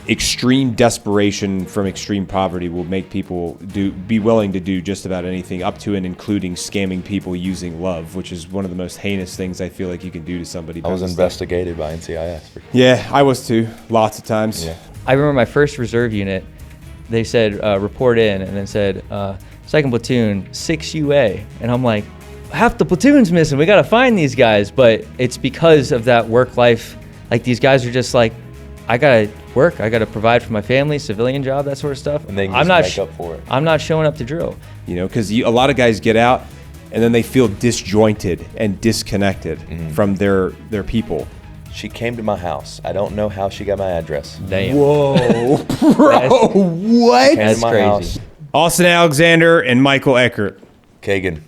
extreme desperation from extreme poverty will make people be willing to do just about anything, up to and including scamming people using love, which is one of the most heinous things I feel like you can do to somebody. I was investigated by NCIS. Yeah, I was too, lots of times. Yeah. I remember my first reserve unit, they said report in, and then said second platoon 6 UA, and I'm like, half the platoon's missing, we gotta find these guys. But it's because of that work life, like these guys are just like, I gotta work, I gotta provide for my family, civilian job, that sort of stuff. And they can just make up for it. I'm not showing up to drill. You know, because a lot of guys get out and then they feel disjointed and disconnected from their people. She came to my house. I don't know how she got my address. Damn. Whoa, bro, what? That's crazy. House. Austen Alexander and Michael Eckert. Kagan.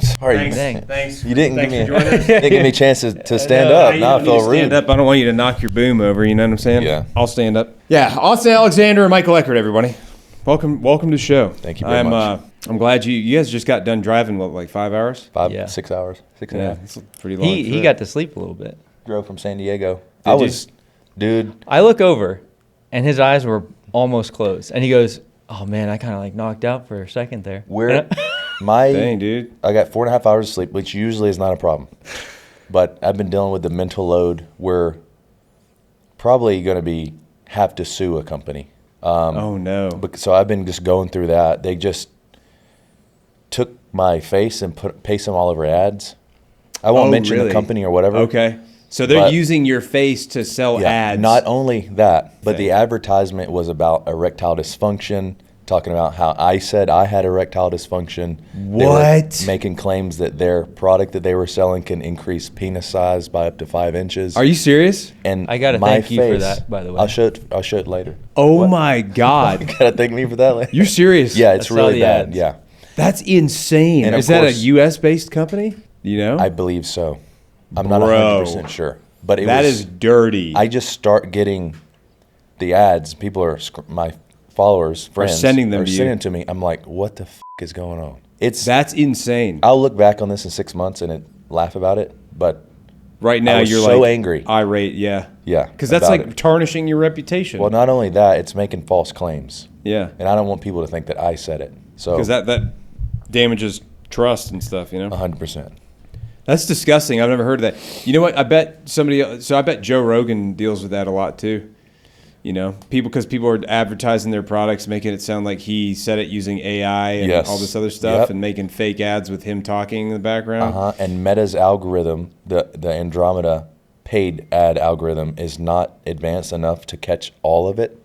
Sorry. Thanks. You didn't give me for joining us. didn't give me a chance to stand up. Now I feel rude. Stand up. I don't want you to knock your boom over. You know what I'm saying? Yeah. I'll stand up. Yeah. Austen Alexander and Michael Eckert, everybody. Welcome to the show. Thank you very much. I'm glad you guys just got done driving. What, like 5 hours? 6 hours, 6 and a half. It's a pretty long. He got to sleep a little bit. Drove from San Diego. Dude. I look over, and his eyes were almost closed, and he goes, "Oh man, I kind of like knocked out for a second there." Dang, dude. I got 4.5 hours of sleep, which usually is not a problem. But I've been dealing with the mental load. We're probably going to have to sue a company. Oh no. So I've been just going through that. They just took my face and pasted them all over ads. I won't mention the company or whatever. Okay. So they're using your face to sell ads. Not only that, but the advertisement was about erectile dysfunction, talking about how I said I had erectile dysfunction. What? They were making claims that their product that they were selling can increase penis size by up to 5 inches. Are you serious? And I gotta thank you for that, by the way. I'll show it later. Oh my God. You gotta thank me for that later. You're serious? Yeah, it's really bad. Ads. Yeah. That's insane. And is that a U.S. based company? Do you know? I believe so. I'm not 100% sure. But that is dirty. I just start getting the ads. People are, my followers, friends, are sending them to me. I'm like, what the f*** is going on? That's insane. I'll look back on this in 6 months and laugh about it, but right now you're so like angry, irate. Yeah, because that's like tarnishing your reputation. Well, not only that, it's making false claims. Yeah, and I don't want people to think that I said it. So because that damages trust and stuff. You know, 100%. That's disgusting. I've never heard of that. You know what? I bet I bet Joe Rogan deals with that a lot too. You know, because people are advertising their products, making it sound like he said it using AI and all this other stuff, and making fake ads with him talking in the background. And Meta's algorithm, the Andromeda paid ad algorithm, is not advanced enough to catch all of it,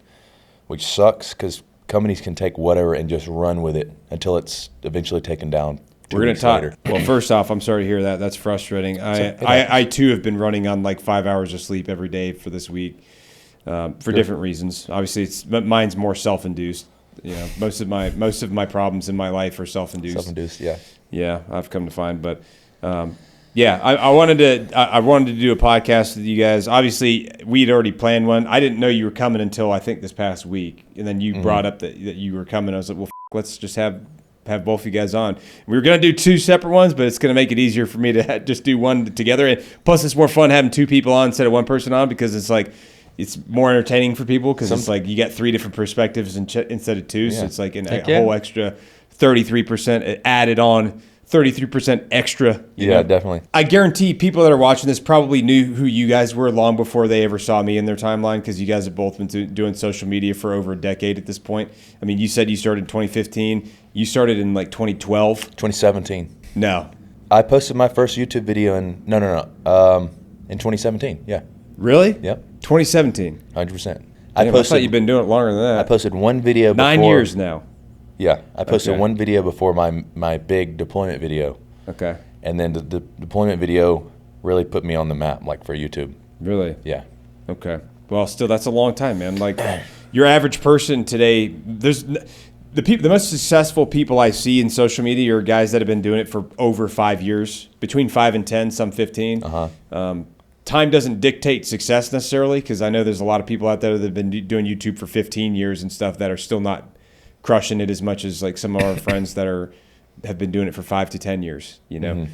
which sucks because companies can take whatever and just run with it until it's eventually taken down. We're going to talk. Well, first off, I'm sorry to hear that. That's frustrating. I too have been running on like 5 hours of sleep every day for this week. For different reasons. Obviously, mine's more self-induced. You know, most of my problems in my life are self-induced. Self-induced, yeah. Yeah, I've come to find. But I wanted to do a podcast with you guys. Obviously, we'd already planned one. I didn't know you were coming until I think this past week, and then you brought up that you were coming. I was like, well, let's just have both of you guys on. We were going to do 2 separate ones, but it's going to make it easier for me to just do one together. And plus, it's more fun having 2 people on instead of 1 person on because it's like. It's more entertaining for people because it's like you get 3 different perspectives instead of 2. So it's like a whole extra 33% added on, 33% extra. You know? Definitely. I guarantee people that are watching this probably knew who you guys were long before they ever saw me in their timeline because you guys have both been doing social media for over a decade at this point. I mean, you said you started in 2015. You started in like 2012. 2017. No. I posted my first YouTube video in 2017. Yeah. Really? Yep. 2017. 100%. I thought you've been doing it longer than that. I posted one video before. 9 years now. Yeah. I posted one video before my big deployment video. Okay. And then the deployment video really put me on the map, like for YouTube. Really? Yeah. Okay. Well, still, that's a long time, man. Like, your average person today, there's the most successful people I see in social media are guys that have been doing it for over 5 years, between 5 and 10, some 15. Time doesn't dictate success necessarily, because I know there's a lot of people out there that have been doing YouTube for 15 years and stuff that are still not crushing it as much as like some of our friends that have been doing it for 5 to 10 years, you know.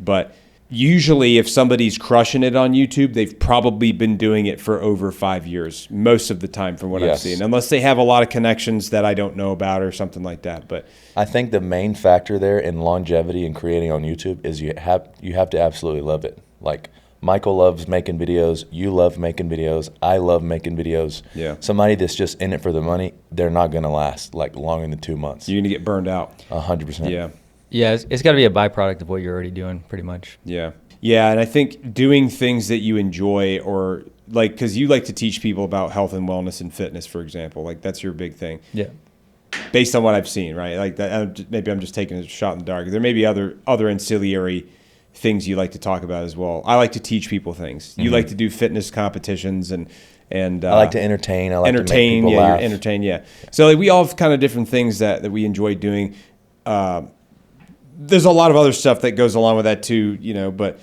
But usually if somebody's crushing it on YouTube, they've probably been doing it for over 5 years, most of the time from what I've seen, unless they have a lot of connections that I don't know about or something like that. But I think the main factor there in longevity and creating on YouTube is you have to absolutely love it. Like Michael loves making videos, you love making videos, I love making videos. Yeah. Somebody that's just in it for the money, they're not going to last like longer than 2 months. you're going to get burned out. 100%. Yeah. Yeah, it's got to be a byproduct of what you're already doing, pretty much. Yeah. Yeah, and I think doing things that you enjoy, or like, because you like to teach people about health and wellness and fitness, for example, like that's your big thing. Yeah. Based on what I've seen, right? Like that, maybe I'm just taking a shot in the dark. There may be other ancillary things you like to talk about as well. I like to teach people things. You like to do fitness competitions and I like to entertain. I like entertain, to make people laugh. entertain, yeah. So like we all have kind of different things that we enjoy doing. There's a lot of other stuff that goes along with that too, but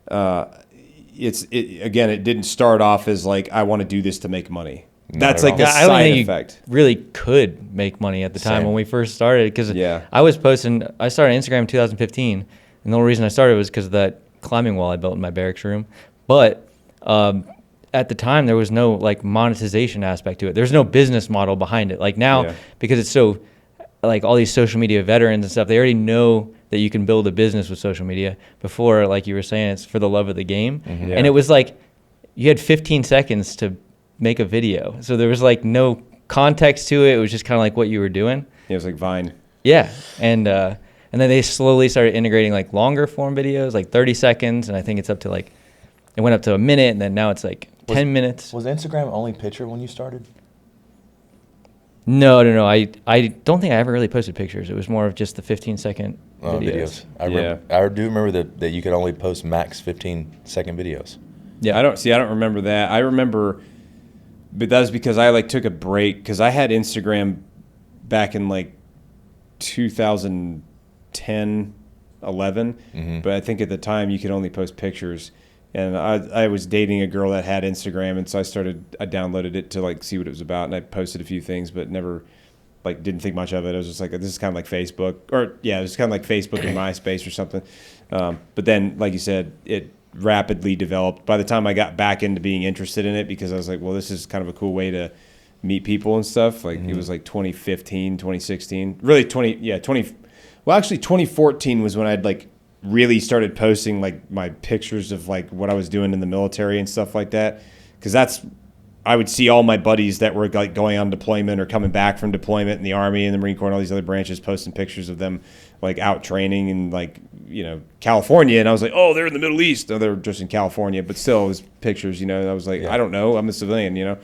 it didn't start off as like I want to do this to make money. That's like the I don't side think effect. you really could make money at the time Same. when we first started, because Yeah. I started Instagram in 2015, and the only reason I started was because of that climbing wall I built in my barracks room. But at the time, there was no like monetization aspect to it. There's no business model behind it. Like now, because it's so like all these social media veterans and stuff, they already know that you can build a business with social media. Before, like you were saying, it's for the love of the game. Yeah. And it was like you had 15 seconds to make a video. So there was like no context to it. It was just kind of like what you were doing. It was like Vine. Yeah. And then they slowly started integrating like longer form videos, like 30 seconds. And I think it's up to like, it went up to a minute, and then now it's like 10 minutes. Was Instagram only picture when you started? No. I don't think I ever really posted pictures. It was more of just the 15-second videos. I do remember that you could only post max 15-second videos. Yeah, I don't remember that. I remember, but that was because I like took a break because I had Instagram back in like 2010, 11. But I think at the time you could only post pictures. And I was dating a girl that had Instagram, and so I downloaded it to like see what it was about, and I posted a few things, but never like didn't think much of it. I was just like, this is kind of like Facebook, it was kind of like Facebook and MySpace or something. But then, like you said, it rapidly developed. By the time I got back into being interested in it, because I was like, well, this is kind of a cool way to meet people and stuff. Like it was like 2015, 2016, really 2014 was when I'd like really started posting like my pictures of like what I was doing in the military and stuff like that, because I would see all my buddies that were like going on deployment or coming back from deployment in the Army and the Marine Corps and all these other branches posting pictures of them like out training in like California, and I was like, oh, they're in the Middle East. No, they're just in California, but still it was pictures. And I was like, I don't know, I'm a civilian, and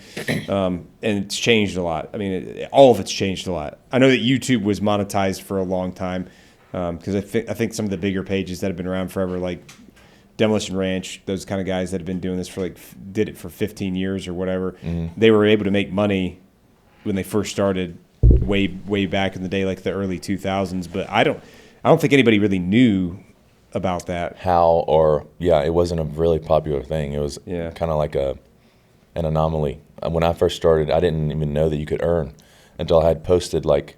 it's changed a lot. I mean, all of it's changed a lot. I know that YouTube was monetized for a long time. Because I think some of the bigger pages that have been around forever, like Demolition Ranch, those kind of guys that have been doing this for did it for 15 years or whatever, they were able to make money when they first started way back in the day, like the early 2000s. But I don't think anybody really knew about that. It wasn't a really popular thing. It was kind of like an anomaly. When I first started, I didn't even know that you could earn until I had posted like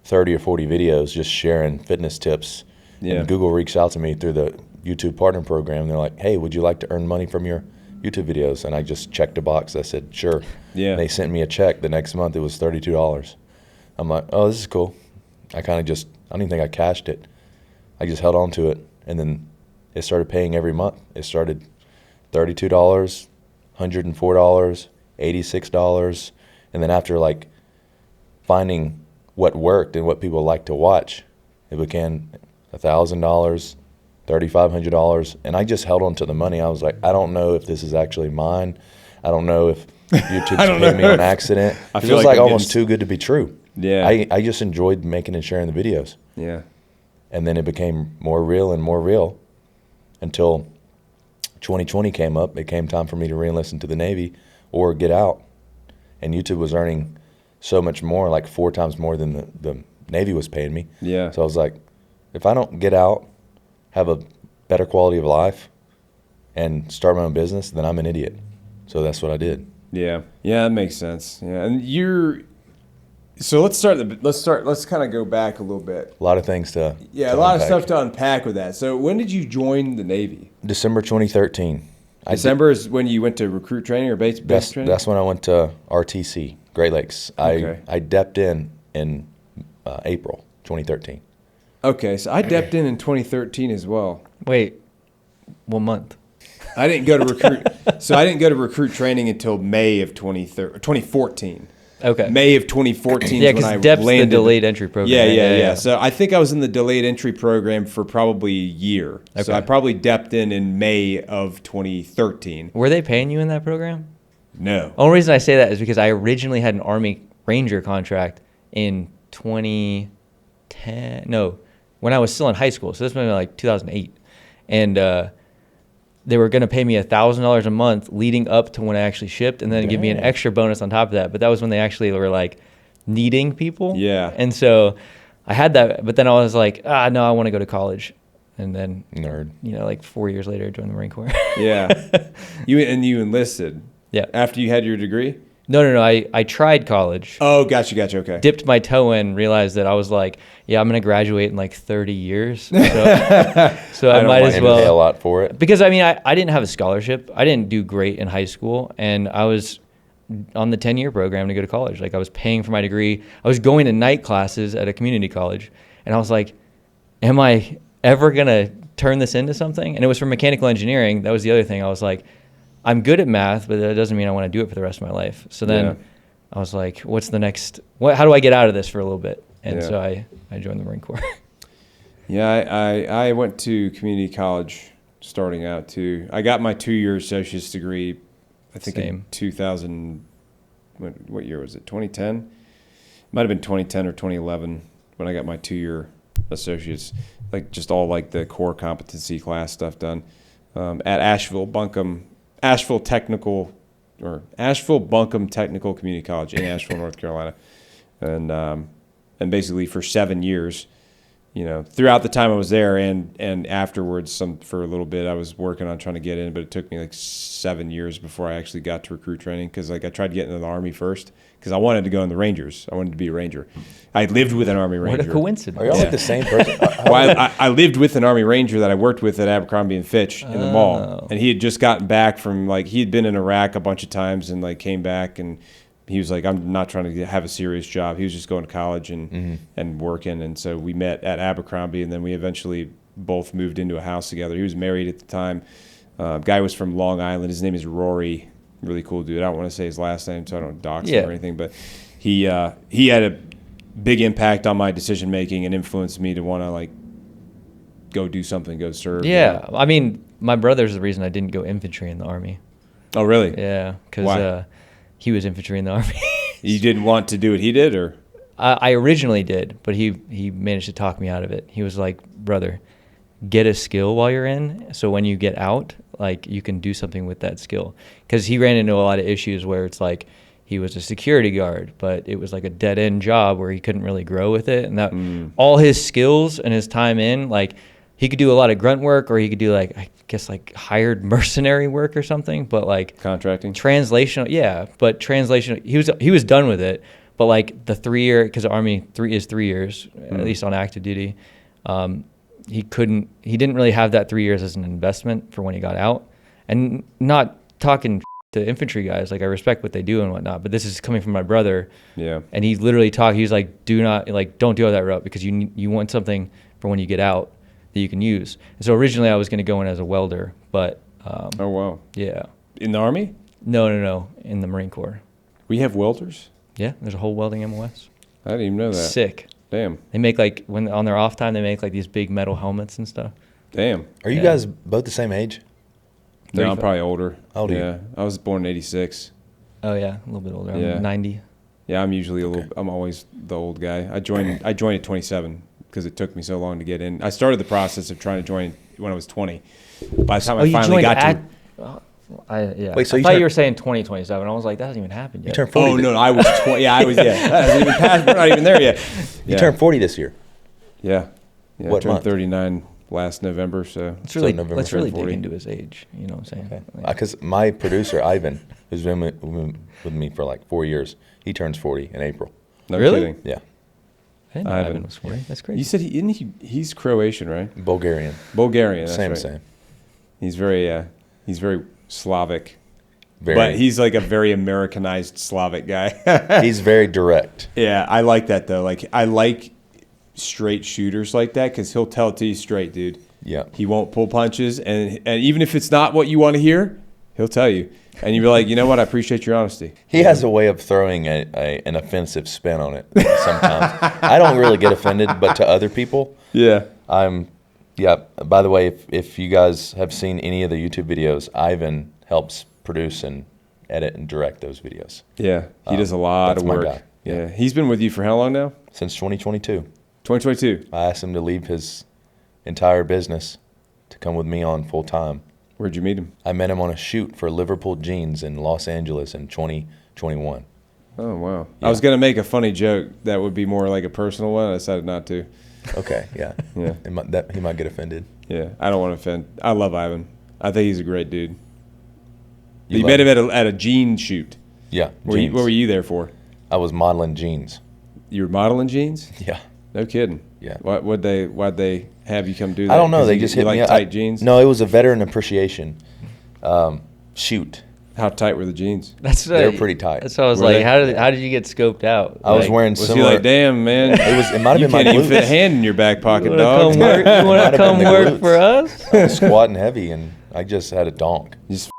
30 or 40 videos just sharing fitness tips. And Google reached out to me through the YouTube Partner Program. They're like, hey, would you like to earn money from your YouTube videos? And I just checked a box. I said, sure. Yeah. And they sent me a check. The next month it was $32. I'm like, oh, this is cool. I don't even think I cashed it. I just held on to it. And then it started paying every month. It started $32, $104, $86. And then after like finding what worked and what people like to watch, it became $1,000, $3,500, and I just held on to the money. I was like, I don't know if this is actually mine. I don't know if YouTube's paid me on accident. It feels like almost too good to be true. Yeah, I just enjoyed making and sharing the videos. Yeah, and then it became more real and more real until 2020 came up. It came time for me to re-enlist into the Navy or get out, and YouTube was earning so much more, like 4 times more than the Navy was paying me. Yeah. So I was like, if I don't get out, have a better quality of life, and start my own business, then I'm an idiot. So that's what I did. Yeah. Yeah, that makes sense. Yeah, and So let's kind of go back a little bit. A lot of things to Yeah, to a lot of unpack. stuff to unpack with that. So when did you join the Navy? December 2013. December is when you went to recruit training or base training? That's when I went to RTC, Great Lakes. Okay. I depped in April 2013. Okay, so I depped in 2013 as well. Wait, what month? I didn't go to recruit. So I didn't go to recruit training until May of 2014. Okay. May of 2014 Yeah, is when I because DEP's the landed. delayed entry program. Yeah, right? yeah. So I think I was in the delayed entry program for probably a year. So Okay. I probably depped in May of 2013. Were they paying you in that program? No. Only reason I say that is because I originally had an Army Ranger contract in 2010. No, when I was still in high school. So this was like 2008. And they were going to pay me $1,000 a month leading up to when I actually shipped, and then give me an Dang. extra bonus on top of that. But that was when they actually were like needing people. Yeah. And so I had that, but then I was like, no, I want to go to college. And then, Nerd. like 4 years later, I joined the Marine Corps. Yeah. You enlisted. Yeah. After you had your degree? No. I tried college. Oh, gotcha. Okay. Dipped my toe in, realized that I was like, yeah, I'm going to graduate in like 30 years. So, so I don't might mind as And pay a well. lot for it. Because, I mean, I didn't have a scholarship. I didn't do great in high school. And I was on the 10-year program to go to college. Like, I was paying for my degree. I was going to night classes at a community college. And I was like, am I ever going to turn this into something? And it was for mechanical engineering. That was the other thing. I was like, I'm good at math, but that doesn't mean I want to do it for the rest of my life. So then Yeah. I was like, what's the next, how do I get out of this for a little bit? And Yeah. so I joined the Marine Corps. Yeah, I went to community college starting out too. I got my 2-year associate's degree, I think Same. in 2000, what year was it, 2010? Might have been 2010 or 2011 when I got my 2-year associate's, like just all like the core competency class stuff done at Asheville Buncombe Technical Community College in Asheville, North Carolina. And basically for 7 years, throughout the time I was there and afterwards for a little bit, I was working on trying to get in, but it took me like 7 years before I actually got to recruit training because like I tried to get into the Army first because I wanted to go in the Rangers. I wanted to be a Ranger. I lived with an Army Ranger. What a coincidence. Are y'all Yeah. like the same person? Well, I lived with an Army Ranger that I worked with at Abercrombie and Fitch in the mall, Oh. and he had just gotten back from he had been in Iraq a bunch of times and like came back, and he was like, I'm not trying to have a serious job. He was just going to college and working, and so we met at Abercrombie, and then we eventually both moved into a house together. He was married at the time. Guy was from Long Island. His name is Rory. Really cool dude. I don't want to say his last name so I don't dox him or anything, but he had a big impact on my decision making and influenced me to want to go do something, go serve. Yeah. I mean, my brother's the reason I didn't go infantry in the Army. Oh, really? Yeah. Why? Because he was infantry in the Army. You didn't want to do what he did, or? I originally did, but he managed to talk me out of it. He was like, brother, get a skill while you're in, so when you get out, you can do something with that skill. Because he ran into a lot of issues where it's like he was a security guard, but it was like a dead-end job where he couldn't really grow with it. And that all his skills and his time in, he could do a lot of grunt work, or he could do hired mercenary work or something, but Contracting? translational, yeah, but translation, he was done with it. But the 3-year, because the Army is 3 years, at least on active duty, he didn't really have that 3 years as an investment for when he got out. And not talking to infantry guys, I respect what they do and whatnot, but this is coming from my brother. Yeah. And he literally he was like, don't do that route, because you want something for when you get out that you can use. And so originally I was going to go in as a welder, but Oh, wow. yeah. In the Army? No, in the Marine Corps. We have welders? Yeah, there's a whole welding MOS. I didn't even know that. Sick. Damn. They make when on their off time, they make these big metal helmets and stuff. Damn. Are you Yeah. guys both the same age? No, I'm 35. probably older. How old are you? Yeah. I was born in 86. Oh yeah, a little bit older. Yeah. I'm 90. Yeah, I'm usually I'm always the old guy. I joined at 27 because it took me so long to get in. I started the process of trying to join when I was 20. By the time I finally got to yeah. Wait, so I you thought turned- you were saying 2027. I was like, that hasn't even happened You yet. turned 40. Oh, no, I was 20. Yeah, I was, yeah. That hasn't even passed. We're not even there yet. You Yeah. turned 40 this year. Yeah. Yeah, What I turned month? 39 last November, so. Let's really, November let's really dig 40. into his age. You know what I'm saying? Okay. Like, Because my producer, Ivan, who's been with me for 4 years, he turns 40 in April. No Really? kidding. Yeah, I didn't know Ivan. Ivan was 40. That's crazy. You said he's Croatian, right? Bulgarian. Bulgarian. That's Same, right. same. He's very Slavic. Very. But he's like a very Americanized Slavic guy. He's very direct. Yeah, I like that though. Like I like straight shooters like that because he'll tell it to you straight, dude. Yeah. He won't pull punches, and even if it's not what you want to hear, he'll tell you, and you'll be like, you know what? I appreciate your honesty. He has a way of throwing an offensive spin on it sometimes. I don't really get offended, but to other people, Yeah. yeah. By the way, if you guys have seen any of the YouTube videos, Ivan helps produce and edit and direct those videos Yeah. He does a lot that's of my work. guy. Yeah. He's been with you for how long now? since 2022. 2022. I asked him to leave his entire business to come with me on full time. Where'd you meet him? I met him on a shoot for Liverpool Jeans in Los Angeles in 2021. Oh, wow. Yeah. I was going to make a funny joke that would be more like a personal one. I decided not to. Okay, yeah. Yeah. He might get offended. Yeah. I don't want to offend. I love Ivan. I think he's a great dude. You You love met him at a jean shoot. Yeah, What jeans. were you there for? I was modeling jeans. You were modeling jeans? Yeah. No kidding. Yeah. Why'd they have you come do that? I don't know. 'Cause They you- just you hit like me up. tight jeans? No, it was a veteran appreciation shoot. How tight were the jeans? That's They were pretty tight. That's what I was Were like. they? How did you get scoped out? I was Like, wearing Was similar. he like, damn, man? It might have You been my can't even fit a glutes. hand in your back pocket, You wanna dog. come work? You Might want have to been come the work glutes. for us? I was squatting heavy, and I just had a donk. Just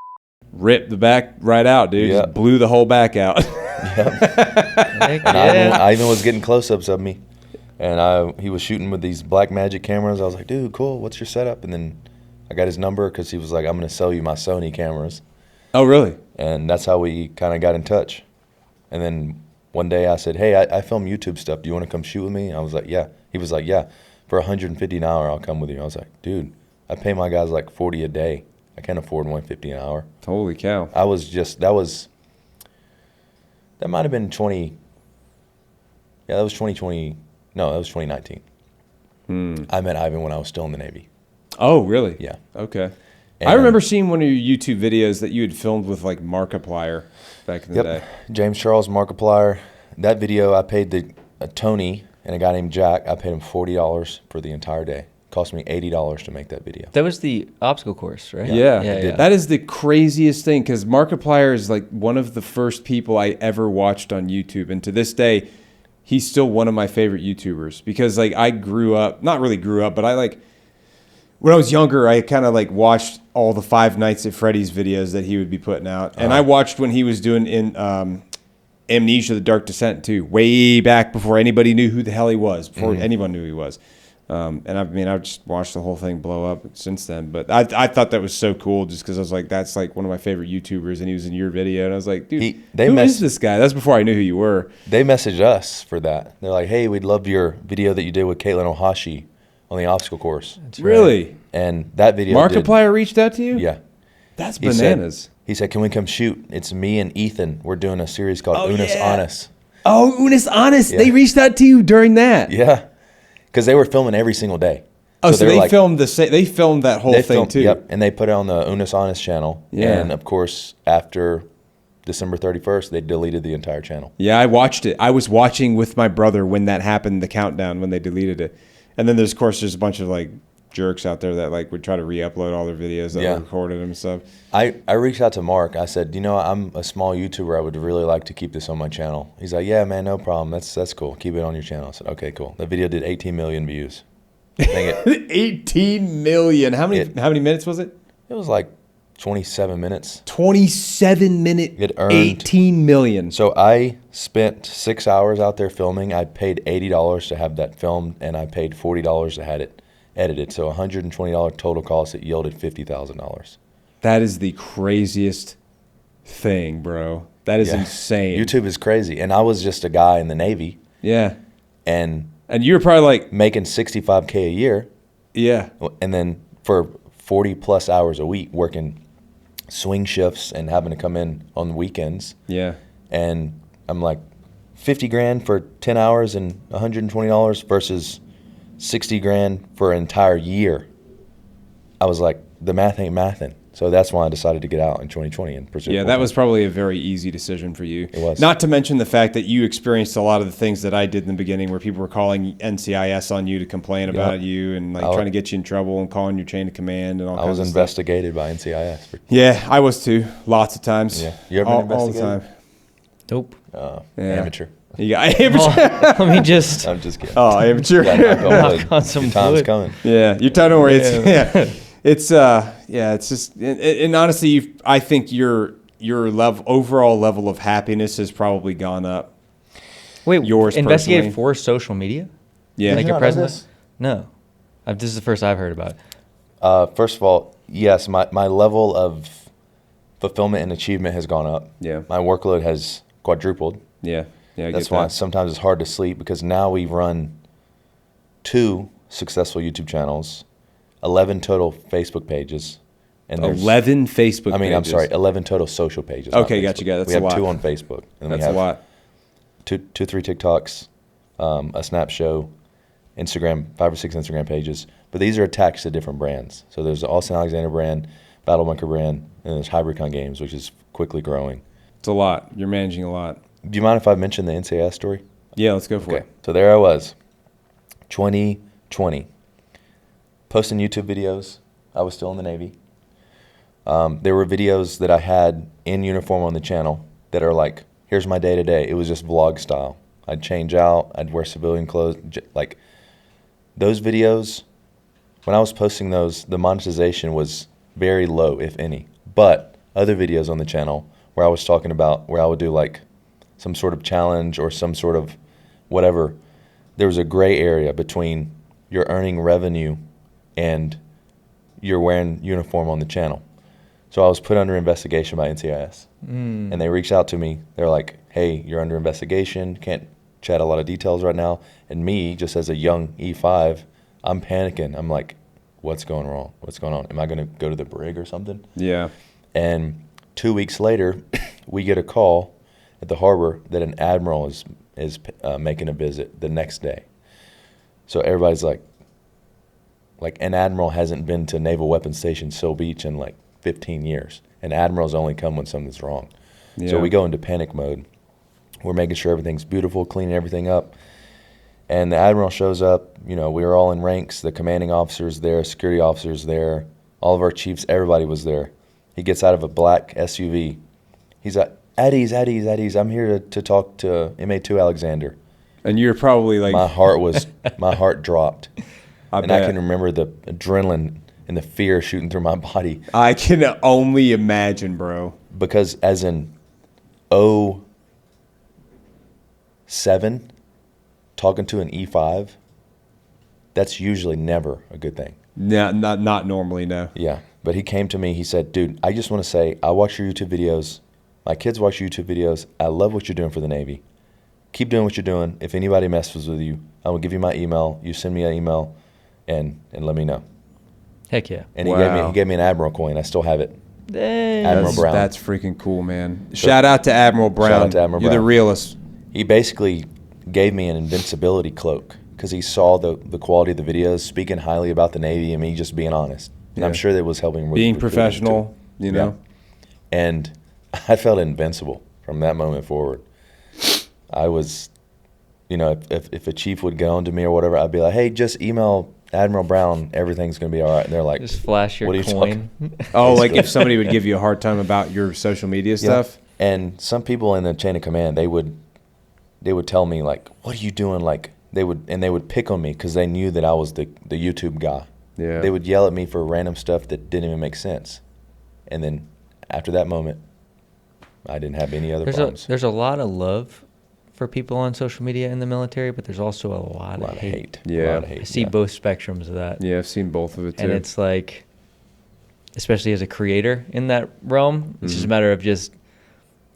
ripped the back right out, dude. Yeah. Just blew the whole back out. Heck And yeah. Ivan was getting close-ups of me, and he was shooting with these Black Magic cameras. I was like, dude, cool. What's your setup? And then I got his number because he was like, I'm going to sell you my Sony cameras. Oh, really? And that's how we kind of got in touch. And then one day I said, hey, I film YouTube stuff. Do you want to come shoot with me? And I was like, yeah. He was like, yeah, for $150 an hour, I'll come with you. I was like, dude, I pay my guys like $40 a day. I can't afford $150 an hour. Holy cow. That might have been 2020. No, that was 2019. I met Ivan when I was still in the Navy. Oh, really? Yeah. Okay. And I remember seeing one of your YouTube videos that you had filmed with like Markiplier back in the day. James Charles Markiplier. That video, I paid Tony and a guy named Jack. I paid him $40 for the entire day. Cost me $80 to make that video. That was the obstacle course, right? Yeah. yeah. That is the craziest thing because Markiplier is like one of the first people I ever watched on YouTube. And to this day, he's still one of my favorite YouTubers because like I not really grew up, but I like, when I was younger, I kind of like watched all the Five Nights at Freddy's videos that he would be putting out. And I watched when he was doing in Amnesia, The Dark Descent too, way back before anybody knew who the hell he was, before anyone knew who he was. And I mean, I've just watched the whole thing blow up since then. But I thought that was so cool just because I was like, that's like one of my favorite YouTubers. And he was in your video. And I was like, dude, who is this guy? That's before I knew who you were. They messaged us for that. They're like, hey, we'd love your video that you did with Caitlin Ohashi on the obstacle course. Really? And that video Markiplier reached out to you? Yeah. That's He said- bananas. He said, can we come shoot? It's me and Ethan. We're doing a series called Unis yeah. Honest. Oh, Unis Honest. Yeah. They reached out to you during that. Yeah. Because they were filming every single day. Oh, so were they like- filmed they filmed that whole They thing filmed- too. Yep, and they put it on the Unis Honest channel. Yeah. And of course, after December 31st, they deleted the entire channel. Yeah, I watched it. I was watching with my brother when that happened, the countdown when they deleted it. And then there's a bunch of like jerks out there that like would try to re-upload all their videos that Yeah. were recorded and stuff. I reached out to Mark. I said, I'm a small YouTuber. I would really like to keep this on my channel. He's like, yeah, man, no problem. That's cool. Keep it on your channel. I said, okay, cool. The video did 18 million views. Dang it. 18 million. How many minutes was it? It was like 27 minutes. 27 minute. It earned- 18 million. So I spent 6 hours out there filming. I paid $80 to have that filmed, and I paid $40 to have it edited. So $120 total cost. It yielded $50,000. That is the craziest thing, bro. That is Yeah. insane. YouTube is crazy. And I was just a guy in the Navy, Yeah. and And you're probably like, making $65K a year, yeah. and then for 40 plus hours a week working swing shifts and having to come in on the weekends. Yeah. And I'm like, 50 grand for 10 hours and $120 versus 60 grand for an entire year. I was like, the math ain't mathing. So that's why I decided to get out in 2020 and pursue. Yeah, that was probably a very easy decision for you. It was. Not to mention the fact that you experienced a lot of the things that I did in the beginning, where people were calling NCIS on you to complain about you and like trying to get you in trouble and calling your chain of command and all kinds of stuff. I was investigated by NCIS. Yeah, I was too. Lots of times. Yeah, you ever been investigated? All the time. Nope. Amateur. You got amateur. Let me just. I'm just kidding. Oh, amateur. Knock on some Your time's wood. coming. Yeah, your time. Don't worry. It's it's just and honestly, I think your overall level of happiness has probably gone up. Wait, yours investigated personally? for social media? Yeah, Like you your not know president? this? No, this is the first I've heard about it. First of all, yes, my level of fulfillment and achievement has gone up. Yeah. My workload has quadrupled. yeah. I That's get why that. sometimes it's hard to sleep, because now we run 2 successful YouTube channels, 11 total Facebook pages, and there's 11 Facebook. I'm pages. sorry, 11 total social pages. Okay, not gotcha. Facebook. That's we have a lot. 2 on Facebook, and That's we have a lot. 3 TikToks, a Snap Show, Instagram, 5 or 6 Instagram pages. But these are attached to different brands. So there's the Austen Alexander brand, Battle Bunker brand, and there's HybridCon Games, which is quickly growing. It's a lot. You're managing a lot. Do you mind if I mention the NCIS story? Yeah, let's go for it. So there I was, 2020, posting YouTube videos. I was still in the Navy. There were videos that I had in uniform on the channel that are like, here's my day-to-day. It was just vlog style. I'd change out. I'd wear civilian clothes. Like, those videos, when I was posting those, the monetization was very low, if any. But other videos on the channel where I was talking about, where I would do like some sort of challenge or some sort of whatever, there was a gray area between you're earning revenue and you're wearing uniform on the channel. So I was put under investigation by NCIS. And they reached out to me. They're like, hey, you're under investigation. Can't chat a lot of details right now. And me, just as a young E5, I'm panicking. I'm like, what's going wrong? What's going on? Am I going to go to the brig or something? Yeah. And 2 weeks later, we get a call at the harbor that an admiral is making a visit the next day. So everybody's like an admiral hasn't been to Naval Weapons Station Seal Beach in like 15 years. And admirals only come when something's wrong. Yeah. So we go into panic mode. We're making sure everything's beautiful, cleaning everything up. And the admiral shows up. You know, we were all in ranks. The commanding officer's there, security officer's there, all of our chiefs, everybody was there. He gets out of a black SUV. He's like, at ease, I'm here to talk to MA2 Alexander. And you're probably like, My heart dropped. I can remember the adrenaline and the fear shooting through my body. I can only imagine, bro. Because as in 07, talking to an E5, that's usually never a good thing. Yeah, not normally, no. Yeah, but he came to me, he said, dude, I just want to say, I watch your YouTube videos. My kids watch YouTube videos. I love what you're doing for the Navy. Keep doing what you're doing. If anybody messes with you, I will give you my email. You send me an email and let me know. Heck yeah. And Wow. he gave me an Admiral coin. I still have it. Dang. Admiral Brown. That's freaking cool, man. Shout out to Admiral Brown. Shout out to Admiral You're the Brown. realest. He basically gave me an invincibility cloak because he saw the quality of the videos, speaking highly about the Navy and me just being honest. And I'm Yeah. sure that was helping. Being with professional, too. you know. Yeah. And I felt invincible from that moment forward. I was, you know, if a chief would get on to me or whatever, I'd be like, hey, just email Admiral Brown. Everything's going to be all right. And they're like, Just flash your what are you coin. Oh, like if somebody would give you a hard time about your social media stuff. And some people in the chain of command, they would tell me like, what are you doing? Like they would pick on me because they knew that I was the YouTube guy. Yeah. They would yell at me for random stuff that didn't even make sense. And then after that moment, I didn't have any other problems. There's a lot of love for people on social media in the military, but there's also a lot of hate. Yeah. A lot of hate. I see both spectrums of that. Yeah, I've seen both of it too. And it's like, especially as a creator in that realm, it's just a matter of just,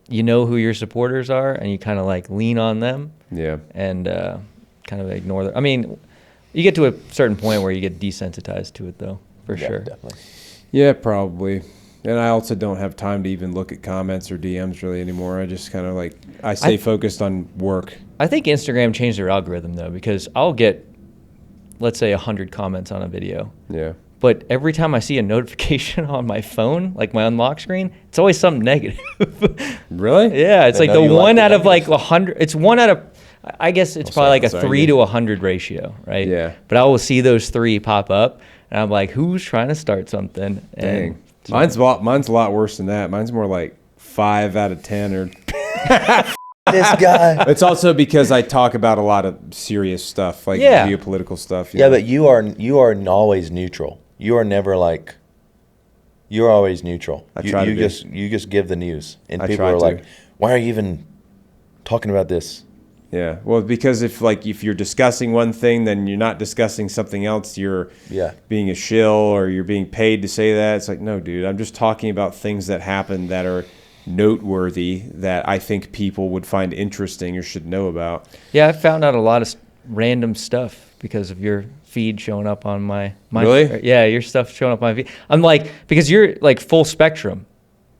you know who your supporters are and you kind of like lean on them yeah. and kind of ignore them. I mean, you get to a certain point where you get desensitized to it though, for Yeah, sure. definitely. Yeah, probably. And I also don't have time to even look at comments or DMs really anymore. I just kind of like, I stay focused on work. I think Instagram changed their algorithm though, because I'll get, let's say 100 comments on a video, Yeah. but every time I see a notification on my phone, like my unlock screen, it's always something negative. Really? Yeah, it's They like know the you like one the out of like negatives. 100. It's one out of, I guess it's probably like a sorry, 3 yeah. to 100 ratio, right? Yeah. But I will see those 3 pop up, and I'm like, who's trying to start something? Dang. And Mine's a lot worse than that. Mine's more like 5 out of 10 or. This guy. It's also because I talk about a lot of serious stuff, like Yeah. geopolitical stuff. Yeah, but you are always neutral. You are never like. You're always neutral. I try to be. You just give the news, and I people try are to. like, "Why are you even talking about this?" Yeah, well, because if you're discussing one thing, then you're not discussing something else. You're Yeah. being a shill, or you're being paid to say that. It's like, no, dude, I'm just talking about things that happen that are noteworthy that I think people would find interesting or should know about. yeah, I found out a lot of random stuff because of your feed showing up on my Really? Yeah, your stuff showing up on my feed. I'm like, because you're like full spectrum.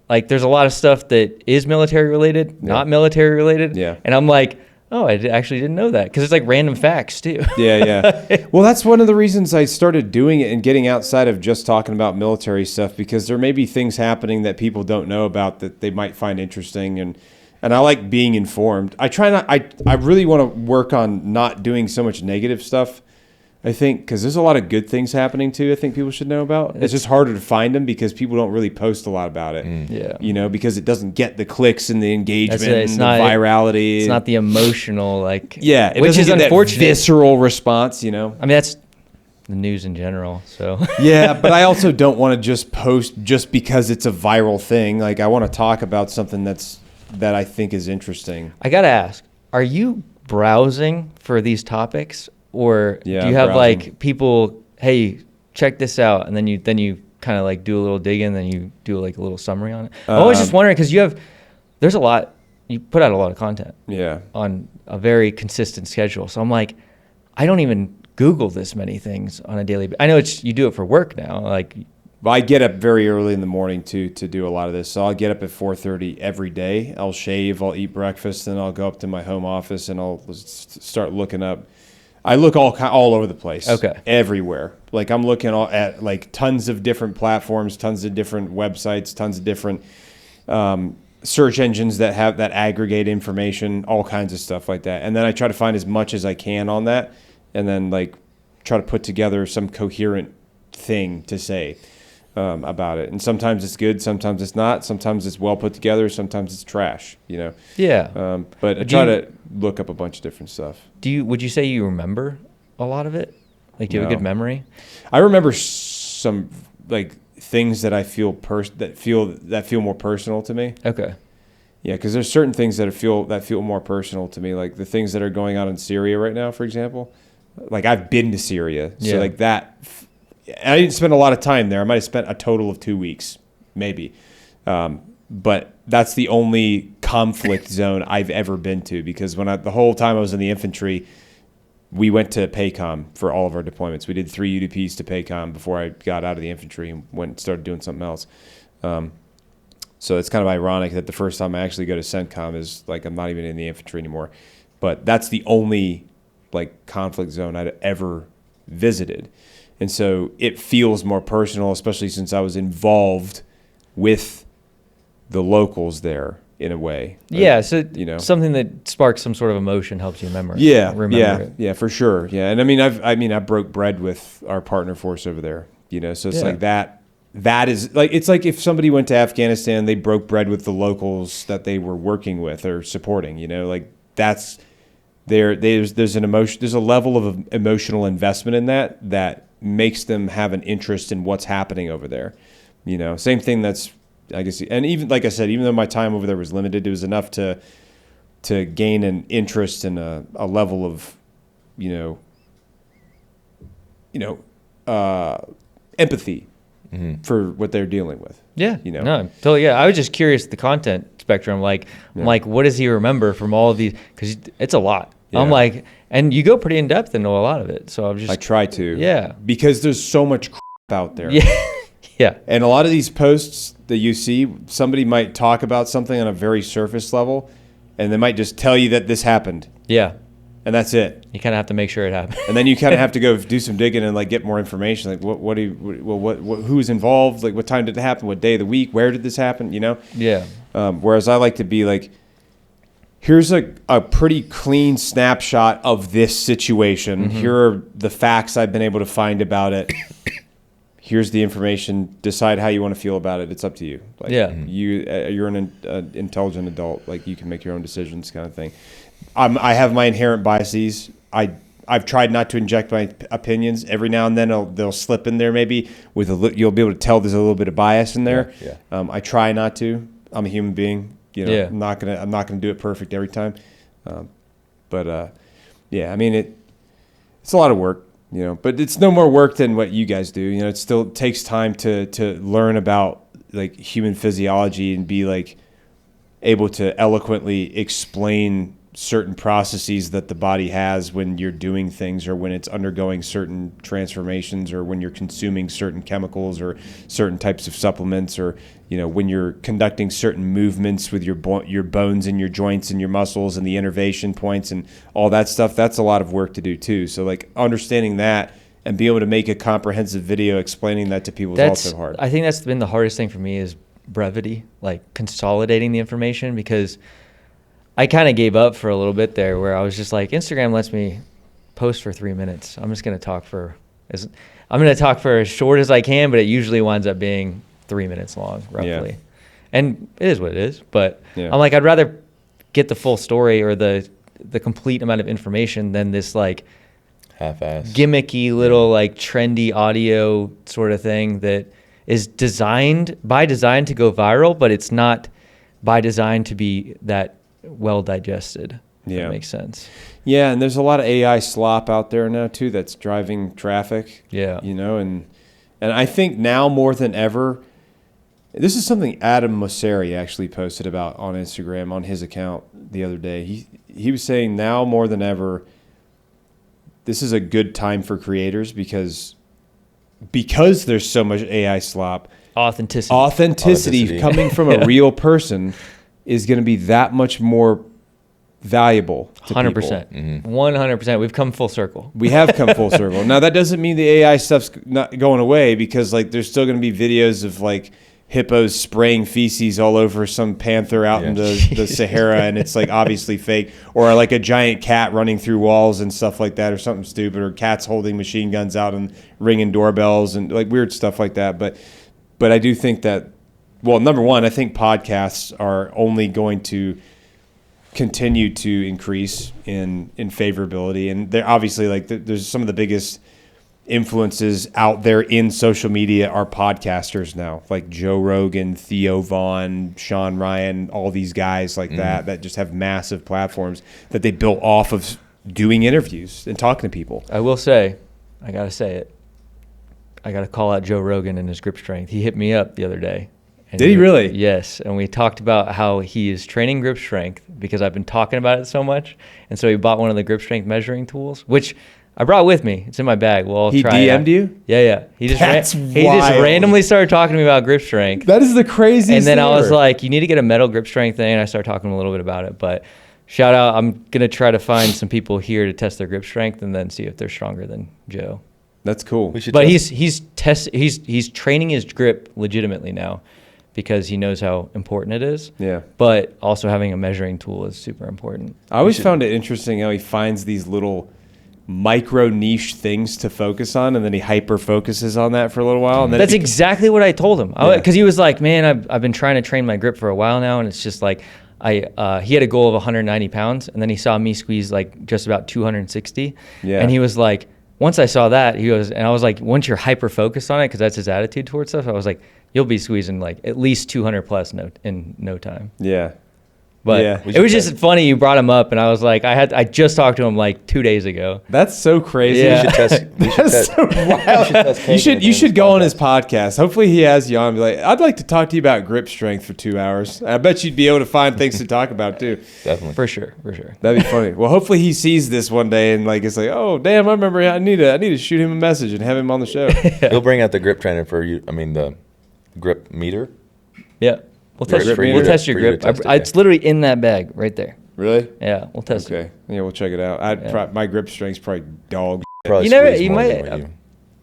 Like there's a lot of stuff that is military related, not military related. Yeah. And I'm like, oh, actually didn't know that, because it's like random facts too. Yeah. Well, that's one of the reasons I started doing it and getting outside of just talking about military stuff, because there may be things happening that people don't know about that they might find interesting, and I like being informed. I try not. I really want to work on not doing so much negative stuff. I think because there's a lot of good things happening too. I think people should know about. It's just harder to find them because people don't really post a lot about it. Yeah. You know, because it doesn't get the clicks and the engagement That's it. It's and not- the virality. It's not the emotional, like, Yeah, it which doesn't is get that unfortunate. visceral response. You know. I mean, that's the news in general. So Yeah, but I also don't want to just post just because it's a viral thing. Like I want to talk about something that I think is interesting. I gotta ask, are you browsing for these topics, or Yeah, do you have browsing. like people, hey, check this out, and then you kind of like do a little digging, and then you do like a little summary on it? I was just wondering, because there's a lot, you put out a lot of content Yeah. on a very consistent schedule. So I'm like, I don't even Google this many things on a daily. I know you do it for work now, like. Well, I get up very early in the morning to do a lot of this. So I'll get up at 4:30 every day. I'll shave, I'll eat breakfast, then I'll go up to my home office and I'll start looking up. I look all over the place. Okay. Everywhere. Like I'm looking at like tons of different platforms, tons of different websites, tons of different search engines that aggregate information, all kinds of stuff like that. And then I try to find as much as I can on that, and then like try to put together some coherent thing to say about it. And sometimes it's good, sometimes it's not. Sometimes it's well put together, sometimes it's trash. You know. Yeah. But I try to look up a bunch of different stuff. Would you say you remember a lot of it? Like, do you have a No. good memory? I remember some like things that I feel that feel more personal to me. Okay. Yeah, because there's certain things that feel more personal to me, like the things that are going on in Syria right now, for example. Like I've been to Syria, so Yeah. like that. I didn't spend a lot of time there. I might have spent a total of 2 weeks, maybe. But that's the only conflict zone I've ever been to, because the whole time I was in the infantry, we went to PACOM for all of our deployments. We did 3 UDPs to PACOM before I got out of the infantry and started doing something else. So it's kind of ironic that the first time I actually go to CENTCOM is like I'm not even in the infantry anymore. But that's the only like conflict zone I'd ever visited. And so it feels more personal, especially since I was involved with the locals there in a way. Yeah, so you know, something that sparks some sort of emotion helps you remember. Yeah, it. for sure. Yeah, and I broke bread with our partner force over there. You know, so it's Yeah. like that. That is like, it's like if somebody went to Afghanistan, they broke bread with the locals that they were working with or supporting. You know, like that's there's an emotion, there's a level of emotional investment in that makes them have an interest in what's happening over there. You know, same thing that's, I guess, and even like I said, even though my time over there was limited, it was enough to gain an interest in a level of, empathy for what they're dealing with. Yeah. You know? No, totally. Yeah. I was just curious the content spectrum. Like, I'm like, what does he remember from all of these? Because it's a lot. Yeah. I'm like, and you go pretty in depth into a lot of it. So I'm just. I try to. Yeah. Because there's so much crap out there. Yeah. Yeah. And a lot of these posts that you see, somebody might talk about something on a very surface level, and they might just tell you that this happened. Yeah. and that's it. You kind of have to make sure it happens. And then you kind of have to go do some digging and like get more information. Like who's involved? Like what time did it happen? What day of the week? Where did this happen? You know? Yeah. Whereas I like to be like, here's a pretty clean snapshot of this situation. Mm-hmm. Here are the facts I've been able to find about it. Here's the information. Decide how you want to feel about it. It's up to you. Like, you're an intelligent adult. Like you can make your own decisions, kind of thing. I have my inherent biases. I've tried not to inject my opinions. Every now and then they'll slip in there. Maybe with you'll be able to tell there's a little bit of bias in there. Yeah. I try not to. I'm a human being. You know, Yeah. I'm not gonna do it perfect every time. Yeah. I mean it's a lot of work. You know, but it's no more work than what you guys do. You know, it still takes time to learn about like human physiology and be like able to eloquently explain certain processes that the body has when you're doing things or when it's undergoing certain transformations or when you're consuming certain chemicals or certain types of supplements or, you know, when you're conducting certain movements with your bones and your joints and your muscles and the innervation points and all that stuff. That's a lot of work to do too. So like understanding that and being able to make a comprehensive video explaining that to people is also hard. I think that's been the hardest thing for me is brevity, like consolidating the information, because I kind of gave up for a little bit there where I was just like, Instagram lets me post for 3 minutes. I'm just going to talk for as short as I can, but it usually winds up being 3 minutes long, roughly. Yeah. And it is what it is. But I'm like, I'd rather get the full story or the complete amount of information than this like half-ass gimmicky little like trendy audio sort of thing that is designed by design to go viral, but it's not by design to be that well digested. If that makes sense. Yeah, and there's a lot of AI slop out there now too that's driving traffic. Yeah. You know, and I think now more than ever, this is something Adam Mosseri actually posted about on Instagram on his account the other day. He was saying now more than ever, this is a good time for creators because there's so much AI slop. Authenticity coming from a real person is going to be that much more valuable to 100%. people. 100%. We've come full circle. We have come full circle. Now, that doesn't mean the AI stuff's not going away because like there's still going to be videos of like hippos spraying feces all over some panther out in the Sahara and it's like obviously fake, or like a giant cat running through walls and stuff like that, or something stupid, or cats holding machine guns out and ringing doorbells and like weird stuff like that. But I do think that, well, number one, I think podcasts are only going to continue to increase in favorability, and they're obviously like there's some of the biggest influences out there in social media are podcasters now, like Joe Rogan, Theo Vaughn, Sean Ryan, all these guys like that just have massive platforms that they built off of doing interviews and talking to people. I will say, I gotta say it, I gotta call out Joe Rogan and his grip strength. He hit me up the other day. Did he really? Yes. And we talked about how he is training grip strength because I've been talking about it so much. And so he bought one of the grip strength measuring tools, which I brought with me. It's in my bag. We'll all try it. He DM'd you? Yeah. He just randomly started talking to me about grip strength. That is the craziest thing. And then I was like, you need to get a metal grip strength thing. And I started talking a little bit about it. But shout out, I'm going to try to find some people here to test their grip strength and then see if they're stronger than Joe. That's cool. But he's training his grip legitimately now, because he knows how important it is. Yeah. But also having a measuring tool is super important. I always found it interesting how he finds these little micro niche things to focus on, and then he hyper focuses on that for a little while. And then that's exactly what I told him. Because he was like, man, I've been trying to train my grip for a while now, and it's just like, he had a goal of 190 pounds, and then he saw me squeeze like just about 260. Yeah. And he was like, once I saw that, and I was like, once you're hyper focused on it, because that's his attitude towards stuff, I was like, you'll be squeezing like at least 200 plus in no time. Yeah. But it was just funny you brought him up, and I was like, I just talked to him like 2 days ago. That's so crazy. Yeah. That's so wild. You should go on his podcast. Hopefully he has you on and be like, I'd like to talk to you about grip strength for 2 hours. I bet you'd be able to find things to talk about too. Definitely. For sure. That'd be funny. Well, hopefully he sees this one day and like it's like, oh damn, I remember I need to shoot him a message and have him on the show. He'll bring out the grip trainer for you. I mean the grip meter. Yeah. We'll test your grip. It's literally in that bag right there. Really? Yeah, we'll test it. Okay. Yeah, we'll check it out. My grip strength's probably dog. Probably You never- squeeze you more might- than what you-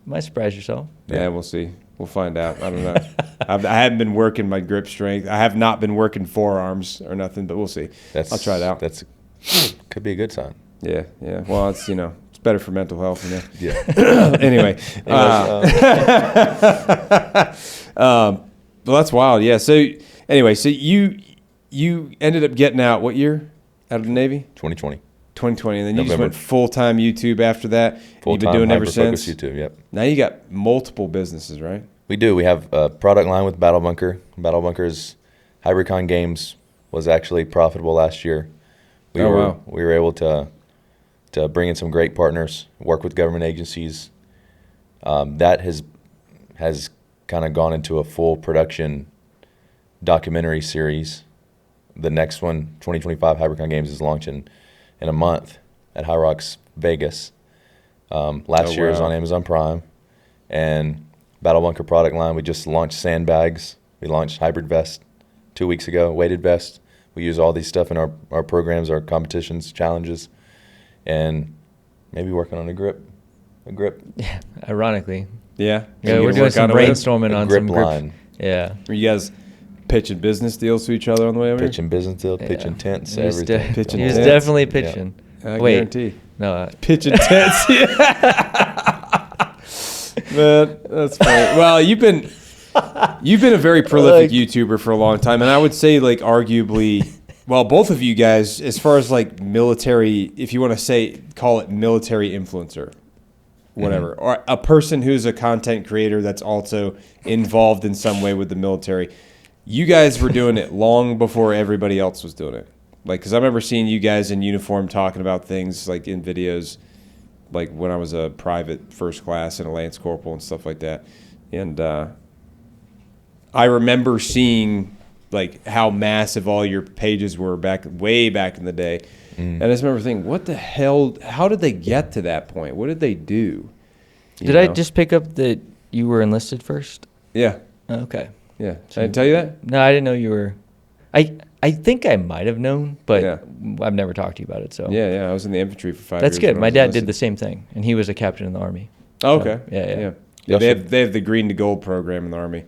Might surprise yourself. Yeah, we'll see. We'll find out. I don't know. I haven't been working my grip strength. I have not been working forearms or nothing, but we'll see. I'll try it out. That's could be a good sign. Yeah. Well, it's it's better for mental health. Yeah. Anyway. Well, that's wild. Yeah. So anyway, so you ended up getting out what year out of the Navy? 2020. 2020, and then you November. just went full-time YouTube after that. You've been doing it ever since. YouTube, yep. Now you got multiple businesses, right? We do. We have a product line with Battle Bunker. Battle Bunker's HybridCon Games was actually profitable last year. We were able to bring in some great partners, work with government agencies. That has kind of gone into a full production documentary series. The next one, 2025 HybridCon Games, is launching in a month at High Rocks, Vegas. Last year was on Amazon Prime. And Battle Bunker product line, we just launched sandbags. We launched hybrid vest 2 weeks ago, weighted vest. We use all these stuff in our programs, our competitions, challenges, and maybe working on a grip. Yeah, ironically. Yeah. Yeah, we're doing some brainstorming on grip some grip line. Yeah. Are you guys pitching business deals to each other on the way over Pitching business deals, pitching tents, He was everything. Pitching he was tents. definitely pitching. here? I Wait, guarantee. no, Pitching tents. Man, that's funny. Well, you've been a very prolific YouTuber for a long time, and I would say arguably, well, both of you guys, as far as military, if you want to call it military influencer, whatever, or a person who's a content creator that's also involved in some way with the military. You guys were doing it long before everybody else was doing it. Because I remember seeing you guys in uniform talking about things in videos, when I was a private first class and a lance corporal and stuff like that. And I remember seeing how massive all your pages were way back in the day. And I just remember thinking, what the hell, how did they get to that point? What did they do? Did I just pick up that you were enlisted first? Yeah. Okay. Yeah. Did I tell you that? No, I didn't know you were. I think I might have known, but Yeah. I've never talked to you about it. So Yeah. I was in the infantry for 5 years. that's good. when I My was dad enlisted. did the same thing, and he was a captain in the Army. Oh, So, okay. yeah. Yeah, they have the green to gold program in the Army.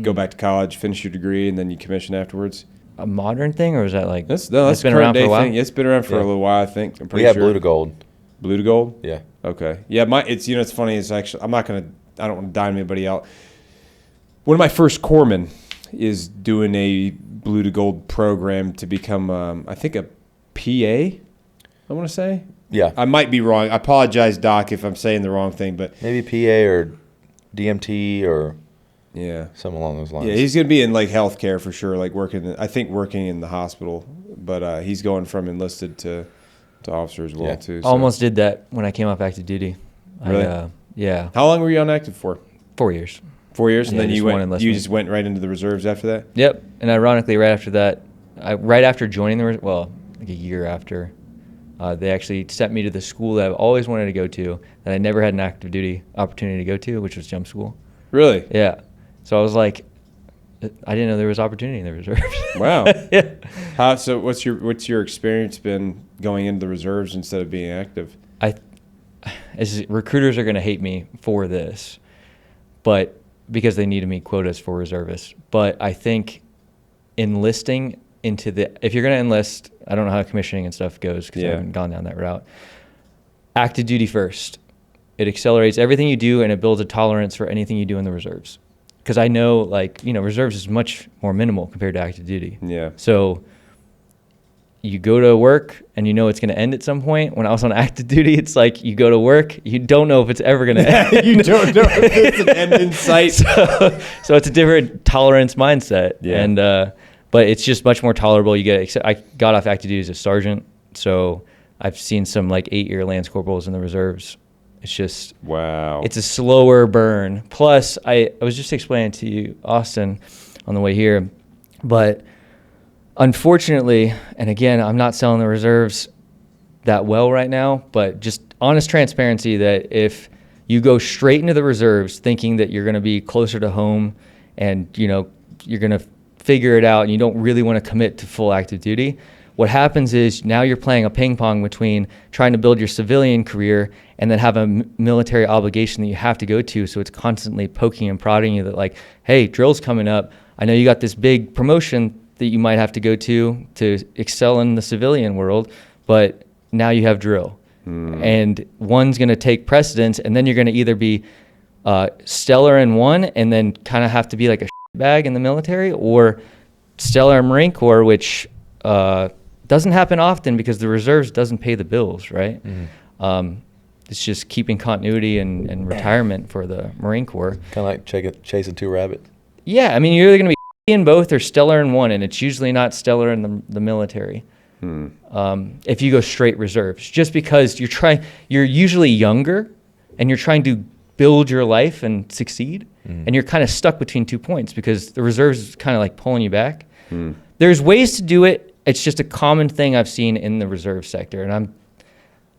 Go back to college, finish your degree, and then you commission afterwards. A modern thing, or was that That's it's been a around current for a while? thing. It's been around for a Yeah. little while, I think. I'm We pretty have sure. blue to gold. Blue to gold? Yeah. Okay. Yeah, it's funny, it's actually I don't want to dime anybody out. One of my first corpsmen is doing a blue to gold program to become I think a PA, I want to say. Yeah. I might be wrong. I apologize, Doc, if I'm saying the wrong thing, but Maybe PA or DMT or yeah. something along those lines. Yeah, he's going to be in healthcare for sure, working in the hospital, but he's going from enlisted to officer as well Yeah. too. I almost did that when I came off active duty. Really? Yeah, How long were you on active for? 4 years. 4 years, and Yeah, then just you one went. enlistment. You just went right into the reserves after that. Yep. And ironically, right after that, right after joining a year after, they actually sent me to the school that I've always wanted to go to, that I never had an active duty opportunity to go to, which was jump school. Really? Yeah. So I was like, I didn't know there was opportunity in the reserves. Wow. Yeah. So what's your experience been going into the reserves instead of being active? As recruiters are going to hate me for this, but because they need to meet quotas for reservists. But I think enlisting if you're going to enlist, I don't know how commissioning and stuff goes because I haven't gone down that route. Active duty first. It accelerates everything you do, and it builds a tolerance for anything you do in the reserves. Because I know, reserves is much more minimal compared to active duty. Yeah. So you go to work and you know it's going to end at some point. When I was on active duty, it's like you go to work, you don't know if it's ever going to end. You don't know if it's an end in sight. So it's a different tolerance mindset. Yeah. And but it's just much more tolerable. I got off active duty as a sergeant, so I've seen some 8-year lance corporals in the reserves. It's just Wow. it's a slower burn. Plus, I was just explaining to you, Austen, on the way here, but unfortunately, and again, I'm not selling the reserves that well right now, but just honest transparency that if you go straight into the reserves thinking that you're going to be closer to home and you're going to figure it out and you don't really want to commit to full active duty, what happens is now you're playing a ping pong between trying to build your civilian career and then have a military obligation that you have to go to. So it's constantly poking and prodding you that like, hey, drill's coming up. I know you got this big promotion that you might have to go to excel in the civilian world, but now you have drill. And one's going to take precedence, and then you're going to either be stellar in one and then kind of have to be like a bag in the military, or stellar in Marine Corps, which doesn't happen often because the reserves doesn't pay the bills, right? It's just keeping continuity and retirement for the Marine Corps. Kind of like chasing two rabbits. Yeah, I mean, you're either going to be in both or stellar in one, and it's usually not stellar in the military. If you go straight reserves, just because you're usually younger and you're trying to build your life and succeed, and you're kind of stuck between 2 points because the reserves is kind of like pulling you back. There's ways to do it. It's just a common thing I've seen in the reserve sector, and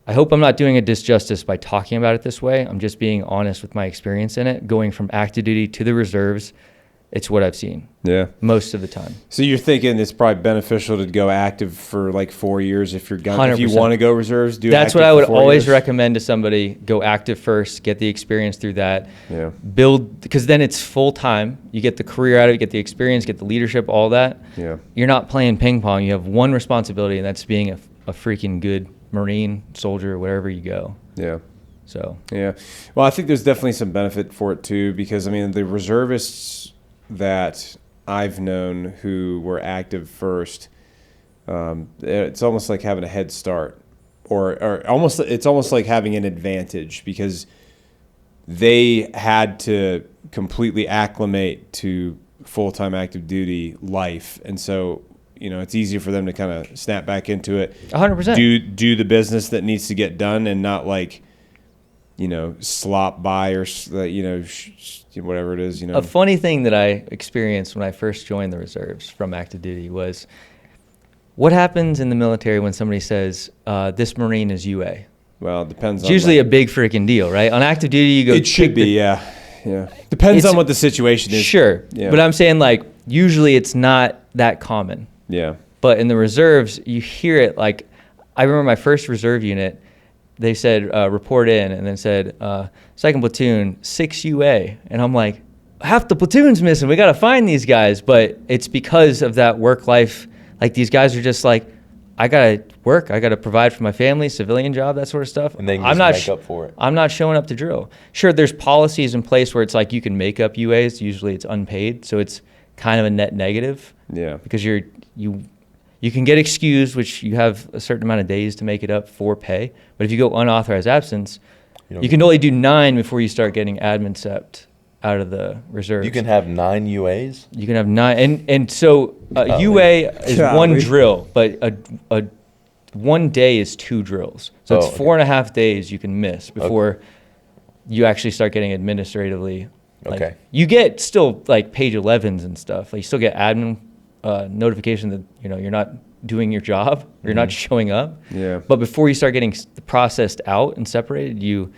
I hope I'm not doing a disjustice by talking about it this way. I'm just being honest with my experience in it. Going from active duty to the reserves, it's what I've seen. Yeah. Most of the time. So you're thinking it's probably beneficial to go active for like 4 years if you're going, if you want to go reserves, That's what I would always recommend to somebody. Go active first, get the experience through that. Yeah. Build, because then it's full time. You get the career out of it, get the experience, get the leadership, all that. Yeah. You're not playing ping pong. You have one responsibility, and that's being a freaking good Marine, soldier, wherever you go. Yeah. So. Yeah. Well, I think there's definitely some benefit for it too, because I mean, the reservists that I've known who were active first, it's almost like having a head start, or it's almost like having an advantage, because they had to completely acclimate to full-time active duty life, and so it's easier for them to kind of snap back into it. 100%. Do the business that needs to get done, and not like slop by, or whatever it is. A funny thing that I experienced when I first joined the reserves from active duty was, what happens in the military when somebody says, this Marine is UA? Well, it depends. It's usually a big freaking deal, right? On active duty, you go. It should be, yeah. Depends on what the situation is. Sure, yeah. But I'm saying, like, usually it's not that common. Yeah. But in the reserves, you hear it. Like, I remember my first reserve unit. They said, report in, and then said, second platoon, 6 UA. And I'm like, half the platoon's missing. We got to find these guys. But it's because of that work life. Like, these guys are just like, I got to work. I got to provide for my family, civilian job, that sort of stuff. And they can just make up for it. I'm not showing up to drill. Sure, there's policies in place where it's like you can make up UAs. Usually it's unpaid. So it's kind of a net negative. Yeah. Because you can get excused, which you have a certain amount of days to make it up for pay. But if you go unauthorized absence, you can only do 9 before you start getting admin sept out of the reserves. You can have 9 UAs? You can have 9. And so UA is one drill, but a 1 day is 2 drills. So it's 4.5 days you can miss before you actually start getting administratively. Like, you get still like page 11s and stuff. Like, you still get admin notification that you're not doing your job, or you're not showing up. Yeah. But before you start getting processed out and separated, you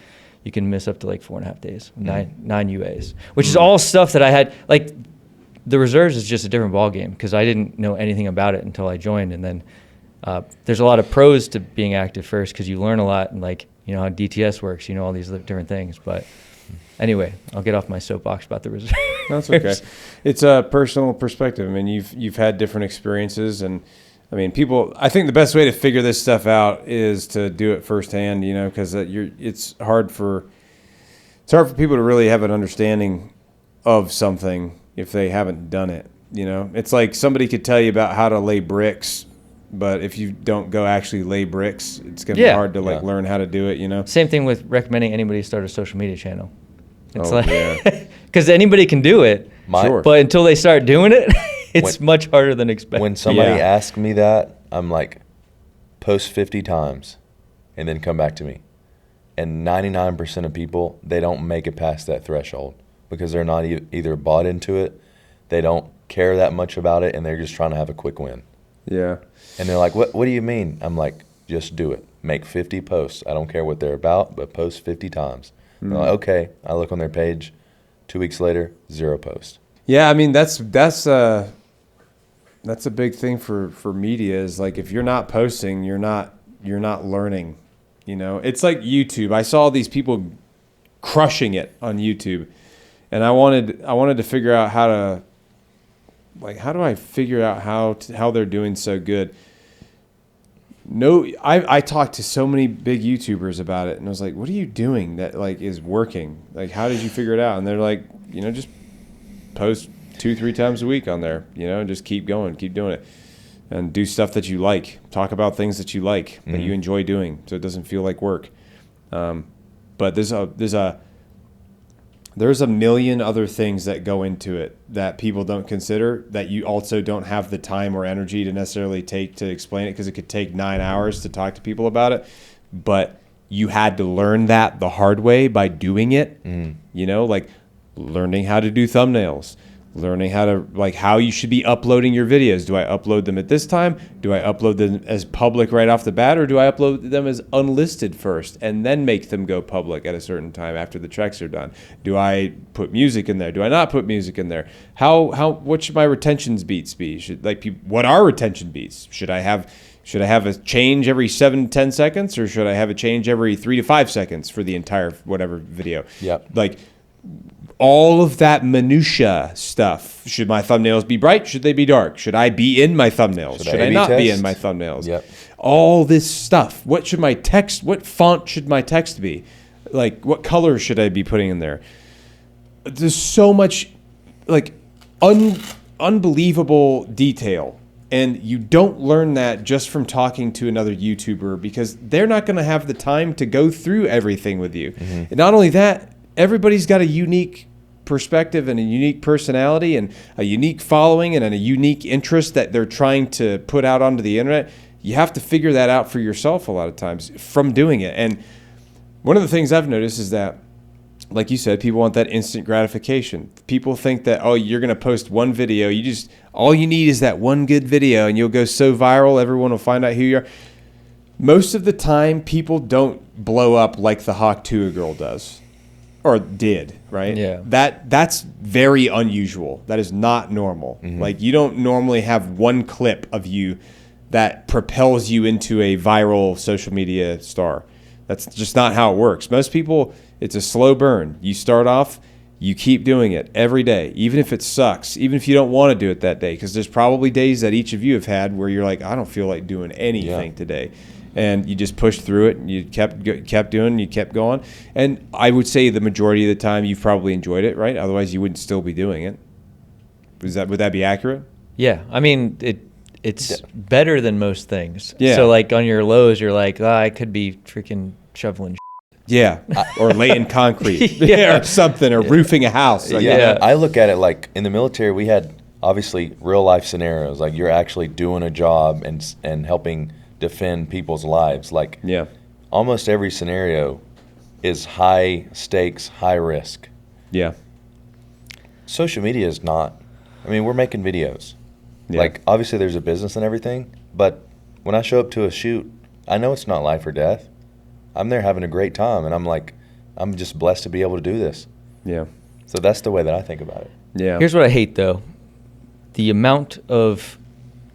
can miss up to like 4.5 days, 9 UAs, which is all stuff that I had. Like, the reserves is just a different ballgame because I didn't know anything about it until I joined. And then there's a lot of pros to being active first because you learn a lot, and like how DTS works, all these different things. But anyway, I'll get off my soapbox about the reserves. That's okay. It's a personal perspective. I mean, you've had different experiences, and I mean, I think the best way to figure this stuff out is to do it firsthand, because it's hard for people to really have an understanding of something if they haven't done it. It's like somebody could tell you about how to lay bricks, but if you don't go actually lay bricks, it's going to be hard to learn how to do it, Same thing with recommending anybody start a social media channel. It's because anybody can do it, but until they start doing it, it's much harder than expected. When somebody asks me that, I'm like, post 50 times and then come back to me. And 99% of people, they don't make it past that threshold because they're not either bought into it, they don't care that much about it, and they're just trying to have a quick win. Yeah. And they're like, what do you mean? I'm like, just do it. Make 50 posts. I don't care what they're about, but post 50 times. They're like, okay. I look on their page. 2 weeks later, 0 posts. Yeah, I mean, that's That's a big thing for media is like, if you're not posting, you're not learning, it's like YouTube. I saw these people crushing it on YouTube, and I wanted to figure out how do I figure out how they're doing so good? No, I talked to so many big YouTubers about it, and I was like, what are you doing that like is working? Like, how did you figure it out? And they're like, just post 2-3 times a week on there, and just keep going, keep doing it, and do stuff that you like. Talk about things that you like, that you enjoy doing, so it doesn't feel like work. But there's a million other things that go into it that people don't consider, that you also don't have the time or energy to necessarily take to explain it, because it could take 9 hours to talk to people about it. But you had to learn that the hard way by doing it, like learning how to do thumbnails, learning how you should be uploading your videos. Do I upload them at this time? Do I upload them as public right off the bat, or do I upload them as unlisted first and then make them go public at a certain time after the tracks are done? Do I put music in there? Do I not put music in there? What should my retention beats be? What are retention beats? Should I have a change every 7-10 seconds, or should I have a change every 3 to 5 seconds for the entire whatever video? Yep. All of that minutia stuff. Should my thumbnails be bright? Should they be dark? Should I be in my thumbnails? Should I not be in my thumbnails? Yep. All this stuff. What font should my text be? Like, what color should I be putting in there? There's so much unbelievable detail. And you don't learn that just from talking to another YouTuber, because they're not going to have the time to go through everything with you. And not only that, everybody's got a unique perspective and a unique personality and a unique following and a unique interest that they're trying to put out onto the internet. You have to figure that out for yourself a lot of times from doing it. And one of the things I've noticed is that, like you said, people want that instant gratification. People think that, you're going to post one video. All you need is that one good video and you'll go so viral, everyone will find out who you are. Most of the time, people don't blow up like the Hawk Tuah girl does. Or did, right? Yeah. That's very unusual. That is not normal. Like, you don't normally have one clip of you that propels you into a viral social media star. That's just not how it works. Most people, it's a slow burn. You start off, you keep doing it every day, even if it sucks, even if you don't want to do it that day, because there's probably days that each of you have had where you're like, I don't feel like doing anything today. And you just pushed through it, and you kept doing, you kept going. And I would say the majority of the time you've probably enjoyed it, right? Otherwise, you wouldn't still be doing it. Would that be accurate? Yeah, I mean, it's better than most things. Yeah. So like on your lows, you're like, I could be freaking shoveling. Yeah, or laying concrete, or something, or roofing a house. I look at it like in the military, we had obviously real life scenarios. Like, you're actually doing a job and helping defend people's lives. Like, almost every scenario is high stakes, high risk. Yeah. Social media is not. I mean, we're making videos. Like, obviously there's a business and everything, but when I show up to a shoot, I know it's not life or death. I'm there having a great time, and I'm just blessed to be able to do this. Yeah. So that's the way that I think about it. Yeah. Here's what I hate, though. The amount of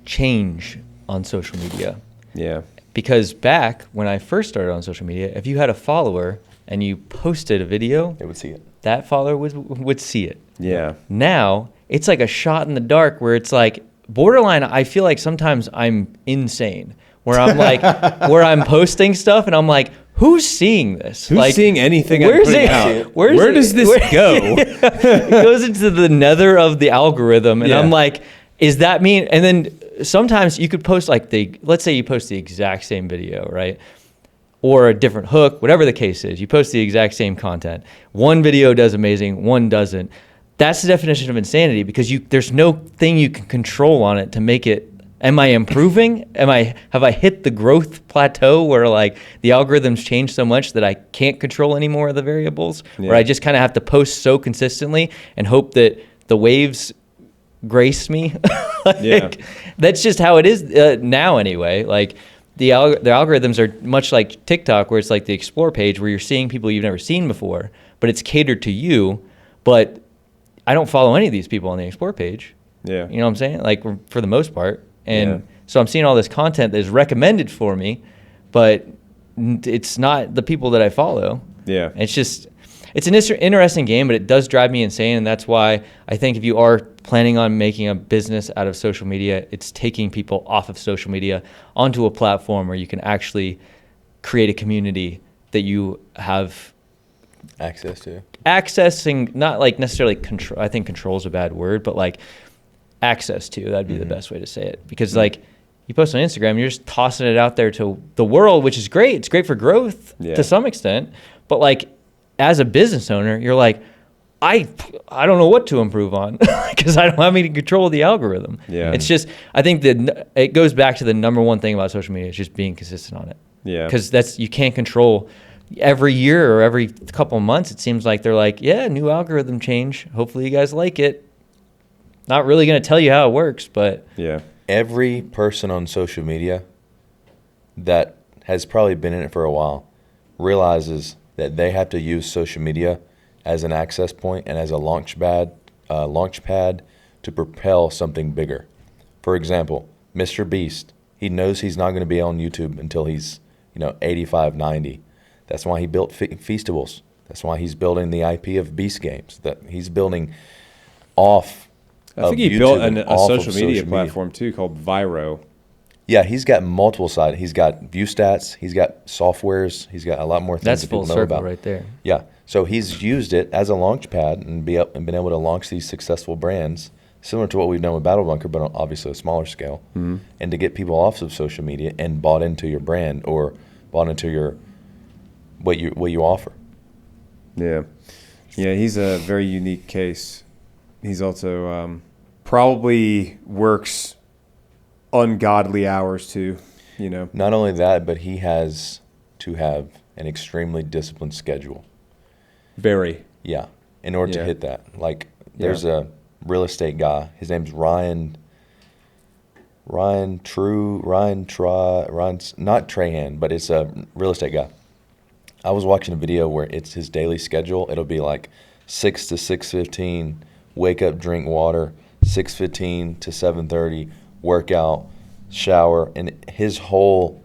change on social media. Yeah. Because back when I first started on social media, if you had a follower and you posted a video, they would see it. That follower would see it. Yeah. Now, it's like a shot in the dark where it's like borderline. I feel like sometimes I'm insane where I'm like, where I'm posting stuff and I'm like, who's seeing this? Who's seeing anything I'm putting out? Where does this go? It goes into the nether of the algorithm, and I'm like, is that mean? And then sometimes you could post let's say you post the exact same video, right? Or a different hook, whatever the case is. You post the exact same content. One video does amazing, one doesn't. That's the definition of insanity, because there's no thing you can control on it to make it. Am I improving? Have I hit the growth plateau where like the algorithms change so much that I can't control any more of the variables? Where I just kind of have to post so consistently and hope that the waves grace me? That's just how it is now anyway. Like the algorithms are much like TikTok, where it's like the explore page where you're seeing people you've never seen before, but it's catered to you. But I don't follow any of these people on the explore page. Yeah. You know what I'm saying? Like for the most part. And Yeah. so I'm seeing all this content that is recommended for me, but it's not the people that I follow. Yeah. It's just, it's an interesting game, but it does drive me insane. And that's why I think if you are planning on making a business out of social media, it's taking people off of social media onto a platform where you can actually create a community that you have accessing, not like necessarily control. I think control is a bad word, but like access to, that'd be the best way to say it. Because like you post on Instagram, you're just tossing it out there to the world, which is great. It's great for growth to some extent. But like as a business owner, you're like, I don't know what to improve on because I don't have any control of the algorithm. Yeah. It's just, I think that it goes back to the number one thing about social media is just being consistent on it. Yeah. Because you can't control every year or every couple of months. It seems like they're like, yeah, new algorithm change. Hopefully you guys like it. Not really going to tell you how it works, but Yeah. Every person on social media that has probably been in it for a while realizes that they have to use social media as an access point and as a launch pad to propel something bigger. For example, Mr. Beast, he knows he's not going to be on YouTube until he's 85, 90. That's why he built Feastables. That's why he's building the IP of Beast Games. That he's building off. I think he built a social media platform too called Viro. Yeah, he's got multiple sides. He's got view stats. He's got softwares. He's got a lot more things that's that full people know circle about. right there. Yeah, so he's used it as a launch pad and been able to launch these successful brands, similar to what we've done with Battle Bunker, but on obviously a smaller scale, and to get people off of social media and bought into your brand or bought into your what you offer. Yeah. Yeah, he's a very unique case. He's also probably works ungodly hours too, Not only that, but he has to have an extremely disciplined schedule. Very. Yeah, in order to hit that. Like, there's a real estate guy. His name's Ryan, not Trahan, but it's a real estate guy. I was watching a video where it's his daily schedule. It'll be like 6 to 6:15, wake up, drink water, 6:15 to 7:30, workout, shower, and his whole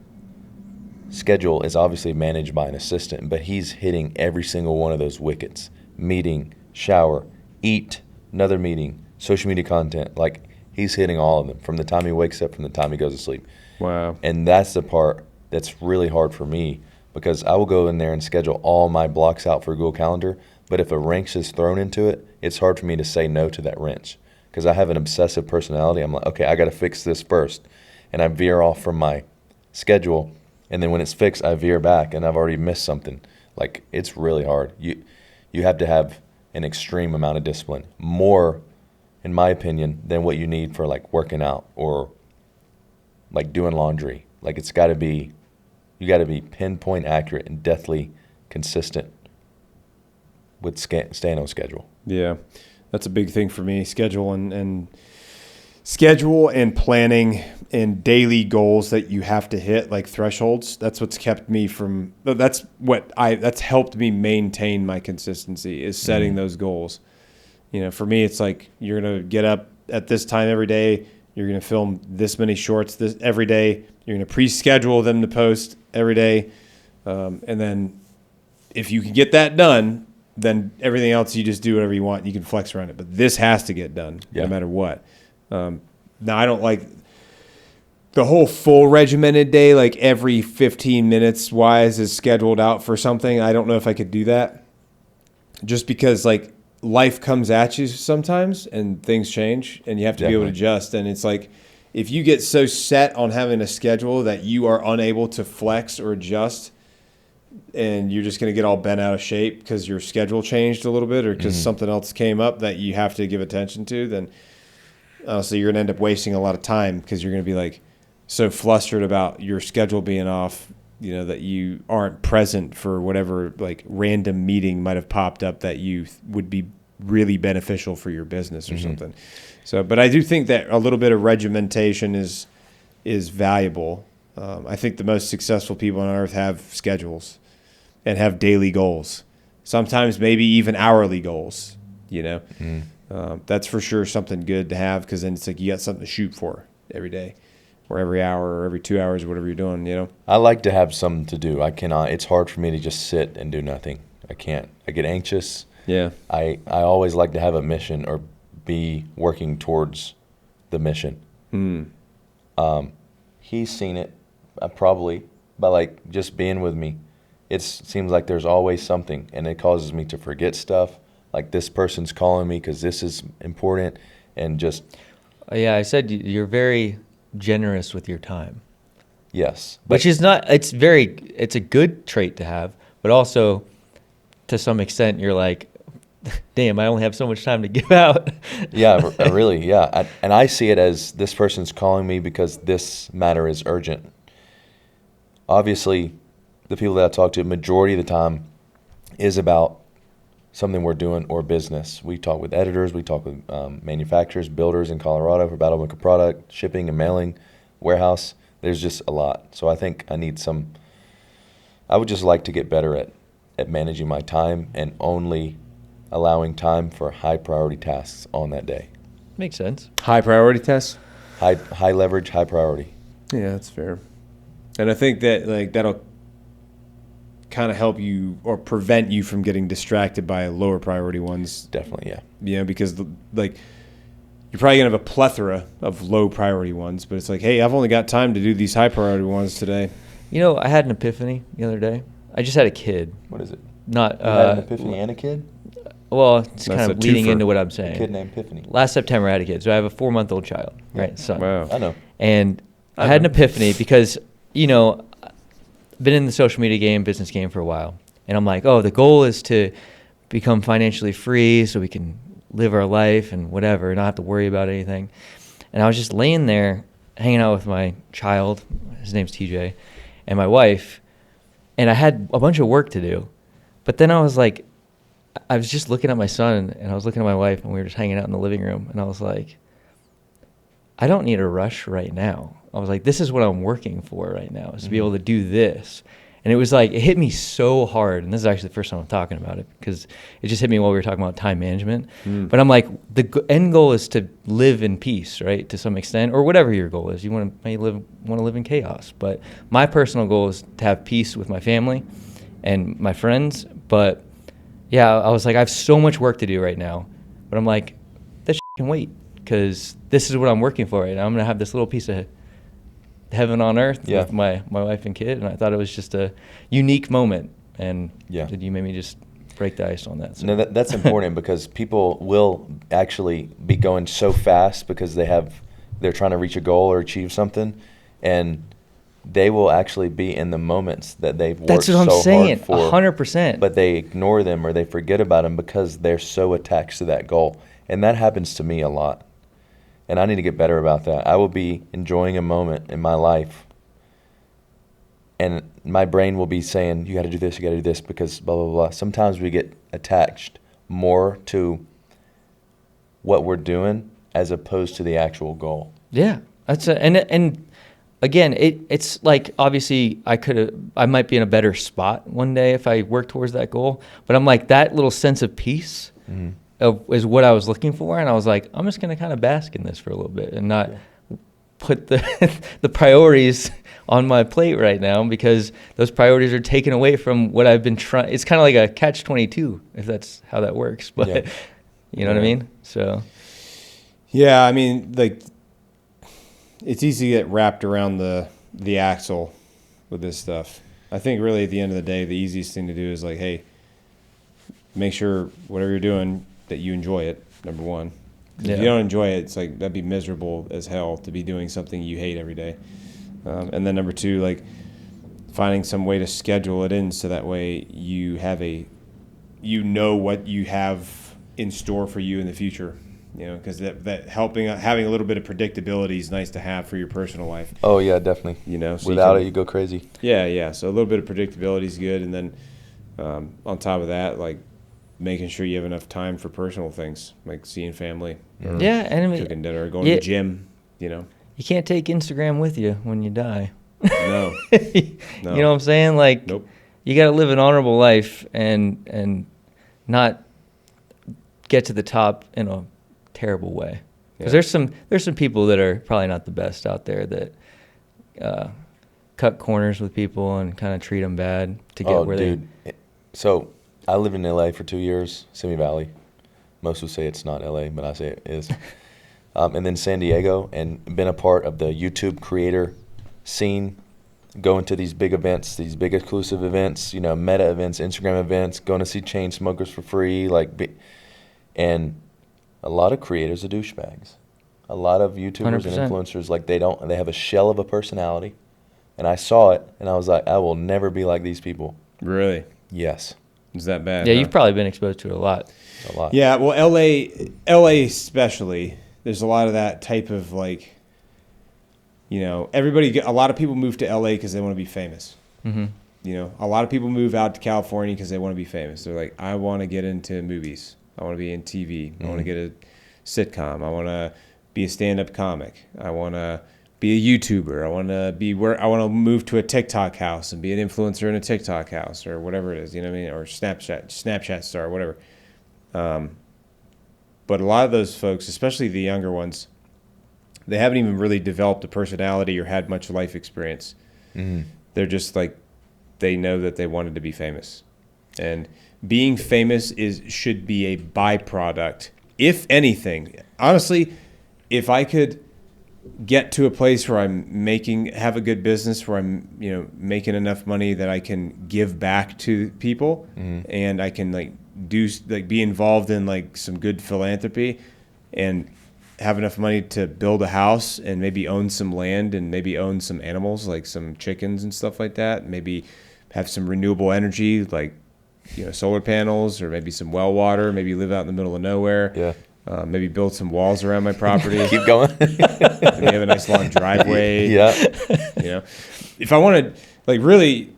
schedule is obviously managed by an assistant, but he's hitting every single one of those wickets. Meeting, shower, eat, another meeting, social media content. Like, he's hitting all of them from the time he wakes up, from the time he goes to sleep. Wow. And that's the part that's really hard for me, because I will go in there and schedule all my blocks out for Google Calendar, but if a wrench is thrown into it, it's hard for me to say no to that wrench, because I have an obsessive personality. I'm like, okay, I got to fix this first, and I veer off from my schedule, and then when it's fixed, I veer back, and I've already missed something. Like, it's really hard. You have to have an extreme amount of discipline, more, in my opinion, than what you need for like working out or like doing laundry. Like, you got to be pinpoint accurate and deathly consistent with staying on schedule. Yeah, that's a big thing for me. Schedule and planning and daily goals that you have to hit, like thresholds. That's what's kept me from. That's helped me maintain my consistency, is setting those goals. For me, it's like you're gonna get up at this time every day. You're gonna film this many shorts every day. You're gonna pre-schedule them to post every day, and then if you can get that done, then everything else you just do whatever you want. You can flex around it, but this has to get done no matter what. Now, I don't like the whole full regimented day, like every 15 minutes wise is scheduled out for something. I don't know if I could do that, just because like life comes at you sometimes and things change and you have to be able to adjust. And it's like, if you get so set on having a schedule that you are unable to flex or adjust, and you're just going to get all bent out of shape because your schedule changed a little bit or because something else came up that you have to give attention to, then honestly, you're going to end up wasting a lot of time, because you're going to be like so flustered about your schedule being off, that you aren't present for whatever like random meeting might have popped up that you would be really beneficial for your business or something. So, but I do think that a little bit of regimentation is valuable. I think the most successful people on earth have schedules and have daily goals, sometimes maybe even hourly goals, That's for sure something good to have, because then it's like you got something to shoot for every day or every hour or every 2 hours, whatever you're doing, you know? I like to have something to do. I cannot. It's hard for me to just sit and do nothing. I can't. I get anxious. Yeah. I always like to have a mission or be working towards the mission. He's seen it probably by like just being with me. It seems like there's always something, and it causes me to forget stuff. Like this person's calling me because this is important, and just Yeah, I said you're very generous with your time. yes. Which is not, it's a good trait to have, but also to some extent you're like, damn, I only have so much time to give out. Yeah, really, yeah. And I see it as this person's calling me because this matter is urgent. Obviously, the people that I talk to, majority of the time, is about something we're doing or business. We talk with editors, we talk with manufacturers, builders in Colorado for Battle Book of Product, shipping and mailing, warehouse. There's just a lot. So I think I would just like to get better at managing my time and only allowing time for high priority tasks on that day. Makes sense. High priority tests? High leverage, high priority. Yeah, that's fair. And I think that like that'll kind of help you or prevent you from getting distracted by lower priority ones. Definitely, yeah. You know, because like you're probably gonna have a plethora of low priority ones, but it's like, hey, I've only got time to do these high priority ones today. You know, I had an epiphany the other day. I just had a kid. What is it? Not You had an epiphany and a kid? Well, it's kind That's of a leading twofer. into what I'm A saying. kid named Epiphany. Last September I had a kid, so I have a 4-month-old child, right? Son. Wow. I know. And I had an epiphany because, you know, I've been in the social media game, business game for a while. And I'm like, oh, the goal is to become financially free so we can live our life and whatever, not have to worry about anything. And I was just laying there hanging out with my child, his name's TJ, and my wife, and I had a bunch of work to do. But then I was like, I was just looking at my son and I was looking at my wife, and we were just hanging out in the living room, and I was like, I don't need a rush right now. I was like, this is what I'm working for right now, is to be able to do this. And it was like, it hit me so hard. And this is actually the first time I'm talking about it, because it just hit me while we were talking about time management. But I'm like, the end goal is to live in peace, right? To some extent, or whatever your goal is. You want to live in chaos. But my personal goal is to have peace with my family and my friends. But yeah, I was like, I have so much work to do right now. But I'm like, that shit can wait, because this is what I'm working for right now. I'm going to have this little piece of heaven on earth with my wife and kid. And I thought it was just a unique moment. And you made me just break the ice on that. So. No, that's important because people will actually be going so fast because they're trying to reach a goal or achieve something, and they will actually be in the moments that they've worked That's what I'm so saying, hard for. 100%. But they ignore them or they forget about them because they're so attached to that goal. And that happens to me a lot. And I need to get better about that. I will be enjoying a moment in my life, and my brain will be saying, you got to do this, you got to do this, because blah, blah, blah. Sometimes we get attached more to what we're doing as opposed to the actual goal. Yeah. And again, it's like, obviously I might be in a better spot one day if I work towards that goal, but I'm like, that little sense of peace is what I was looking for. And I was like, I'm just going to kind of bask in this for a little bit and not put the priorities on my plate right now, because those priorities are taken away from what I've been trying. It's kind of like a catch-22, if that's how that works. But you know what I mean? So. Yeah, I mean, like, it's easy to get wrapped around the axle with this stuff. I think really at the end of the day, the easiest thing to do is like, hey, make sure whatever you're doing that you enjoy it, number one. If you don't enjoy it, it's like, that'd be miserable as hell to be doing something you hate every day. And then number two, like, finding some way to schedule it in so that way you know what you have in store for you in the future. You know, because that having a little bit of predictability is nice to have for your personal life. Oh, yeah, definitely. You know, so without it, you go crazy. Yeah. So a little bit of predictability is good. And then on top of that, like, making sure you have enough time for personal things, like seeing family, or and I mean, cooking dinner, or going to the gym, you know. You can't take Instagram with you when you die. No. You know what I'm saying? Like, Nope. You got to live an honorable life and not get to the top in a terrible way. Because Yeah. there's some people that are probably not the best out there that cut corners with people and kind of treat them bad to get where dude. So I lived in LA for 2 years, Simi Valley. Most would say it's not LA, but I say it is. And then San Diego, and been a part of the YouTube creator scene, going to these big events, these big exclusive events, Meta events, Instagram events, going to see chain smokers for free, and a lot of creators are douchebags. A lot of YouTubers 100%. and influencers, they have a shell of a personality. And I saw it, and I was like, I will never be like these people. Really? Yes. Is that bad? Yeah, huh? you've probably been exposed to it a lot. A lot. Yeah, well, LA especially, there's a lot of that type of a lot of people move to LA because they want to be famous. Mm-hmm. A lot of people move out to California because they want to be famous. They're like, I want to get into movies. I want to be in TV. I want to get a sitcom. I want to be a stand-up comic. I want to be a YouTuber. I want to move to a TikTok house and be an influencer in a TikTok house or whatever it is, you know what I mean? Or Snapchat star, whatever. But a lot of those folks, especially the younger ones, they haven't even really developed a personality or had much life experience. They're just they know that they wanted to be famous. And being famous should be a byproduct. If anything, honestly, if I could get to a place where have a good business, where I'm, making enough money that I can give back to people, and I can be involved in some good philanthropy, and have enough money to build a house and maybe own some land and maybe own some animals, like some chickens and stuff like that. Maybe have some renewable energy, solar panels, or maybe some well water. Maybe live out in the middle of nowhere. Yeah. Maybe build some walls around my property. Keep going. Maybe have a nice long driveway. Yeah. If I wanted, really,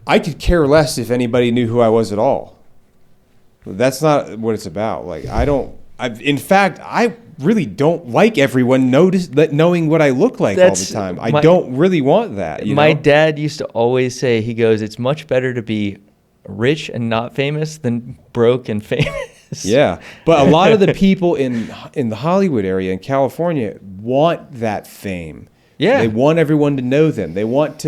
I could care less if anybody knew who I was at all. That's not what it's about. In fact, I really don't like everyone knowing what I look like all the time. I don't really want that. My dad used to always say, he goes, it's much better to be rich and not famous than broke and famous. Yeah, but a lot of the people in the Hollywood area in California want that fame. Yeah, they want everyone to know them. They want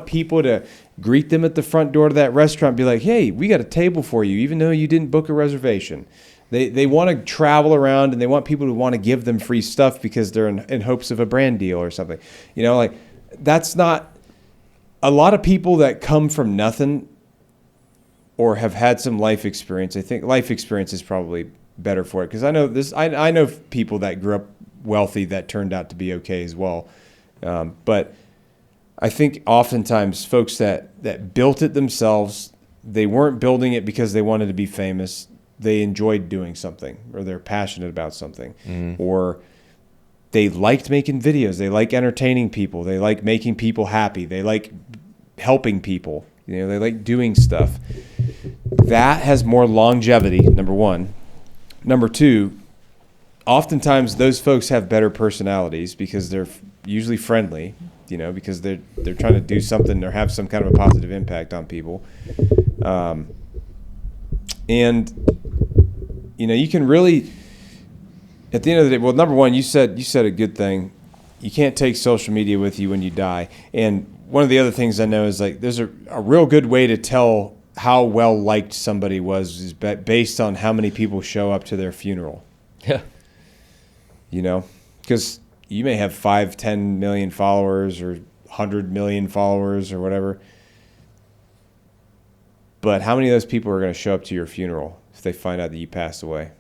people to greet them at the front door to that restaurant, and be like, "Hey, we got a table for you," even though you didn't book a reservation. They want to travel around, and they want people to want to give them free stuff because they're in hopes of a brand deal or something. That's not a lot of people that come from nothing or have had some life experience. I think life experience is probably better for it, because I know this. I know people that grew up wealthy that turned out to be okay as well. But I think oftentimes folks that built it themselves, they weren't building it because they wanted to be famous. They enjoyed doing something, or they're passionate about something, or they liked making videos. They like entertaining people. They like making people happy. They like helping people. They like doing stuff. That has more longevity, number one. Number two, oftentimes those folks have better personalities because they're usually friendly, because they're trying to do something or have some kind of a positive impact on people. And you can really, at the end of the day, well, number one, you said a good thing. You can't take social media with you when you die. And one of the other things I know is there's a real good way to tell how well liked somebody is based on how many people show up to their funeral. Yeah. Because you may have 5-10 million followers or 100 million followers or whatever. But how many of those people are going to show up to your funeral if they find out that you passed away?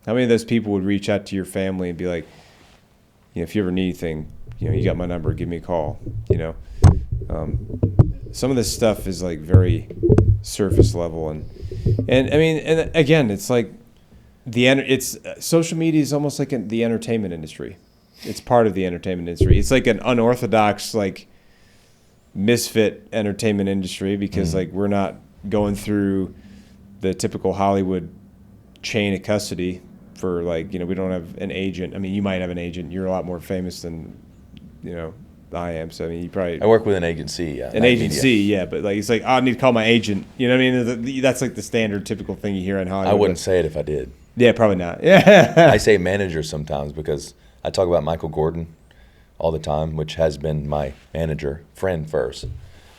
How many of those people would reach out to your family and be like, if you ever need anything, you got my number, give me a call, Some of this stuff is very surface level. And I mean, and again, it's social media is almost like the entertainment industry. It's part of the entertainment industry. It's like an unorthodox, misfit entertainment industry because we're not going through the typical Hollywood chain of custody for we don't have an agent. I mean, you might have an agent. You're a lot more famous than, I am. So I mean, you probably. I work with an agency. Yeah. An agency, yeah, but it's I need to call my agent. You know what I mean? That's the standard, typical thing you hear in Hollywood. I wouldn't say it if I did. Yeah, probably not. Yeah. I say manager sometimes because I talk about Michael Gordon all the time, which has been my manager, friend first.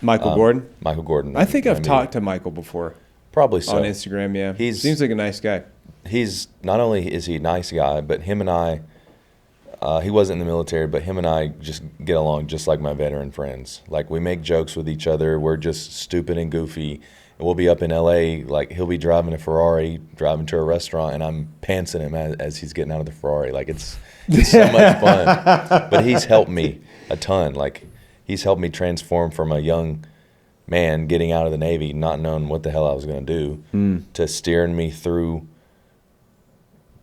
Michael Gordon? Michael Gordon. I think I've talked to Michael before. Probably so. On Instagram, yeah. He seems like a nice guy. He's not only is he a nice guy, but him and I, he wasn't in the military, but him and I just get along just like my veteran friends. Like, we make jokes with each other. We're just stupid and goofy. And we'll be up in L.A., like, he'll be driving a Ferrari, driving to a restaurant, and I'm pantsing him as he's getting out of the Ferrari. Like, it's so much fun. But he's helped me a ton. Like, he's helped me transform from a young man getting out of the Navy, not knowing what the hell I was going to do, to steering me through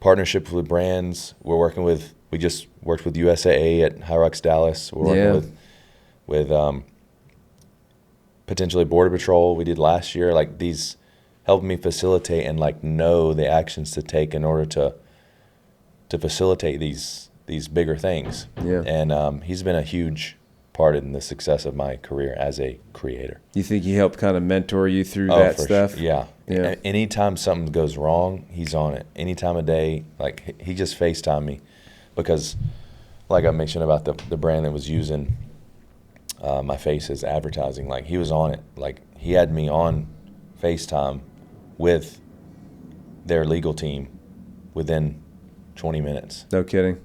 partnerships with brands. We just worked with USAA at High Rocks Dallas. We're working with potentially Border Patrol. We did last year. Like, these helped me facilitate and like know the actions to take in order to facilitate these bigger things. Yeah. And he's been a huge part in the success of my career as a creator. You think he helped kind of mentor you through that stuff? Sure. Yeah. Anytime something goes wrong, he's on it. Any time of day, like, he just FaceTimed me because, like I mentioned about the brand that was using my face as advertising, like, he was on it. Like, he had me on FaceTime with their legal team within 20 minutes. No kidding.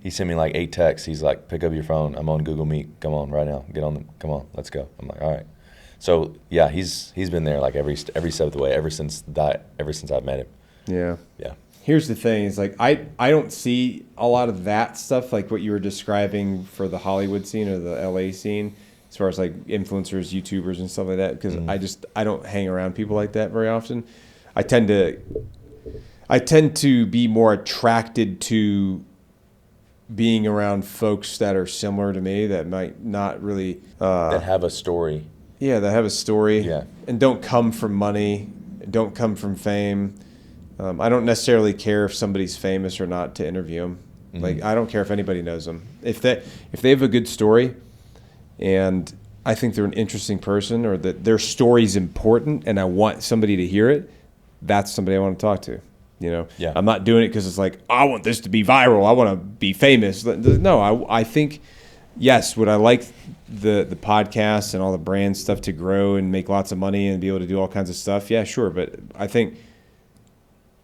He sent me like 8 texts. He's like, pick up your phone. I'm on Google Meet. Come on right now. Get on. Come on. Let's go. I'm like, all right. So yeah, he's been there like every step of the way ever since I've met him. Yeah. Yeah. Here's the thing: is like I don't see a lot of that stuff like what you were describing for the Hollywood scene or the LA scene, as far as like influencers, YouTubers, and stuff like that. Because I don't hang around people like that very often. I tend to be more attracted to being around folks that are similar to me that might not really that have a story. Yeah, that have a story. Yeah. And don't come from money, don't come from fame. I don't necessarily care if somebody's famous or not to interview them. Mm-hmm. Like, I don't care if anybody knows them. If they have a good story, and I think they're an interesting person, or that their story's important, and I want somebody to hear it, that's somebody I want to talk to. You know, yeah. I'm not doing it because it's like, I want this to be viral. I want to be famous. No, I think, yes, would I like the podcast and all the brand stuff to grow and make lots of money and be able to do all kinds of stuff? Yeah, sure. But I think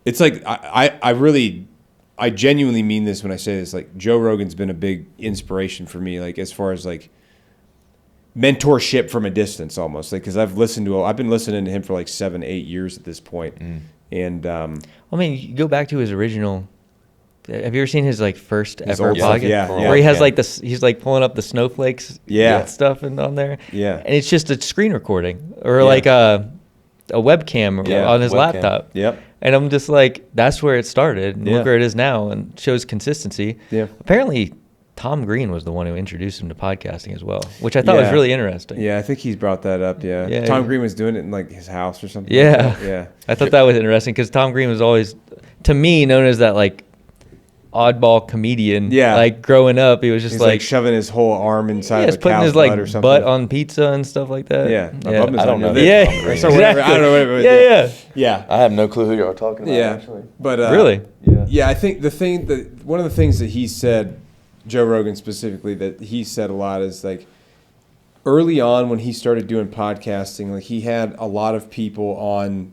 it's like, I genuinely mean this when I say this. Like, Joe Rogan's been a big inspiration for me, like, as far as like mentorship from a distance almost. Like, because I've been listening to him for like 7-8 years at this point. And I mean, you go back to his original. Have you ever seen his like first ever podcast? Yeah, where he has like this, he's like pulling up the snowflakes, stuff and on there. Yeah, and it's just a screen recording or like a webcam on his laptop. Yep. And I'm just like, that's where it started. And look where it is now, and shows consistency. Yeah. Apparently, Tom Green was the one who introduced him to podcasting as well, which I thought was really interesting. Yeah, I think he's brought that up. Yeah. Tom Green was doing it in like his house or something. Yeah. Like that. Yeah. I thought that was interesting because Tom Green was always, to me, known as that like oddball comedian. Yeah. Like growing up, he was just he's like shoving his whole arm inside of a putting cow's his butt or something. butt on pizza and stuff like that. Yeah. I don't know. Yeah. Exactly. I don't know what it was. Yeah. I have no clue who you're talking about. Actually. But really. Yeah. I think one of the things that he said, Joe Rogan specifically, that he said a lot is like early on when he started doing podcasting, like he had a lot of people on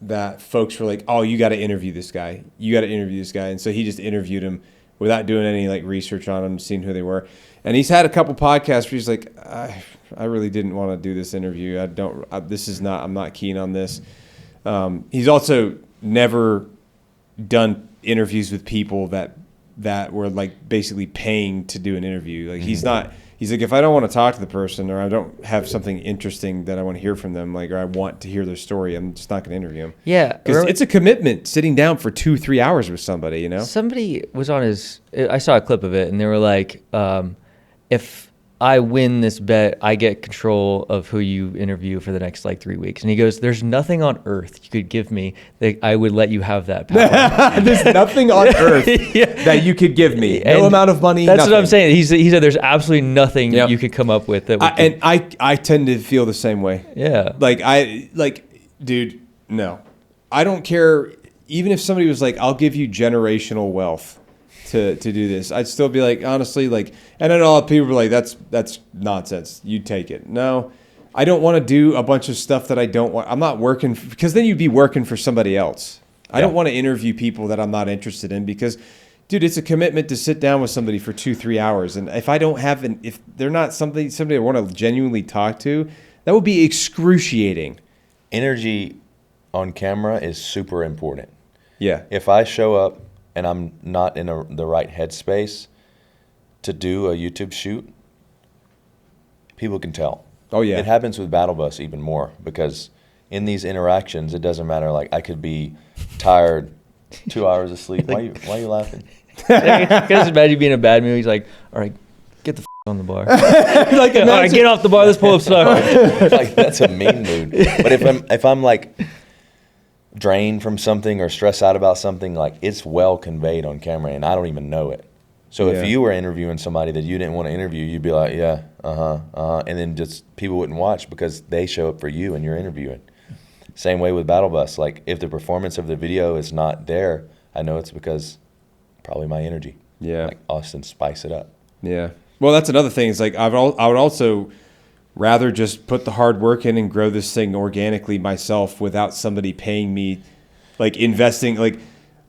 that folks were like, oh, you got to interview this guy. You got to interview this guy. And so he just interviewed him without doing any like research on them, seeing who they were. And he's had a couple podcasts where he's like, I really didn't want to do this interview. I'm not keen on this. He's also never done interviews with people that were like basically paying to do an interview. Like he's like, if I don't want to talk to the person or I don't have something interesting that I want to hear from them, like, or I want to hear their story, I'm just not going to interview them. Yeah. Because it's a commitment sitting down for 2-3 hours with somebody, you know? Somebody was on I saw a clip of it and they were like, if I win this bet, I get control of who you interview for the next like 3 weeks. And he goes, there's nothing on earth you could give me that I would let you have that power. There's nothing on earth that you could give me. No amount of money. That's nothing. What I'm saying. He said there's absolutely nothing you could come up with. I tend to feel the same way. Yeah. Dude, no. I don't care even if somebody was like, I'll give you generational wealth to do this, I'd still be like, honestly, like, and then all people were like, that's nonsense. You take it. No, I don't want to do a bunch of stuff that I don't want. I'm not working because then you'd be working for somebody else. I don't want to interview people that I'm not interested in because, dude, it's a commitment to sit down with somebody for 2-3 hours. And if I don't have if they're not somebody I want to genuinely talk to, that would be excruciating. Energy on camera is super important. Yeah. If I show up and I'm not in the right headspace to do a YouTube shoot, people can tell. Oh, yeah. It happens with Battle Bus even more because in these interactions, it doesn't matter. Like, I could be tired, 2 hours of sleep. Why are you laughing? I can just imagine being in a bad mood. He's like, all right, get the on the bar. Like, all right, get off the bar. Let's pull up stuff. Like, that's a mean mood. But if I'm like drained from something or stressed out about something, like, it's well conveyed on camera and I don't even know it. So if you were interviewing somebody that you didn't want to interview, you'd be like, yeah, and then just people wouldn't watch because they show up for you and you're interviewing. Same way with Battle Bus. Like, if the performance of the video is not there, I know it's because probably my energy. Yeah. Like, Austen, spice it up. Yeah. Well, that's another thing. It's like I would also rather just put the hard work in and grow this thing organically myself without somebody paying me, like investing. Like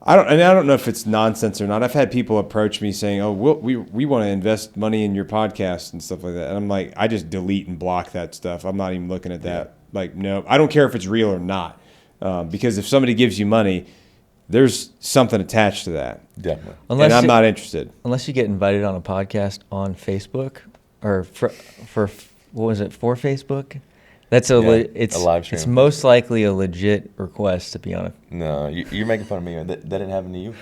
I don't know if it's nonsense or not. I've had people approach me saying, "Oh, we want to invest money in your podcast and stuff like that," and I'm like, I just delete and block that stuff. I'm not even looking at that. Like, no, I don't care if it's real or not, because if somebody gives you money, there's something attached to that. Definitely. And I'm not interested. Unless you get invited on a podcast on Facebook or for what was it, for Facebook? That's it's a live stream. It's most likely a legit request to be on it. No, you're making fun of me. That didn't happen to you?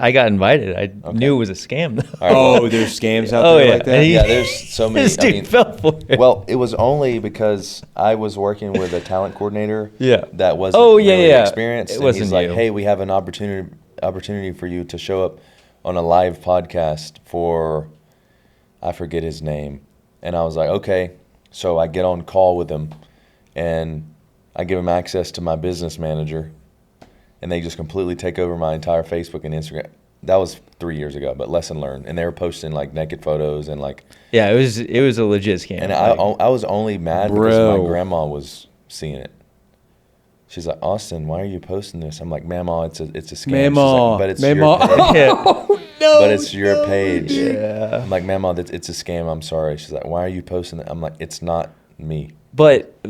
I got invited. I knew it was a scam though. Right, well, there's scams out there like that? Yeah, there's so many. This dude fell for it. Well, it was only because I was working with a talent coordinator that wasn't really experienced. It wasn't he's like, you. hey, we have an opportunity for you to show up on a live podcast for, I forget his name. And I was like, okay. So I get on call with him, and I give him access to my business manager, and they just completely take over my entire Facebook and Instagram. That was 3 years ago, but lesson learned. And they were posting like naked photos and like. Yeah, it was a legit scam. And I was only mad because my grandma was seeing it. She's like, Austen, why are you posting this? I'm like, Mama, it's a scam. Mama, like, but it's Mama. your page. Oh, no, but it's your page. Yeah. I'm like, Mama, it's a scam. I'm sorry. She's like, why are you posting it? I'm like, it's not me. But I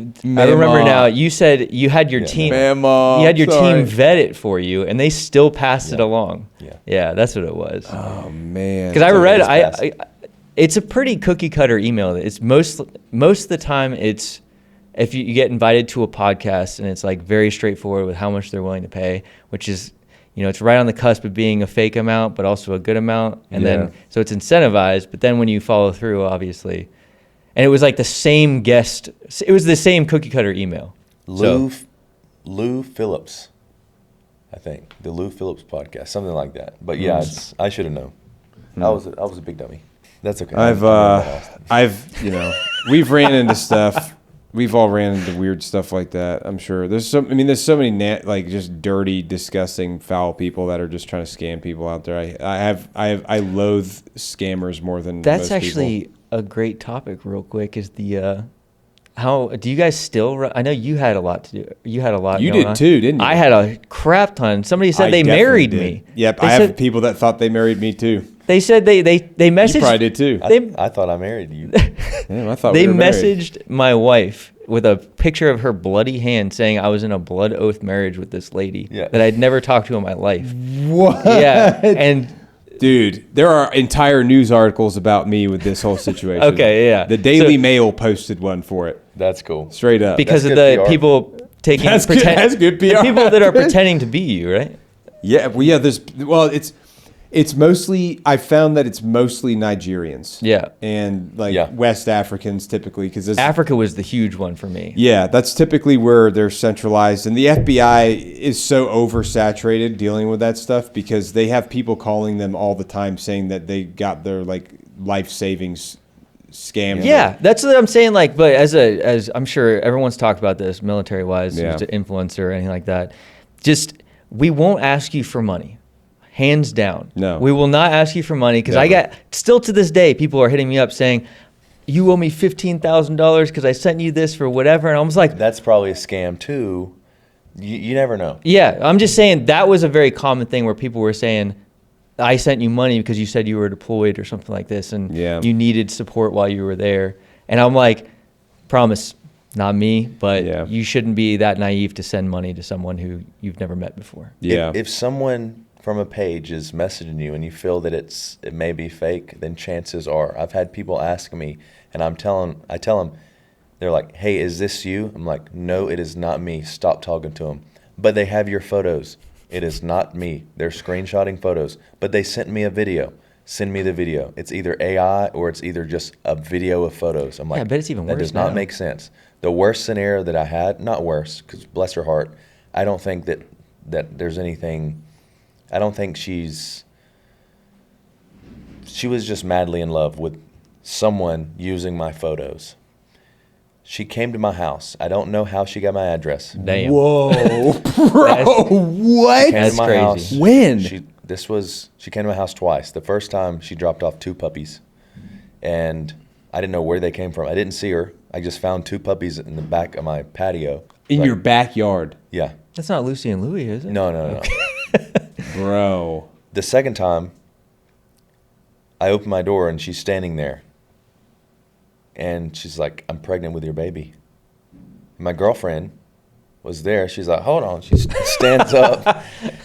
remember now. You said you had your team. Mama, you had your team vet it for you, and they still passed it along. Yeah, that's what it was. Oh man. Because I read, it's a pretty cookie cutter email. It's most of the time it's if you get invited to a podcast and it's like very straightforward with how much they're willing to pay, which is, it's right on the cusp of being a fake amount, but also a good amount. And then, so it's incentivized, but then when you follow through, obviously, and it was like the same guest, it was the same cookie cutter email. Lou Phillips, I think. The Lou Phillips podcast, something like that. But yeah, I should have known. I was a big dummy. That's okay. We've ran into stuff. We've all ran into weird stuff like that. I'm sure there's so many like just dirty, disgusting, foul people that are just trying to scam people out there. I loathe scammers more than that's most actually people. A great topic. Real quick is the how do you guys still? I know you had a lot to do. You had a lot. You going did on. too, didn't you? I had a crap ton. Somebody said they married me. Yep, I have people that thought they married me too. They said they messaged. You probably did too. I thought I married you. I thought they we were messaged married. my wife with a picture of her bloody hand saying I was in a blood oath marriage with this lady that I'd never talked to in my life. What? Yeah, and dude, there are entire news articles about me with this whole situation. Okay, yeah. The Daily Mail posted one for it. That's cool. Straight up. Because that's of the PR. people taking that's good PR. The people that are pretending to be you, right? Yeah, it's mostly, I found that it's mostly Nigerians. Yeah. And West Africans typically. Because Africa was the huge one for me. Yeah, that's typically where they're centralized. And the FBI is so oversaturated dealing with that stuff because they have people calling them all the time saying that they got their life savings scammed. Yeah, that's what I'm saying. But as I'm sure everyone's talked about this military wise, an influencer or anything like that. Just we won't ask you for money. Hands down. No. We will not ask you for money because I Never. got, still to this day, people are hitting me up saying, you owe me $15,000 because I sent you this for whatever. And I was like, That's probably a scam too. You never know. yeah, I'm just saying that was a very common thing where people were saying, I sent you money because you said you were deployed or something like this and you needed support while you were there. And I'm like, promise, not me, but you shouldn't be that naive to send money to someone who you've never met before. Yeah. If someone from a page is messaging you and you feel that it may be fake, then chances are. I've had people ask me, and I tell them, they're like, hey, is this you? I'm like, no, it is not me. Stop talking to them. But they have your photos. It is not me. They're screenshotting photos. But they sent me a video. Send me the video. It's either AI or it's either just a video of photos. I'm like, I bet it's even worse that does not now. make sense. The worst scenario that I had, not worse, because bless her heart, I don't think that there's anything, I don't think she was just madly in love with someone using my photos. She came to my house. I don't know how she got my address. Damn. Whoa, bro, what? Came That's to my crazy. house. When? She came to my house twice. The first time she dropped off 2 puppies, and I didn't know where they came from. I didn't see her. I just found 2 puppies in the back of my patio. In your backyard. Yeah. That's not Lucy and Louie, is it? No. Bro. The second time, I opened my door and she's standing there. And she's like, I'm pregnant with your baby. My girlfriend was there. She's like, hold on. She stands up.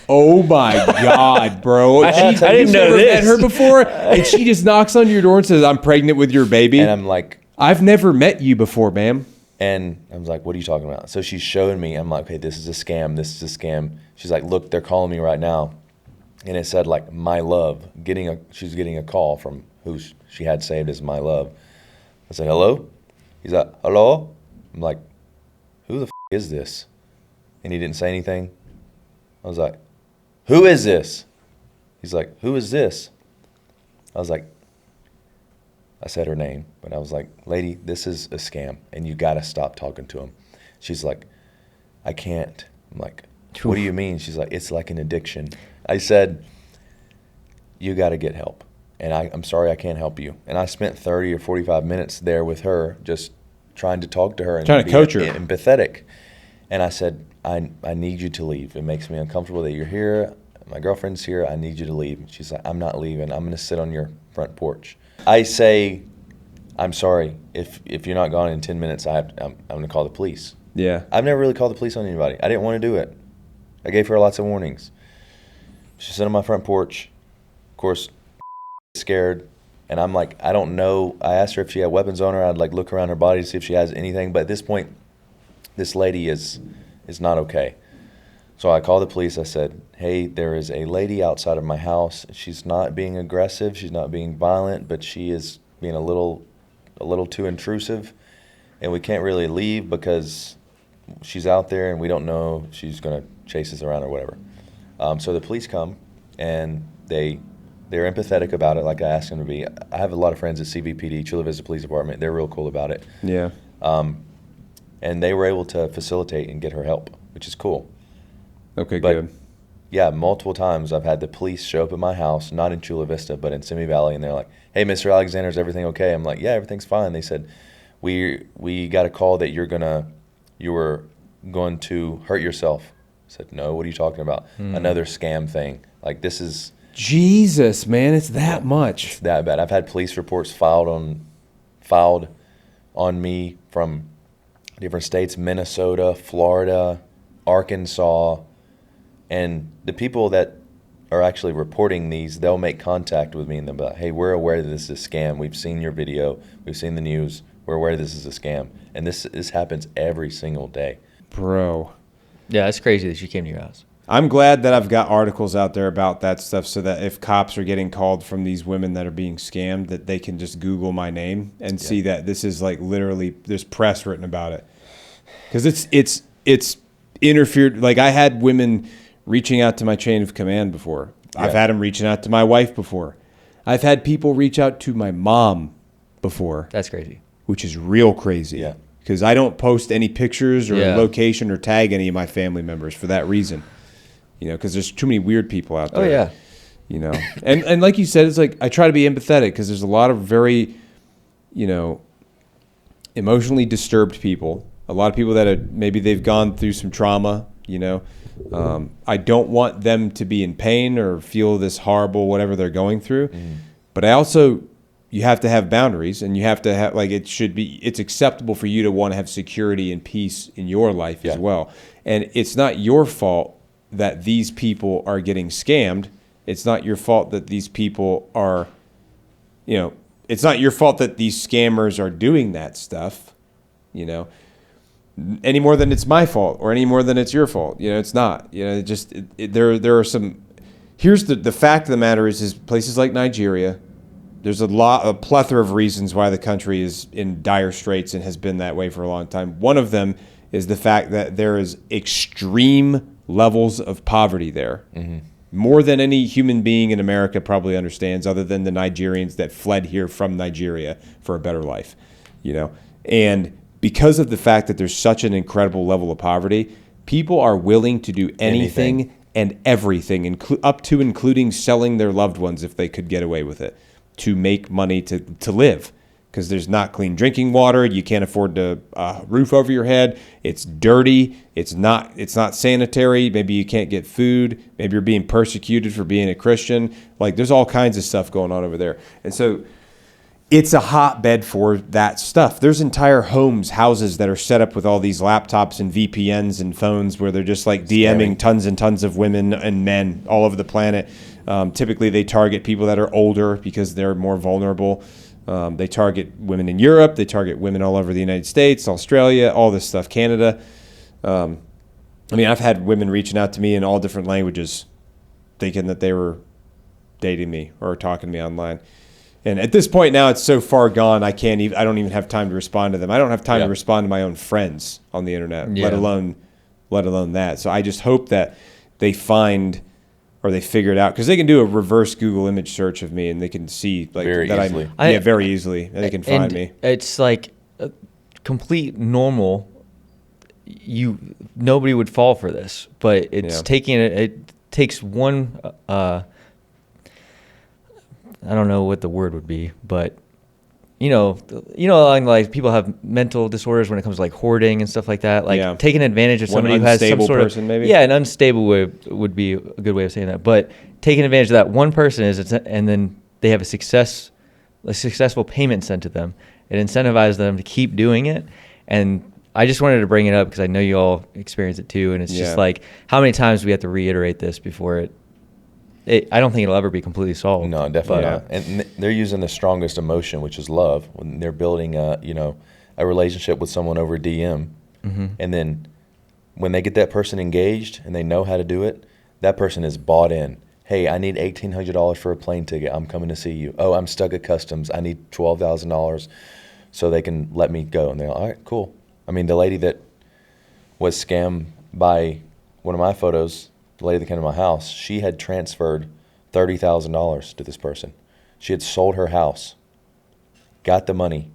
Oh my God, bro. I didn't You've know never this. met her before, and she just knocks on your door and says, I'm pregnant with your baby. And I'm like, I've never met you before, ma'am. and I was like, what are you talking about? So she's showing me. I'm like, okay, this is a scam. This is a scam. She's like, look, they're calling me right now. And it said like, my love. She's getting a call from who she had saved as my love. I said, hello? He's like, hello? I'm like, who the is this? And he didn't say anything. I was like, who is this? He's like, who is this? I was like, I said her name, but I was like, lady, this is a scam, and you got to stop talking to him. She's like, I can't. I'm like, what do you mean? She's like, it's like an addiction. I said, you got to get help. And I'm sorry I can't help you. And I spent 30 or 45 minutes there with her just trying to talk to her and Trying to coach her. empathetic. And I said, I need you to leave. It makes me uncomfortable that you're here. My girlfriend's here. I need you to leave. She's like, I'm not leaving. I'm going to sit on your front porch. I say, I'm sorry. If you're not gone in 10 minutes, I'm going to call the police. Yeah. I've never really called the police on anybody. I didn't want to do it. I gave her lots of warnings. She sat on my front porch. Of course, scared. And I'm like, I don't know. I asked her if she had weapons on her. I'd like look around her body to see if she has anything. But at this point, this lady is not okay. So I called the police. I said, hey, there is a lady outside of my house. She's not being aggressive. She's not being violent, but she is being a little too intrusive. And we can't really leave because she's out there and we don't know if she's going to chase us around or whatever. So the police come and they're empathetic about it like I asked them to be. I have a lot of friends at CVPD, Chula Vista Police Department. They're real cool about it. Yeah. And they were able to facilitate and get her help, which is cool. Okay, But, good. yeah, multiple times I've had the police show up at my house, not in Chula Vista, but in Simi Valley, and they're like, hey, Mr. Alexander, is everything okay? I'm like, yeah, everything's fine. They said, we got a call that you were going to hurt yourself. I said, no, what are you talking about? Another scam thing. Like, this is Jesus, man, it's that much. that bad. I've had police reports filed on me from different states, Minnesota, Florida, Arkansas, and the people that are actually reporting these, they'll make contact with me and they'll be like, hey, we're aware that this is a scam. We've seen your video. We've seen the news. We're aware this is a scam. And this happens every single day. Bro. Yeah, it's crazy that she came to your house. I'm glad that I've got articles out there about that stuff so that if cops are getting called from these women that are being scammed, that they can just Google my name and see that this is like literally, there's press written about it. Because it's interfered. Like I had women reaching out to my chain of command before. I've had them reaching out to my wife before. I've had people reach out to my mom before. That's crazy. Which is real crazy. Yeah. Because I don't post any pictures or Yeah. location or tag any of my family members for that reason. because there's too many weird people out there. Oh yeah. And like you said, it's like I try to be empathetic because there's a lot of very, emotionally disturbed people. A lot of people that maybe they've gone through some trauma. I don't want them to be in pain or feel this horrible whatever they're going through. But I also, you have to have boundaries, and you have to have it's acceptable for you to want to have security and peace in your life as well. And it's not your fault that these people are getting scammed. It's not your fault that these people are, it's not your fault that these scammers are doing that stuff, any more than it's my fault or any more than it's your fault. It's not. There are some. Here's the fact of the matter is places like Nigeria, there's a plethora of reasons why the country is in dire straits and has been that way for a long time. One of them is the fact that there is extreme levels of poverty there. More than any human being in America probably understands, other than the Nigerians that fled here from Nigeria for a better life, And because of the fact that there's such an incredible level of poverty, people are willing to do anything and everything, up to including selling their loved ones if they could get away with it, to make money to live. Because there's not clean drinking water, you can't afford a roof over your head. It's dirty. It's not sanitary. Maybe you can't get food. Maybe you're being persecuted for being a Christian. There's all kinds of stuff going on over there, and so it's a hotbed for that stuff. There's entire houses that are set up with all these laptops and VPNs and phones where they're just DMing tons and tons of women and men all over the planet. Typically, they target people that are older because they're more vulnerable. They target women in Europe. They target women all over the United States, Australia, all this stuff, Canada. I've had women reaching out to me in all different languages thinking that they were dating me or talking to me online. And at this point now, it's so far gone, I don't even have time to respond to them. I don't have time to respond to my own friends on the internet, let alone that. So I just hope that they find or they figure it out, because they can do a reverse Google image search of me and they can see very that easily. Very easily, and they can find me. It's like a complete normal. Nobody would fall for this, but it's taking it. It takes one. I don't know what the word would be, but like people have mental disorders when it comes to hoarding and stuff like that. Taking advantage of somebody who has some sort of maybe? An unstable way would be a good way of saying that. But taking advantage of that one person and then they have a successful payment sent to them. It incentivizes them to keep doing it. And I just wanted to bring it up because I know you all experience it too. And it's just how many times do we have to reiterate this before I don't think it'll ever be completely solved. No, definitely not. And they're using the strongest emotion, which is love, when they're building a relationship with someone over DM. And then when they get that person engaged and they know how to do it, that person is bought in. Hey, I need $1,800 for a plane ticket. I'm coming to see you. Oh, I'm stuck at customs. I need $12,000 so they can let me go. And they're like, all right, cool. The lady that was scammed by one of my photos, the lady that came to my house, she had transferred $30,000 to this person. She had sold her house, got the money,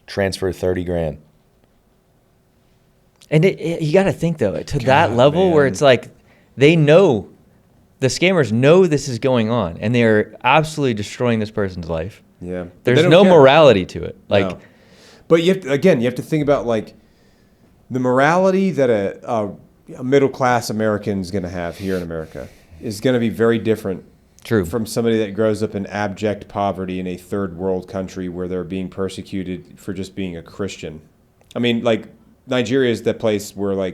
transferred $30,000. And you got to think though, that level where it's they know, the scammers know this is going on, and they are absolutely destroying this person's life. Yeah, there's no morality to it. No. But you have to think about the morality that a middle class American is going to have here in America is going to be very different. True. From somebody that grows up in abject poverty in a third world country where they're being persecuted for just being a Christian. Nigeria is that place where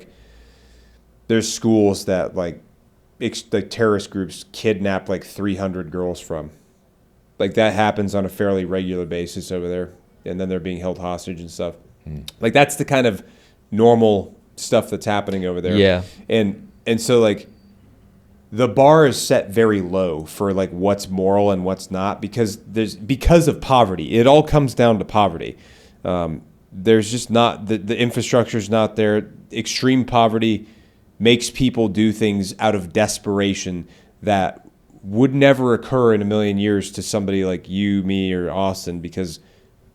there's schools that the terrorist groups kidnap 300 girls from. That happens on a fairly regular basis over there, and then they're being held hostage and stuff. That's the kind of normal stuff that's happening over there. Yeah. And so the bar is set very low for what's moral and what's not, because of poverty. It all comes down to poverty. There's just not the infrastructure's not there. Extreme poverty makes people do things out of desperation that would never occur in a million years to somebody like you, me, or Austen, because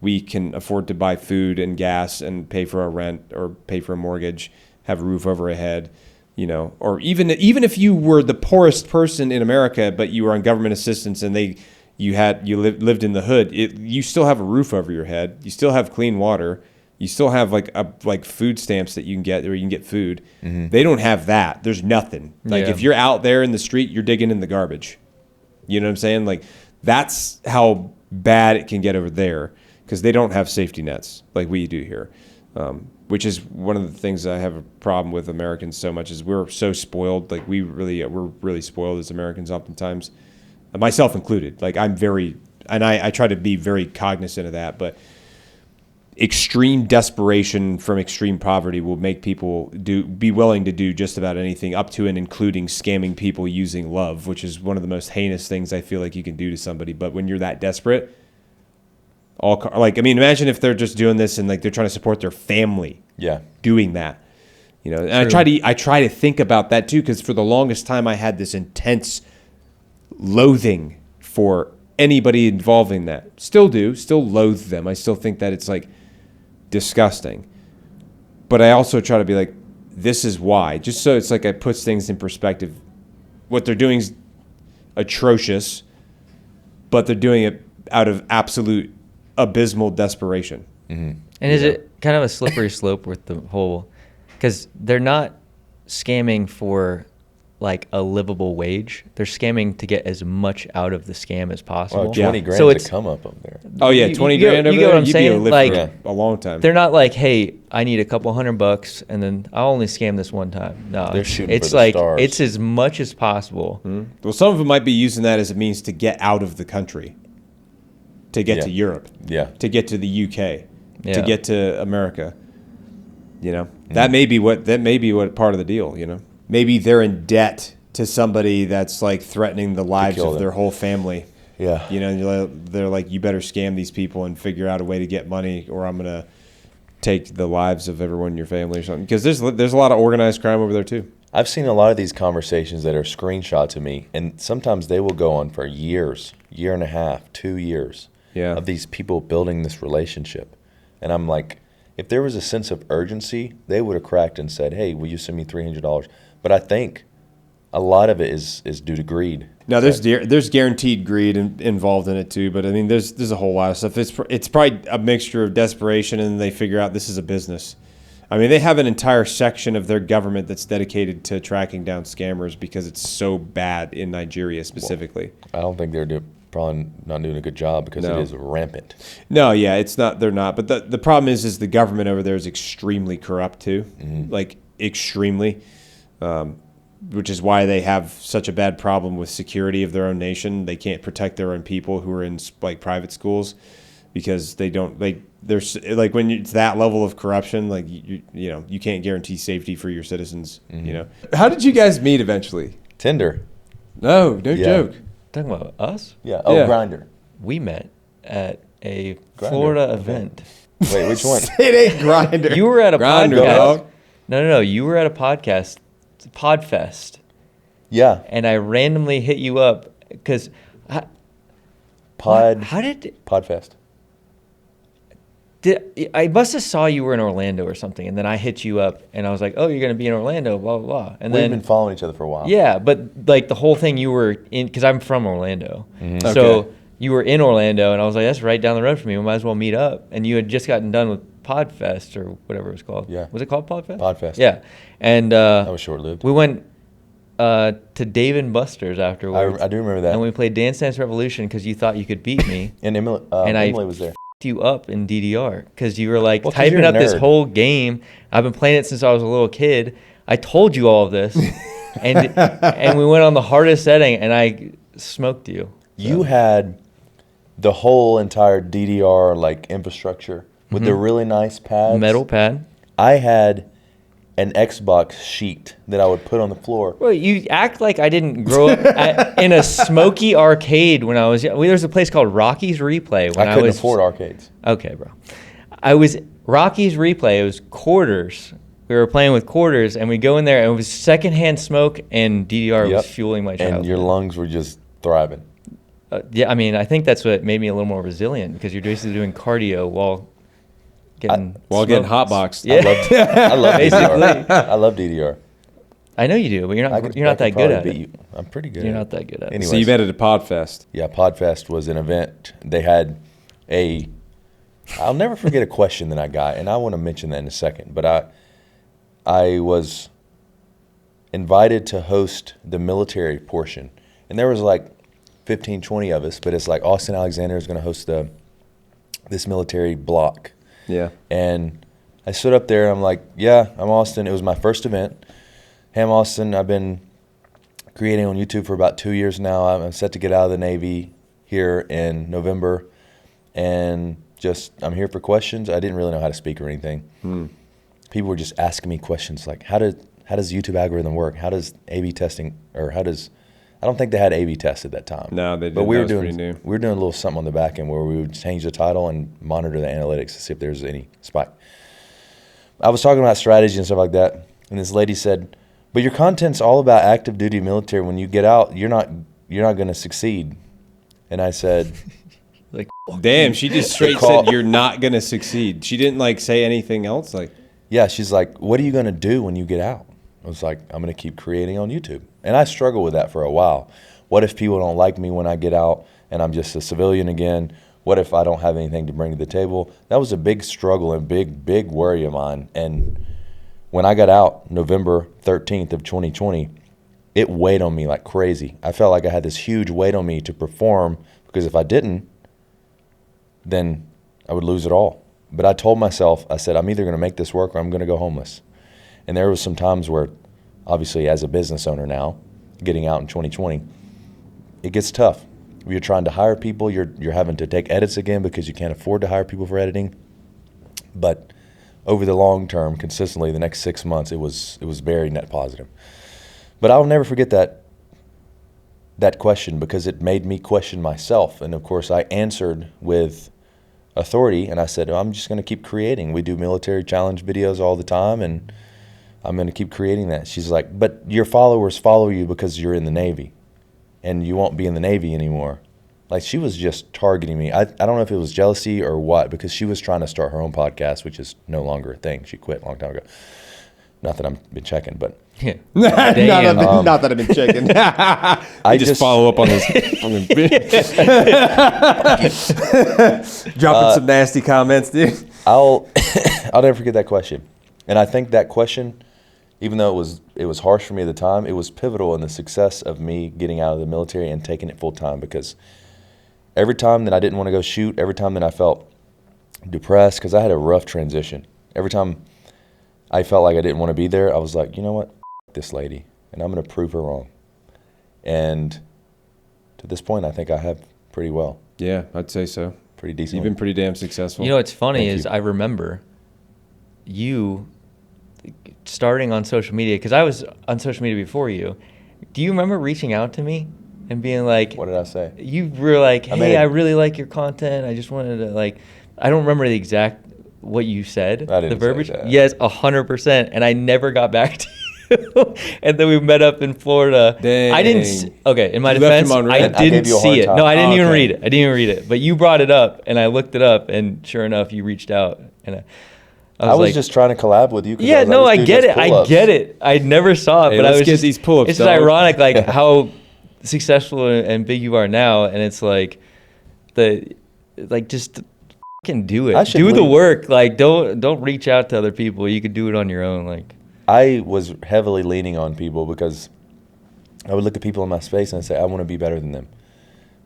we can afford to buy food and gas and pay for our rent or pay for a mortgage, have a roof over our head. you know, or even if you were the poorest person in America, but you were on government assistance and lived in the hood, you still have a roof over your head. You still have clean water. You still have like food stamps that you can get, or you can get food. Mm-hmm. They don't have that. There's nothing. Like if you're out there in the street, you're digging in the garbage. You know what I'm saying? Like that's how bad it can get over there, because they don't have safety nets like we do here. Which is one of the things I have a problem with Americans so much, is we're so spoiled. Like we're really spoiled as Americans oftentimes, myself included. Like I try to be very cognizant of that, but extreme desperation from extreme poverty will make people be willing to do just about anything, up to and including scamming people using love, which is one of the most heinous things I feel like you can do to somebody. But when you're that desperate, imagine if they're just doing this and like they're trying to support their family. Yeah. Doing that, you know. And I try to think about that too, because for the longest time I had this intense loathing for anybody involving that. Still loathe them. I still think that it's like disgusting. But I also try to be like, this is why. Just so it's like it puts things in perspective. What they're doing is atrocious, but they're doing it out of absolute abysmal desperation. Mm-hmm. And is it kind of a slippery slope with the whole, because they're not scamming for like a livable wage. They're scamming to get as much out of the scam as possible. Well, 20 grand so to come up there. Oh yeah, 20 grand over you get there. What I'm You'd saying? be able to live for a long time. They're not like, hey, I need a couple $100 and then I'll only scam this one time. No, they're shooting it's for the like stars. It's as much as possible. Mm-hmm. Well, some of them might be using that as a means to get out of the country, to get to Europe, to get to the UK, to get to America. You know, that may be what part of the deal. You know, maybe they're in debt to somebody that's like threatening the lives of their whole family. Yeah. You know, they're like, you better scam these people and figure out a way to get money, or I'm gonna take the lives of everyone in your family or something. Because there's a lot of organized crime over there too. I've seen a lot of these conversations that are screenshot to me, and sometimes they will go on for years, year and a half, 2 years, of these people building this relationship. And I'm like, if there was a sense of urgency, they would have cracked and said, hey, will you send me $300? But I think a lot of it is due to greed. No, there's guaranteed greed involved in it too. But I mean, there's a whole lot of stuff. It's probably a mixture of desperation, and they figure out this is a business. I mean, they have an entire section of their government that's dedicated to tracking down scammers because it's so bad in Nigeria specifically. Well, I don't think they're probably not doing a good job, because it is rampant. No, yeah, it's not. They're not. But the problem is the government over there is extremely corrupt too, like extremely, which is why they have such a bad problem with security of their own nation. They can't protect their own people who are in like private schools, because they don't like. There's like when it's that level of corruption, like you know, you can't guarantee safety for your citizens. You know, how did you guys meet eventually? Tinder. No joke. Talking about us? Yeah. Oh, yeah. Grindr. We met at a Florida event. Wait, which one? It ain't Grindr. You were at a Grindr, podcast. dog. No. You were at a podcast, Podfest. Yeah. And I randomly hit you up because Podfest. I must have saw you were in Orlando or something, and then I hit you up, and I was like, "Oh, you're going to be in Orlando, blah blah blah." And we've been following each other for a while. Yeah, but like the whole thing, you were in, because I'm from Orlando, Mm-hmm. so you were in Orlando, and I was like, "That's right down the road from me. We might as well meet up." And you had just gotten done with Podfest or whatever it was called. Yeah. Was it called Podfest? Podfest. Yeah, and that was short-lived. We went to Dave and Buster's afterwards. I do remember that. And we played Dance Dance Revolution because you thought you could beat me. And Emily was there. You up in DDR because you were like typing up this whole game. I've been playing it since I was a little kid. I told you all of this, and we went on the hardest setting, and I smoked you. So. You had the whole entire DDR like infrastructure with the really nice pads, metal pad. I had an Xbox sheet that I would put on the floor. Well, you act like I didn't grow up in a smoky arcade when I was young. There was a place called Rocky's Replay. When I couldn't afford arcades. Okay, bro. I was Rocky's Replay. It was quarters. We were playing with quarters, and we go in there, and it was secondhand smoke, and DDR was fueling my childhood. And your lungs were just thriving. Yeah, I mean, I think that's what made me a little more resilient, because you're basically doing cardio while getting hotboxed. Yeah. I love DDR. I love DDR. I know you do, but you're I not could that good probably at beat it. you. I'm pretty good. You're at not it. that good at it. Anyways, So you met at a Podfest. Yeah, Podfest was an event. They had I'll never forget a question that I got, and I want to mention that in a second. But I was invited to host the military portion, and there was like 15, 20 of us. But it's like Austin Alexander is going to host this military block. Yeah. And I stood up there. I'm like, yeah, I'm Austin. It was my first event. Hey, I'm Austin. I've been creating on YouTube for about 2 years now. I'm set to get out of the Navy here in November, and I'm here for questions. I didn't really know how to speak or anything. People were just asking me questions like, how does YouTube algorithm work? How does A/B testing, or I don't think they had A/B test at that time. No, they didn't. But we were pretty new. a little something on the back end where we would change the title and monitor the analytics to see if there's any spike. I was talking about strategy and stuff like that, and this lady said, but your content's all about active duty military. When you get out, you're not going to succeed. And I said, Like, Damn, she just straight said you're not gonna succeed. She didn't like say anything else. Like, yeah, she's like, what are you going to do when you get out? I was like, I'm going to keep creating on YouTube. And I struggled with that for a while. What if people don't like me when I get out and I'm just a civilian again? What if I don't have anything to bring to the table? That was a big struggle and big worry of mine. And when I got out November 13th of 2020, it weighed on me like crazy. I felt like I had this huge weight on me to perform, because if I didn't, then I would lose it all. But I told myself, I said, I'm either going to make this work or I'm going to go homeless. And there was some times where, obviously as a business owner now, getting out in 2020, it gets tough. You're trying to hire people, you're having to take edits again because you can't afford to hire people for editing. But over the long term, consistently, the next 6 months, it was very net positive. But I'll never forget that question, because it made me question myself. And of course, I answered with authority, and I said, I'm just going to keep creating. We do military challenge videos all the time, and I'm going to keep creating that. She's like, but your followers follow you because you're in the Navy, and you won't be in the Navy anymore. Like, she was just targeting me. I don't know if it was jealousy or what, because she was trying to start her own podcast, which is no longer a thing. She quit a long time ago. Not that I've been checking, but yeah. not that I've been checking. I just follow up on this. Dropping some nasty comments, dude. I'll never forget that question. And I think that question, even though it was harsh for me at the time, it was pivotal in the success of me getting out of the military and taking it full time. Because every time that I didn't want to go shoot, every time that I felt depressed, because I had a rough transition, every time I felt like I didn't want to be there, I was like, you know what, this lady, and I'm going to prove her wrong. And to this point, I think I have pretty well. Yeah, I'd say so. Pretty decent. You've been pretty damn successful. You know what's funny Thank is you. I remember you starting on social media, because I was on social media before you. Do you remember reaching out to me and being like, What did I say? you were like, I hey, I really like your content. I just wanted to, like, I don't remember the exact what you said. I didn't the verbiage. say that. Yes, 100%. And I never got back to you. And then we met up in Florida. Dang. I didn't. Okay, in my You left defense, him on I red? I gave didn't you a hard see it. time. No, I didn't even Okay. read it. I didn't even read it. But you brought it up, and I looked it up, and sure enough, you reached out, and I was was like, just trying to collab with you. 'Cause yeah, I was no, like, I this dude get does it. I pull-ups. get it. I never saw it, Hey, but I let's was get just, these pull-ups, it's just dog. ironic, like how successful and big you are now, and it's like just fucking do I it. should Do the leave. work. Like don't reach out to other people. You could do it on your own. Like I was heavily leaning on people, because I would look at people in my space and I'd say, I want to be better than them.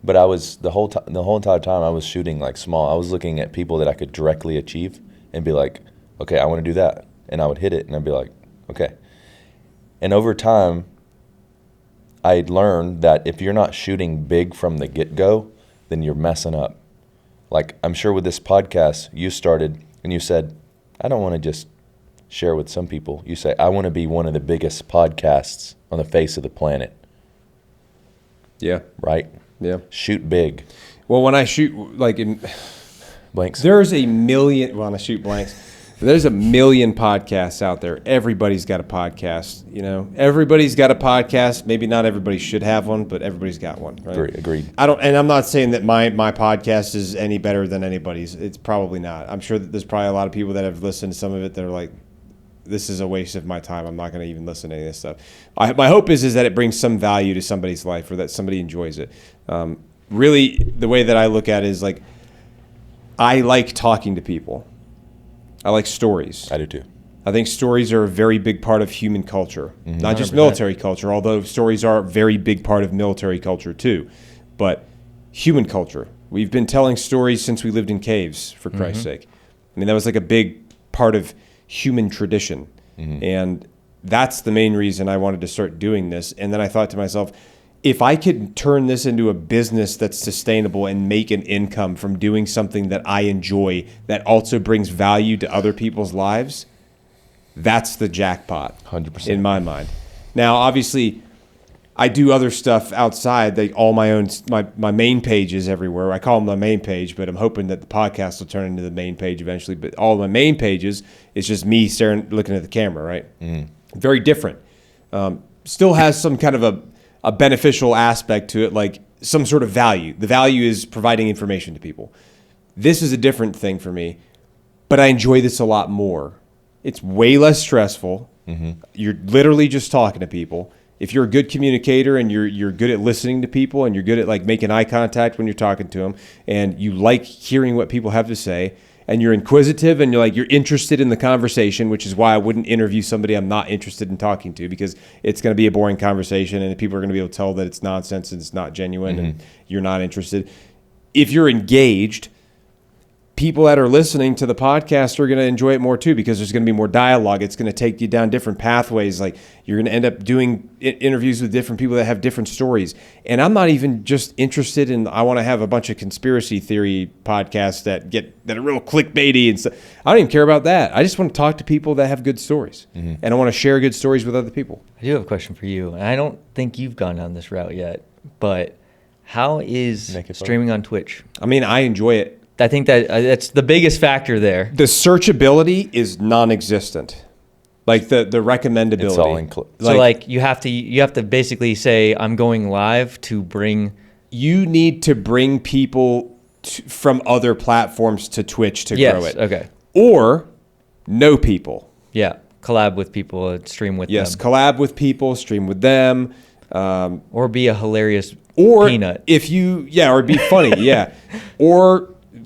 But I was the whole entire time I was shooting like small. I was looking at people that I could directly achieve and be like, okay, I want to do that. And I would hit it and I'd be like, okay. And over time, I learned that if you're not shooting big from the get-go, then you're messing up. Like, I'm sure with this podcast, you started and you said, I don't want to just share with some people. You say, I want to be one of the biggest podcasts on the face of the planet, Yeah, right? yeah. Shoot big. Well, when I shoot, like, Blanks. there's a million. When I shoot blanks, there's a million podcasts out there. Everybody's got a podcast. You know, everybody's got a podcast. Maybe not everybody should have one, but everybody's got one. Right? Agreed. And I'm not saying that my podcast is any better than anybody's. It's probably not. I'm sure that there's probably a lot of people that have listened to some of it that are like, this is a waste of my time. I'm not going to even listen to any of this stuff. My hope is that it brings some value to somebody's life or that somebody enjoys it. Really, the way that I look at it is like, I like talking to people. I like stories. I do too. I think stories are a very big part of human culture, not just 100%. military culture, although stories are a very big part of military culture too. But human culture. We've been telling stories since we lived in caves, for Christ's sake. I mean, that was like a big part of human tradition. And that's the main reason I wanted to start doing this. And then I thought to myself, if I could turn this into a business that's sustainable and make an income from doing something that I enjoy that also brings value to other people's lives, that's the jackpot. 100%. In my mind. Now, obviously, I do other stuff outside. All my own, my main pages everywhere. I call them my main page, but I'm hoping that the podcast will turn into the main page eventually. But all my main pages is just me looking at the camera, right? Very different. Still has some kind of a beneficial aspect to it, like some sort of value. The value is providing information to people. This is a different thing for me, but I enjoy this a lot more. It's way less stressful. You're literally just talking to people. If you're a good communicator and you're good at listening to people and you're good at like making eye contact when you're talking to them and you like hearing what people have to say and you're inquisitive and you're interested in the conversation, which is why I wouldn't interview somebody I'm not interested in talking to, because it's going to be a boring conversation and people are going to be able to tell that it's nonsense and it's not genuine and you're not interested. If you're engaged, people that are listening to the podcast are going to enjoy it more too, because there's going to be more dialogue. It's going to take you down different pathways. Like you're going to end up doing interviews with different people that have different stories. And I'm not even just interested in, I want to have a bunch of conspiracy theory podcasts that are real clickbaity and stuff. I don't even care about that. I just want to talk to people that have good stories. And I want to share good stories with other people. I do have a question for you, and I don't think you've gone down this route yet, but how is streaming on Twitch? I mean, I enjoy it. I think that's the biggest factor there. The searchability is non-existent. Like the recommendability. It's all in So like you have to basically say, I'm going live to bring. You need to bring people from other platforms to Twitch to grow it. Okay. Or know people. Yeah. Collab with people and stream with them. Yes, collab with people, stream with them. Or be a hilarious peanut. Or be funny, yeah.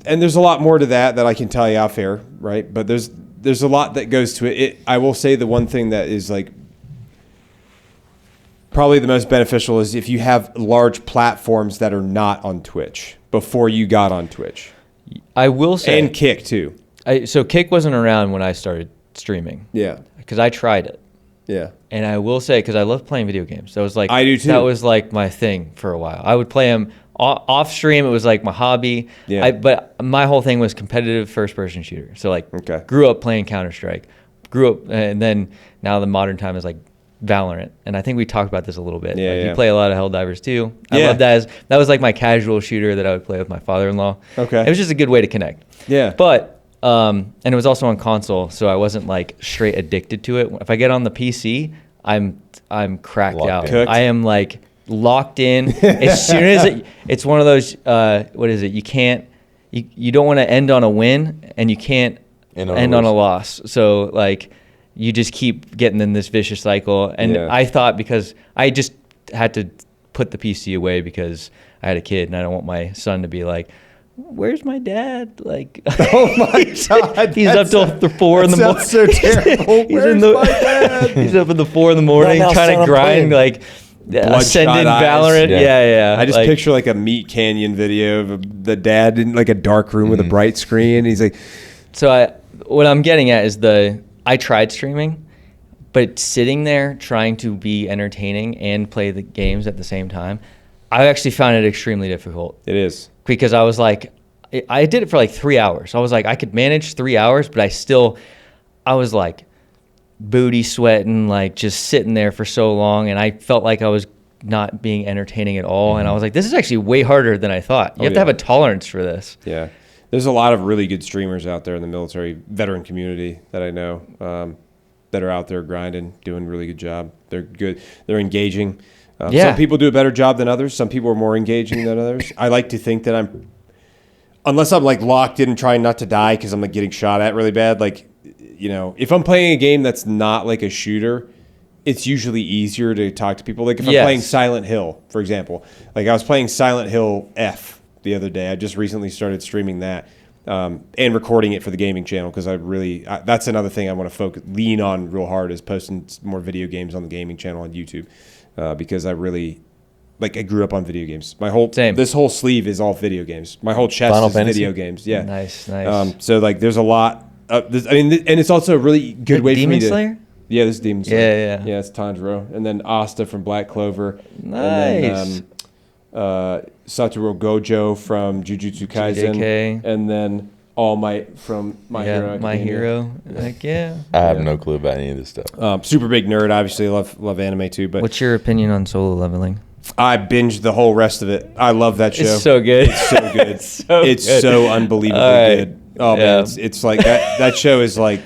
And there's a lot more to that I can tell you off air, right? But there's a lot that goes to it. I will say the one thing that is like probably the most beneficial is if you have large platforms that are not on Twitch before you got on Twitch. I will say. And Kick too. So Kick wasn't around when I started streaming. Yeah. Because I tried it. Yeah. And I will say, because I love playing video games. That was like, I do too. That was like my thing for a while. I would play them off stream. It was like my hobby. Yeah. But my whole thing was competitive first person shooter. So like, grew up playing Counter-Strike. And then now the modern time is like Valorant. And I think we talked about this a little bit. Yeah, You play a lot of Helldivers too. I love that. That was like my casual shooter that I would play with my father-in-law. Okay. It was just a good way to connect. Yeah. But and it was also on console, so I wasn't like straight addicted to it. If I get on the PC, I'm cracked out. Cooked. I am like locked in. As soon as it's one of those what is it? You don't want to end on a win, and you can't end on a loss. So like you just keep getting in this vicious cycle. And I thought, because I just had to put the PC away because I had a kid and I don't want my son to be like, where's my dad? Like, oh my God, he's up till 4 in the morning. That's so terrible. Where's my dad? He's up at the 4 in the morning trying to grind like Ascended Valorant. Yeah. I just picture like a Meat Canyon video of the dad in like a dark room with a bright screen. He's like, so what I'm getting at is I tried streaming, but sitting there trying to be entertaining and play the games at the same time, I actually found it extremely difficult. it is. Because I was like, I did it for like 3 hours. I was like, I could manage 3 hours, but I was like booty sweating, like just sitting there for so long. And I felt like I was not being entertaining at all. And I was like, this is actually way harder than I thought. You have to have a tolerance for this. Yeah. There's a lot of really good streamers out there in the military veteran community that I know that are out there grinding, doing a really good job. They're good. They're engaging. Some people do a better job than others. Some people are more engaging than others. I like to think that unless I'm like locked in and trying not to die because I'm like getting shot at really bad, like if I'm playing a game that's not like a shooter, it's usually easier to talk to people. Like if I'm Yes. playing Silent Hill, for example. Like I was playing Silent Hill F the other day. I just recently started streaming that and recording it for the gaming channel because that's another thing I want to lean on real hard is posting more video games on the gaming channel on YouTube because I really I grew up on video games. This whole sleeve is all video games. My whole chest Final is Fantasy? video games. Yeah, Nice. so there's a lot. And it's also a really good way for me to. Demon Slayer? Yeah, this is Demon Slayer. Yeah. It's Tanjiro, and then Asta from Black Clover. Nice. And then Satoru Gojo from Jujutsu Kaisen, JK. and then All Might from My Hero. My Academia. Hero. Heck yeah. I have no clue about any of this stuff. Super big nerd, obviously. Love anime too, but What's your opinion on Solo Leveling? I binged the whole rest of it. I love that show. It's so good. It's so good. It's It's so unbelievably All right. good. Oh Yeah. man, it's like that show is like.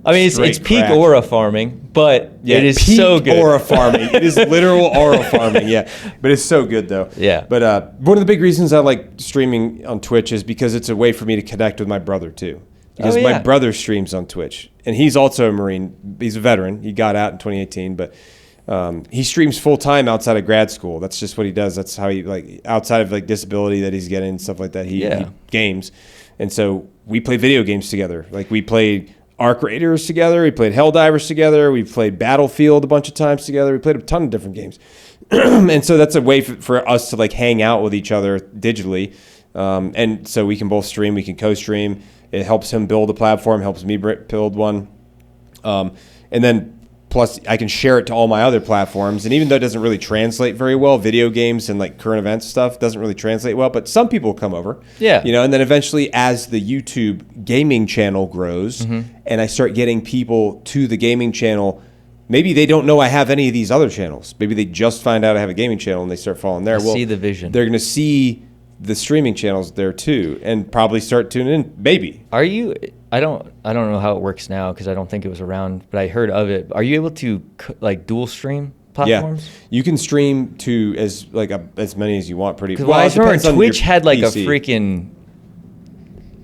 I mean, it's straight peak crack. aura farming, but Yeah, it is peak so good. aura farming. It is literal aura farming. Yeah, but it's so good though. Yeah. But one of the big reasons I like streaming on Twitch is because it's a way for me to connect with my brother too. Because Oh, my yeah. brother streams on Twitch, and he's also a Marine. He's a veteran. He got out in 2018, but he streams full time outside of grad school. That's just what he does. That's how he outside of disability that he's getting and stuff like that. He games, and so we play video games together. Like we played Arc Raiders together. We played Helldivers together. We played Battlefield a bunch of times together. We played a ton of different games. And so that's a way for us to hang out with each other digitally. And so we can both stream. We can co-stream. It helps him build a platform, helps me build one. And then plus I can share it to all my other platforms. And even though it doesn't really translate very well, video games and current events stuff doesn't really translate well, but some people come over. Yeah. And then eventually as the YouTube gaming channel grows and I start getting people to the gaming channel, maybe they don't know I have any of these other channels. Maybe they just find out I have a gaming channel and they start following there. See the vision. They're going to see the streaming channels there too and probably start tuning in. Maybe. Are you? I don't know how it works now because I don't think it was around, but I heard of it. Are you able to dual stream platforms? Yeah, you can stream to as many as you want. Pretty Because I remember depends on Twitch your had a PC. freaking.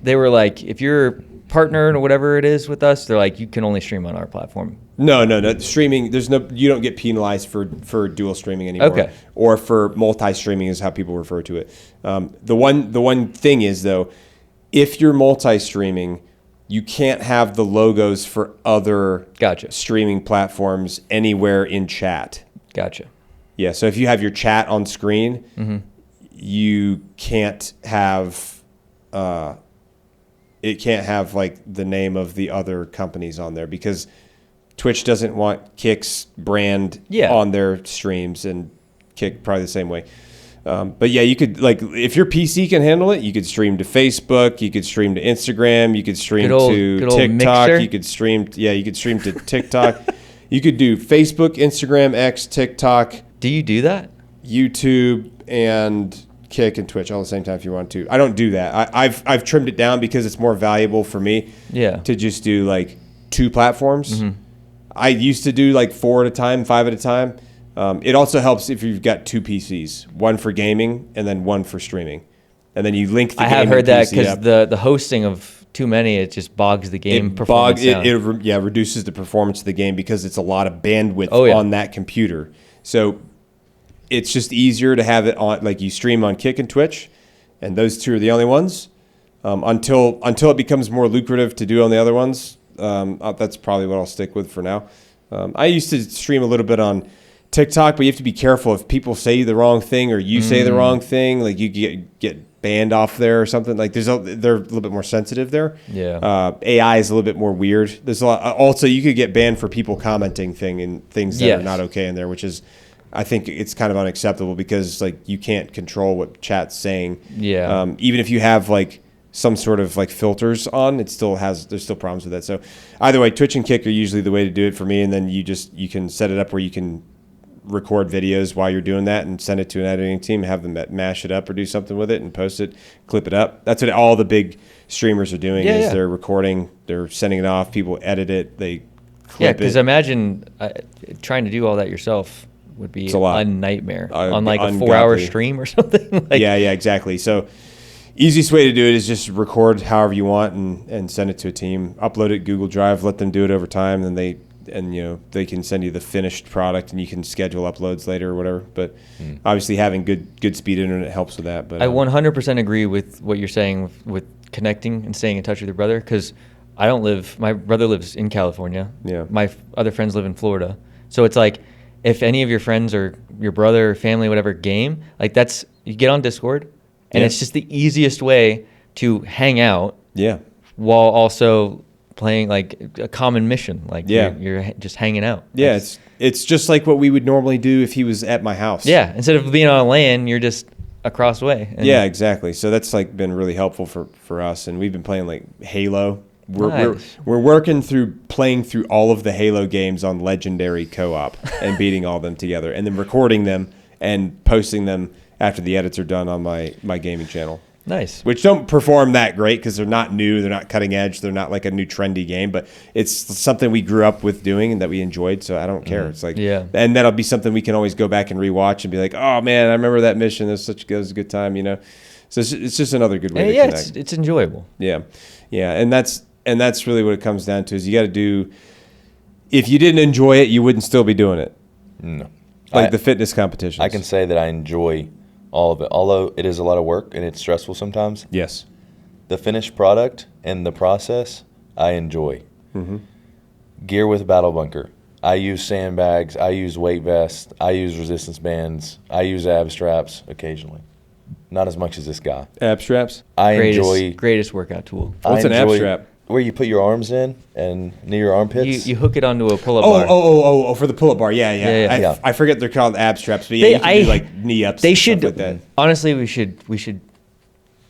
They were if you're partnered or whatever it is with us, they're you can only stream on our platform. No. Streaming, you don't get penalized for dual streaming anymore. Okay. Or for multi-streaming is how people refer to it. The one thing is though, if you're multi-streaming, you can't have the logos for other Gotcha. streaming platforms anywhere in chat. Gotcha. Yeah, so if you have your chat on screen, you can't have it can't have the name of the other companies on there because Twitch doesn't want Kick's brand on their streams, and Kick probably the same way. But yeah, you could if your PC can handle it, you could stream to Facebook, you could stream to Instagram, you could stream Good old TikTok, Mixer. you could stream to TikTok. You could do Facebook, Instagram, X, TikTok, Do you do that? YouTube, and Kick and Twitch all at the same time if you want to. I don't do that. I've trimmed it down because it's more valuable for me to just do 2 platforms. I used to do 4 at a time, 5 at a time. It also helps if you've got 2 PCs, one for gaming and then one for streaming. And then you link the I gaming have heard that PC because up. the hosting of too many, it just bogs the game It performance down. reduces the performance of the game because it's a lot of bandwidth Oh, yeah. on that computer. So it's just easier to have it on, you stream on Kick and Twitch, and those 2 are the only ones. Until it becomes more lucrative to do on the other ones, that's probably what I'll stick with for now. I used to stream a little bit on TikTok, but you have to be careful if people say the wrong thing or you say the wrong thing, you get banned off there or something. They're a little bit more sensitive there. Yeah. AI is a little bit more weird. There's a lot. Also, you could get banned for people commenting things that are not okay in there, which is, I think it's kind of unacceptable because you can't control what chat's saying. Yeah. Even if you have some sort of filters on, there's still problems with that. So either way, Twitch and Kick are usually the way to do it for me. And then you can set it up where you can record videos while you're doing that and send it to an editing team, have them mash it up or do something with it and post it, clip it up. That's what all the big streamers are doing they're recording, they're sending it off, people edit it, they clip it. Because imagine trying to do all that yourself would be It's a lot. a nightmare on a Ungodly. 4-hour stream or something. Yeah, exactly. So easiest way to do it is just record however you want and send it to a team. Upload it Google Drive, let them do it over time, and they can send you the finished product, and you can schedule uploads later or whatever. But obviously, having good speed internet helps with that. But I 100% agree with what you're saying with connecting and staying in touch with your brother, because my brother lives in California. Yeah. My other friends live in Florida. So it's like, if any of your friends or your brother or family, whatever, game, like you get on Discord, and it's just the easiest way to hang out. Yeah. While also playing like a common mission, like you're just hanging out. Yeah, it's just like what we would normally do if he was at my house. Yeah, instead of being on LAN, you're just across the way. Yeah, exactly. So that's like been really helpful for us, and we've been playing like Halo. We're working through playing through all of the Halo games on Legendary co-op and beating all them together, and then recording them and posting them after the edits are done on my gaming channel. Nice. Which don't perform that great because they're not new, they're not cutting edge, they're not like a new trendy game, but it's something we grew up with doing and that we enjoyed, so I don't care. It's like, and that'll be something we can always go back and rewatch and be like, oh man, I remember that mission. It was a good time, So it's just another good way to connect. It's enjoyable. Yeah, and that's really what it comes down to. Is you got to do. If you didn't enjoy it, you wouldn't still be doing it. No, like the fitness competitions. I can say that I enjoy all of it, although it is a lot of work and it's stressful sometimes. Yes. The finished product and the process, I enjoy. Mm-hmm. Gear with Battle Bunker. I use sandbags. I use weight vests. I use resistance bands. I use ab straps occasionally. Not as much as this guy. Ab straps? Greatest workout tool. What's an ab strap? Where you put your arms in and near your armpits. You hook it onto a pull-up bar. Oh, for the pull-up bar. Yeah. I forget they're called ab straps, but you can do like knee ups. They should. Like that. Honestly, we should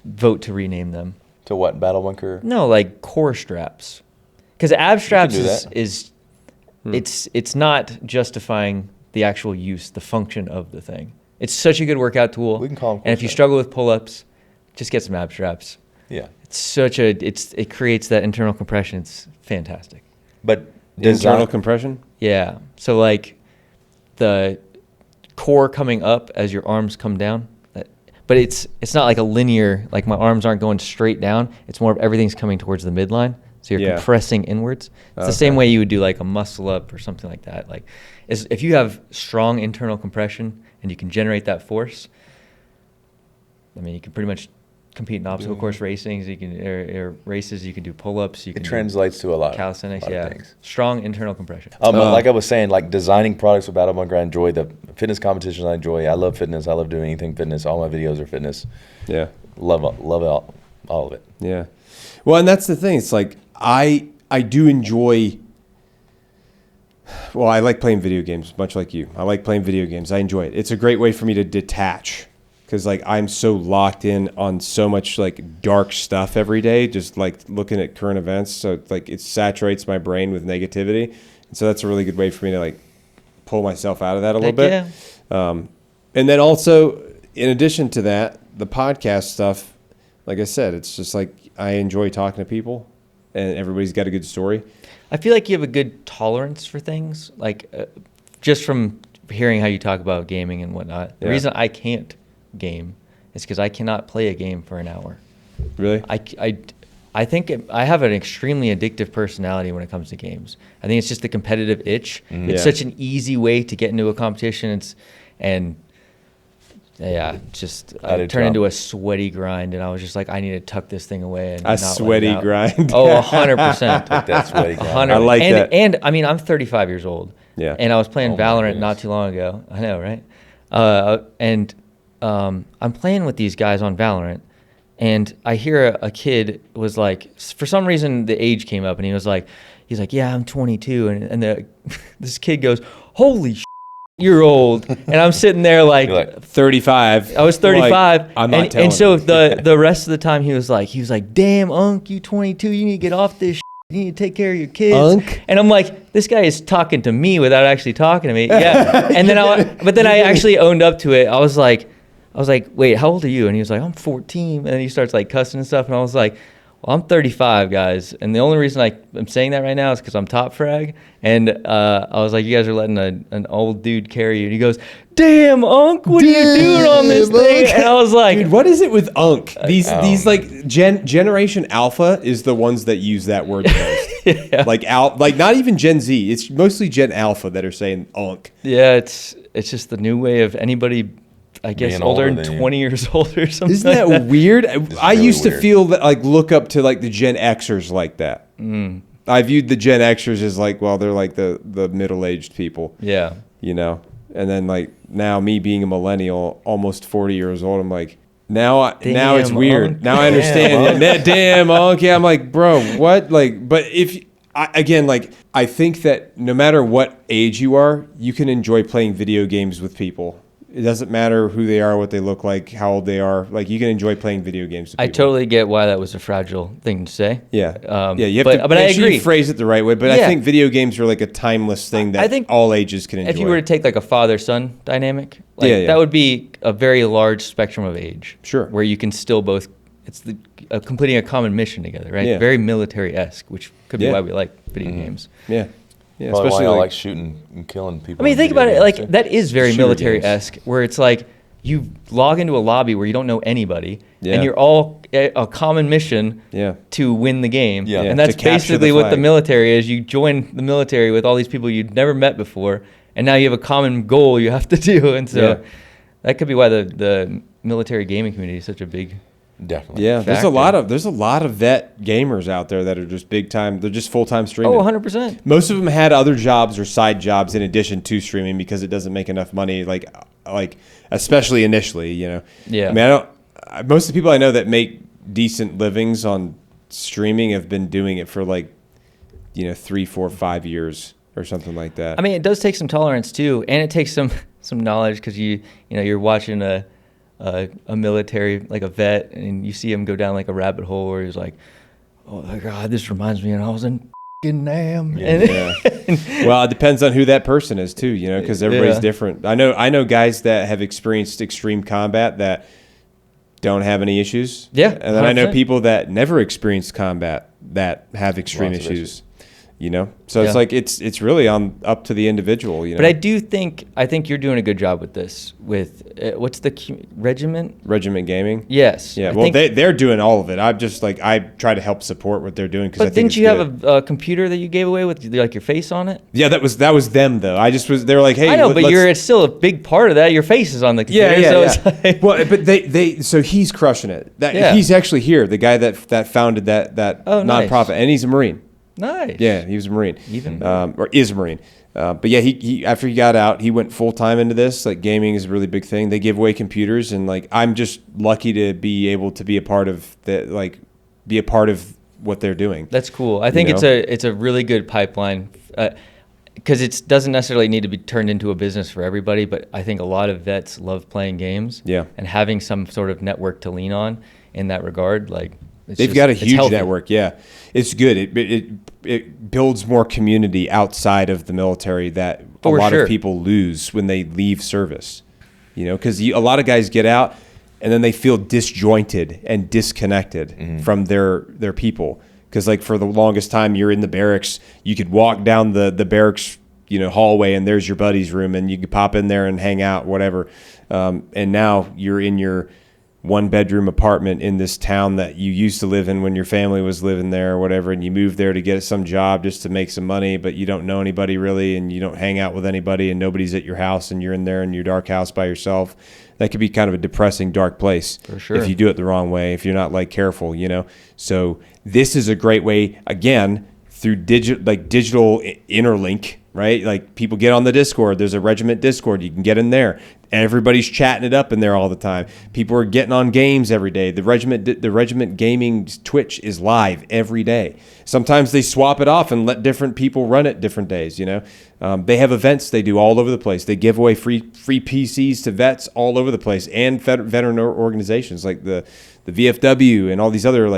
vote to rename them. To what? Battle Bunker? No, like core straps. Because ab straps is it's not justifying the actual use, the function of the thing. It's such a good workout tool. We can call them core And if you struggle with pull-ups, just get some ab straps. Yeah. It creates that internal compression. It's fantastic. But internal compression? Yeah. So like the core coming up as your arms come down. But it's not like a linear, like my arms aren't going straight down. It's more of everything's coming towards the midline. So you're compressing inwards. It's the same way you would do like a muscle up or something like that. Like if you have strong internal compression and you can generate that force, I mean, you can pretty much compete in obstacle course racing. You can races. You can do pull-ups. It translates to a lot. Calisthenics. Of things. Strong internal compression. Like I was saying, like designing products with Battle Bunker, I enjoy the fitness competitions. I enjoy. I love fitness. I love doing anything fitness. All my videos are fitness. Yeah. Love it all of it. Yeah. Well, and that's the thing. It's like I do enjoy. Well, I like playing video games, much like you. I like playing video games. I enjoy it. It's a great way for me to detach. Because like I'm so locked in on so much like dark stuff every day, just like looking at current events. So like it saturates my brain with negativity, and so that's a really good way for me to like pull myself out of that a little bit. And then also, in addition to that, the podcast stuff, like I said, it's just like I enjoy talking to people, and everybody's got a good story. I feel like you have a good tolerance for things, like just from hearing how you talk about gaming and whatnot. The reason I can't game is because I cannot play a game for an hour. Really? I think I have an extremely addictive personality when it comes to games. I think it's just the competitive itch. It's such an easy way to get into a competition. I turned into a sweaty grind, and I was just like, I need to tuck this thing away. And a sweaty grind. Oh, 100%. Like that sweaty grind. I like that. And I mean, I'm 35 years old. Yeah. And I was playing Valorant not too long ago. I know, right? I'm playing with these guys on Valorant, and I hear a kid was like, for some reason the age came up, and he's like, yeah, I'm 22, and this kid goes, holy you're old, and I'm sitting there like 35. I was 35. Like, I'm not telling. And so the rest of the time he was like, damn, Unc, you 22, you need to get off this. You need to take care of your kids. Unc? And I'm like, this guy is talking to me without actually talking to me. Yeah. And then I actually owned up to it. I was like, wait, how old are you? And he was like, I'm 14. And then he starts like cussing and stuff. And I was like, Well, I'm 35, guys, and the only reason I'm saying that right now is because I'm top frag, and I was like, you guys are letting an old dude carry you, and he goes, "Damn, Unc, what are you doing on this thing?" And I was like, dude, what is it with Unc? These like Generation Alpha is the ones that use that word the most. Yeah. Like not even Gen Z. It's mostly Gen Alpha that are saying Unc. Yeah, it's just the new way of anybody, I guess, Being older older than than 20 years old or something. Isn't that weird? I really used to weird. feel that, like, look up to like the Gen Xers like that. I viewed the Gen Xers as like, well, they're like the middle-aged people, Yeah. you know. And then like now, me being a millennial, almost 40 years old, I'm like, now it's Damn, weird. Unc. Now I understand. Damn, Unc. Yeah, I'm like, bro, what? Like, but again, like, I think that no matter what age you are, you can enjoy playing video games with people. It doesn't matter who they are, what they look like, how old they are. Like, you can enjoy playing video games with I people. totally get why that was a fragile thing to say. Yeah. Yeah, You have to but I make sure agree. you phrase it the right way. But I Yeah. think video games are like a timeless thing that I think all ages can enjoy. If you were to take like a father-son dynamic, like, Yeah. that would be a very large spectrum of age. Sure. Where you can still both, it's completing a common mission together, right? Yeah. Very military-esque, which could be Yeah. why we like video games. Yeah. Yeah. Probably why Especially I like like shooting and killing people. I mean, in think video about it, games, like, too. that is very Shooter military-esque, where it's like, you log into a lobby where you don't know anybody, Yeah. and you're all a common mission Yeah. to win the game. Yeah. And To that's capture basically the what the flag. military is. You join the military with all these people you'd never met before, and now you have a common goal you have to do. And so Yeah. that could be why the military gaming community is such a big. Definitely. Yeah, there's factor. a lot of vet gamers out there that are just big time. They're just full time streaming. Oh, 100%. Most of them had other jobs or side jobs in addition to streaming because it doesn't make enough money. Like especially initially, you know. Yeah. I mean, most of the people I know that make decent livings on streaming have been doing it for like, 3, 4, 5 years or something like that. I mean, it does take some tolerance too, and it takes some knowledge because you're watching a military, like a vet, and you see him go down like a rabbit hole where he's like, "Oh my God, this reminds me when I was in f***ing Nam." Yeah. And Yeah. Well, it depends on who that person is too, because everybody's Yeah. different. I know guys that have experienced extreme combat that don't have any issues. Yeah, And then I know 100%. people that never experienced combat that have extreme Lots of issues. So it's Yeah. like it's really up to the individual. But I think you're doing a good job with this. With what's the regiment? Regiment Gaming. Yes. Yeah. I Well, think- they're doing all of it. I'm just like I try to help support what they're doing because I But think didn't you it's have good. a computer that you gave away with like your face on it? Yeah, that was them though. They were like, hey, I know, but let's- it's still a big part of that. Your face is on the computer. Yeah, yeah, so yeah. It's like, Well, but so he's crushing it. Yeah. He's actually here. The guy that founded that Oh, nice. nonprofit, and he's a Marine. nice. Yeah, he was a Marine, Even or is a Marine. But yeah, he after he got out, he went full time into this. Like gaming is a really big thing. They give away computers, and like I'm just lucky to be able to be a part of that. Like be a part of what they're doing. That's cool. I think know? it's a really good pipeline because it doesn't necessarily need to be turned into a business for everybody. But I think a lot of vets love playing games. Yeah. And having some sort of network to lean on in that regard, like They've got a it's huge healthy. network. Yeah, it's good. It builds more community outside of the military that For a lot sure. of people lose when they leave service. Because a lot of guys get out and then they feel disjointed and disconnected from their people. Because like for the longest time, you're in the barracks. You could walk down the barracks hallway and there's your buddy's room and you could pop in there and hang out, whatever. And now you're in your 1-bedroom apartment in this town that you used to live in when your family was living there or whatever, and you moved there to get some job just to make some money, but you don't know anybody really and you don't hang out with anybody and nobody's at your house and you're in there in your dark house by yourself. That could be kind of a depressing, dark place For sure. if you do it the wrong way, if you're not like careful, So this is a great way, again, through digital interlink, right? Like people get on the Discord. There's a regiment Discord. You can get in there. Everybody's chatting it up in there all the time. People are getting on games every day. The regiment gaming Twitch is live every day. Sometimes they swap it off and let different people run it different days. They have events they do all over the place. They give away free PCs to vets all over the place and veteran organizations like the VFW and all these other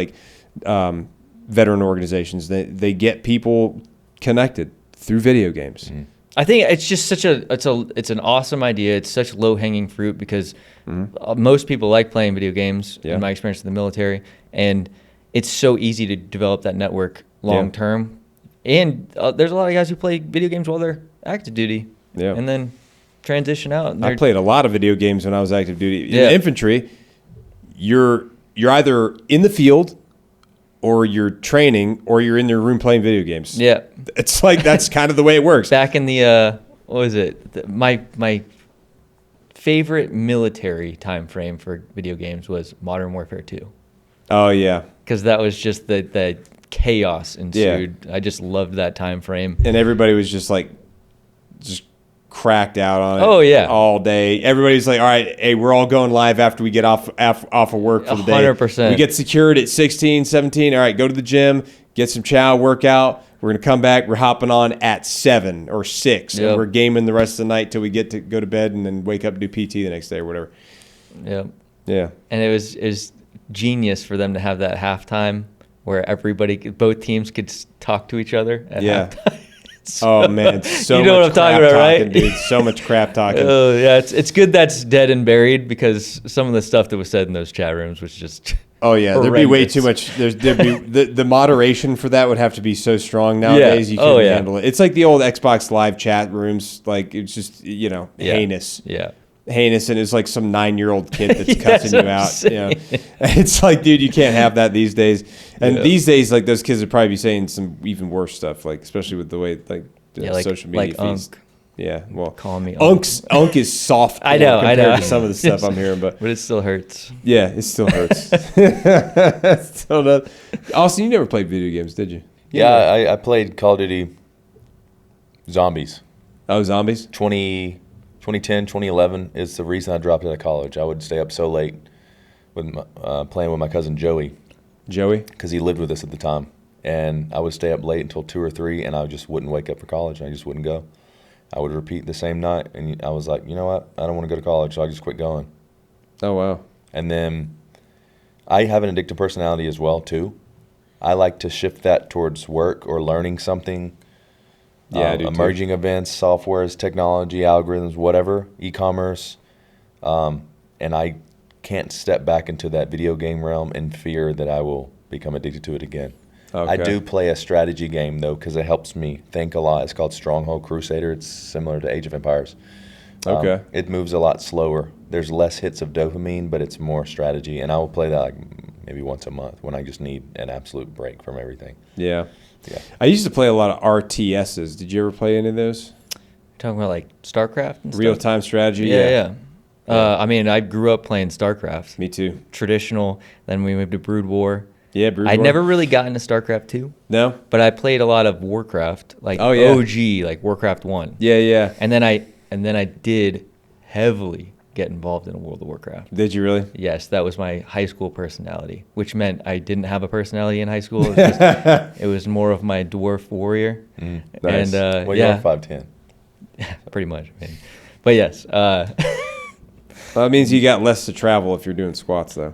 veteran organizations. They get people connected through video games. Mm-hmm. I think it's just it's an awesome idea. It's such low hanging fruit because most people like playing video games Yeah. in my experience in the military, and it's so easy to develop that network long term. And there's a lot of guys who play video games while they're active duty. Yeah. And then transition out. I played a lot of video games when I was active duty. Yeah. In infantry, you're either in the field or you're training or you're in your room playing video games. Yeah. It's like that's kind of the way it works. Back in the what was it? My favorite military time frame for video games was Modern Warfare 2. Oh yeah. Because that was just the chaos ensued. Yeah. I just loved that time frame. And everybody was just cracked out on it. Oh yeah, all day. Everybody's like, all right, hey, we're all going live after we get off of work for the day. 100%. We get secured at 16, 17. All right, go to the gym, get some chow, workout. We're gonna come back. We're hopping on at 7 or 6, and we're gaming the rest of the night till we get to go to bed and then wake up and do PT the next day or whatever. Yep. Yeah. And it was genius for them to have that halftime where both teams could talk to each other at halftime. Oh man, so you know much what I'm talking about, right? Dude, so much crap talking. Oh yeah, it's good that's dead and buried because some of the stuff that was said in those chat rooms was just oh yeah, horrendous. There'd be way too much. There'd be the moderation for that would have to be so strong nowadays. You couldn't handle it. It's like the old Xbox Live chat rooms. Like it's just heinous. Yeah. Heinous, and it's like some 9-year-old kid that's cussing you out. It's like, dude, you can't have that these days. And these days, like those kids would probably be saying some even worse stuff, like especially with the way like social media feeds. Unk. Yeah, well, call me Unk is soft. I know compared to some of the stuff I'm hearing, but it still hurts. Yeah, it still hurts. Still does. Austin, you never played video games, did you? Yeah, I played Call of Duty Zombies. Oh, Zombies? 2010, 2011 is the reason I dropped out of college. I would stay up so late with playing with my cousin Joey. Joey? Because he lived with us at the time. And I would stay up late until 2 or 3, and I just wouldn't wake up for college. I just wouldn't go. I would repeat the same night, and I was like, you know what? I don't want to go to college, so I just quit going. Oh, wow. And then I have an addictive personality as well, too. I like to shift that towards work or learning something. Yeah, I do emerging events, softwares, technology, algorithms, whatever, e-commerce. And I can't step back into that video game realm in fear that I will become addicted to it again. Okay. I do play a strategy game, though, because it helps me think a lot. It's called Stronghold Crusader. It's similar to Age of Empires. Okay. It moves a lot slower. There's less hits of dopamine, but it's more strategy. And I will play that like maybe once a month when I just need an absolute break from everything. Yeah. I used to play a lot of RTSs. Did you ever play any of those? Talking about like StarCraft and real-time strategy? Yeah. I mean, I grew up playing StarCraft. Me too. Traditional. Then we moved to Brood War. Yeah, Brood War. I never really got into StarCraft 2. No? But I played a lot of Warcraft, like OG, like Warcraft 1. Yeah. And then I did heavily get involved in World of Warcraft. Did you really? Yes, that was my high school personality, which meant I didn't have a personality in high school. It was more of my dwarf warrior. Nice. And well, you're 5'10". Pretty much. Maybe. But yes. Well, that means you got less to travel if you're doing squats, though.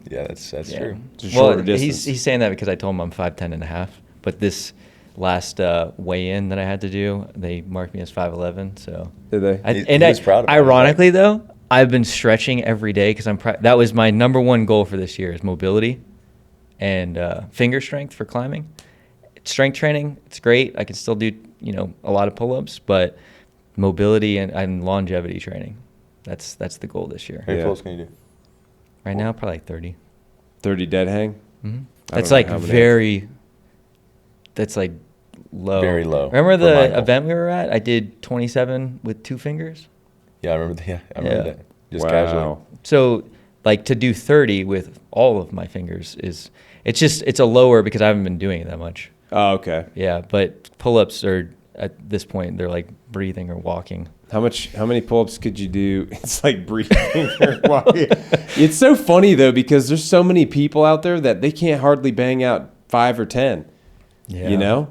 Yeah, that's true. It's a shorter distance. He's saying that because I told him I'm 5'10" and a half. But this last weigh-in that I had to do, they marked me as 5'11". So did they? He was proud of it. Ironically, though, I've been stretching every day because that was my number one goal for this year is mobility and finger strength for climbing. Strength training, it's great. I can still do a lot of pull-ups, but mobility and longevity training, that's the goal this year. How many pull-ups can you do? Right now, probably like 30. 30 dead hang? Mm-hmm. That's like that's like low. Very low. Remember the event we were at? I did 27 with 2 fingers. Yeah, I remember that. Just wow. casually. So, like, to do 30 with all of my fingers it's a lower because I haven't been doing it that much. Oh, okay. Yeah, but pull-ups are, at this point, they're like breathing or walking. How many pull-ups could you do? It's like breathing or walking. It's so funny, though, because there's so many people out there that they can't hardly bang out 5 or 10. Yeah.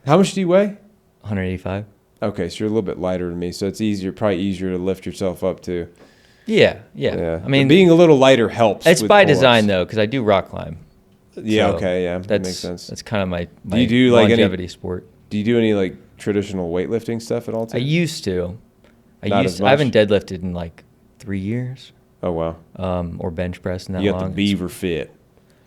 How much do you weigh? 185. Okay, so you're a little bit lighter than me, so it's probably easier to lift yourself up too. Yeah. I mean, but being a little lighter helps. It's by design though, because I do rock climb. Yeah. So okay. Yeah. That makes sense. That's kind of my do you do longevity sport. Do you do any like traditional weightlifting stuff at all? Too? I used to. I much? haven't deadlifted in like 3 years. Oh wow. Or bench press in that You long. got the beaver fit.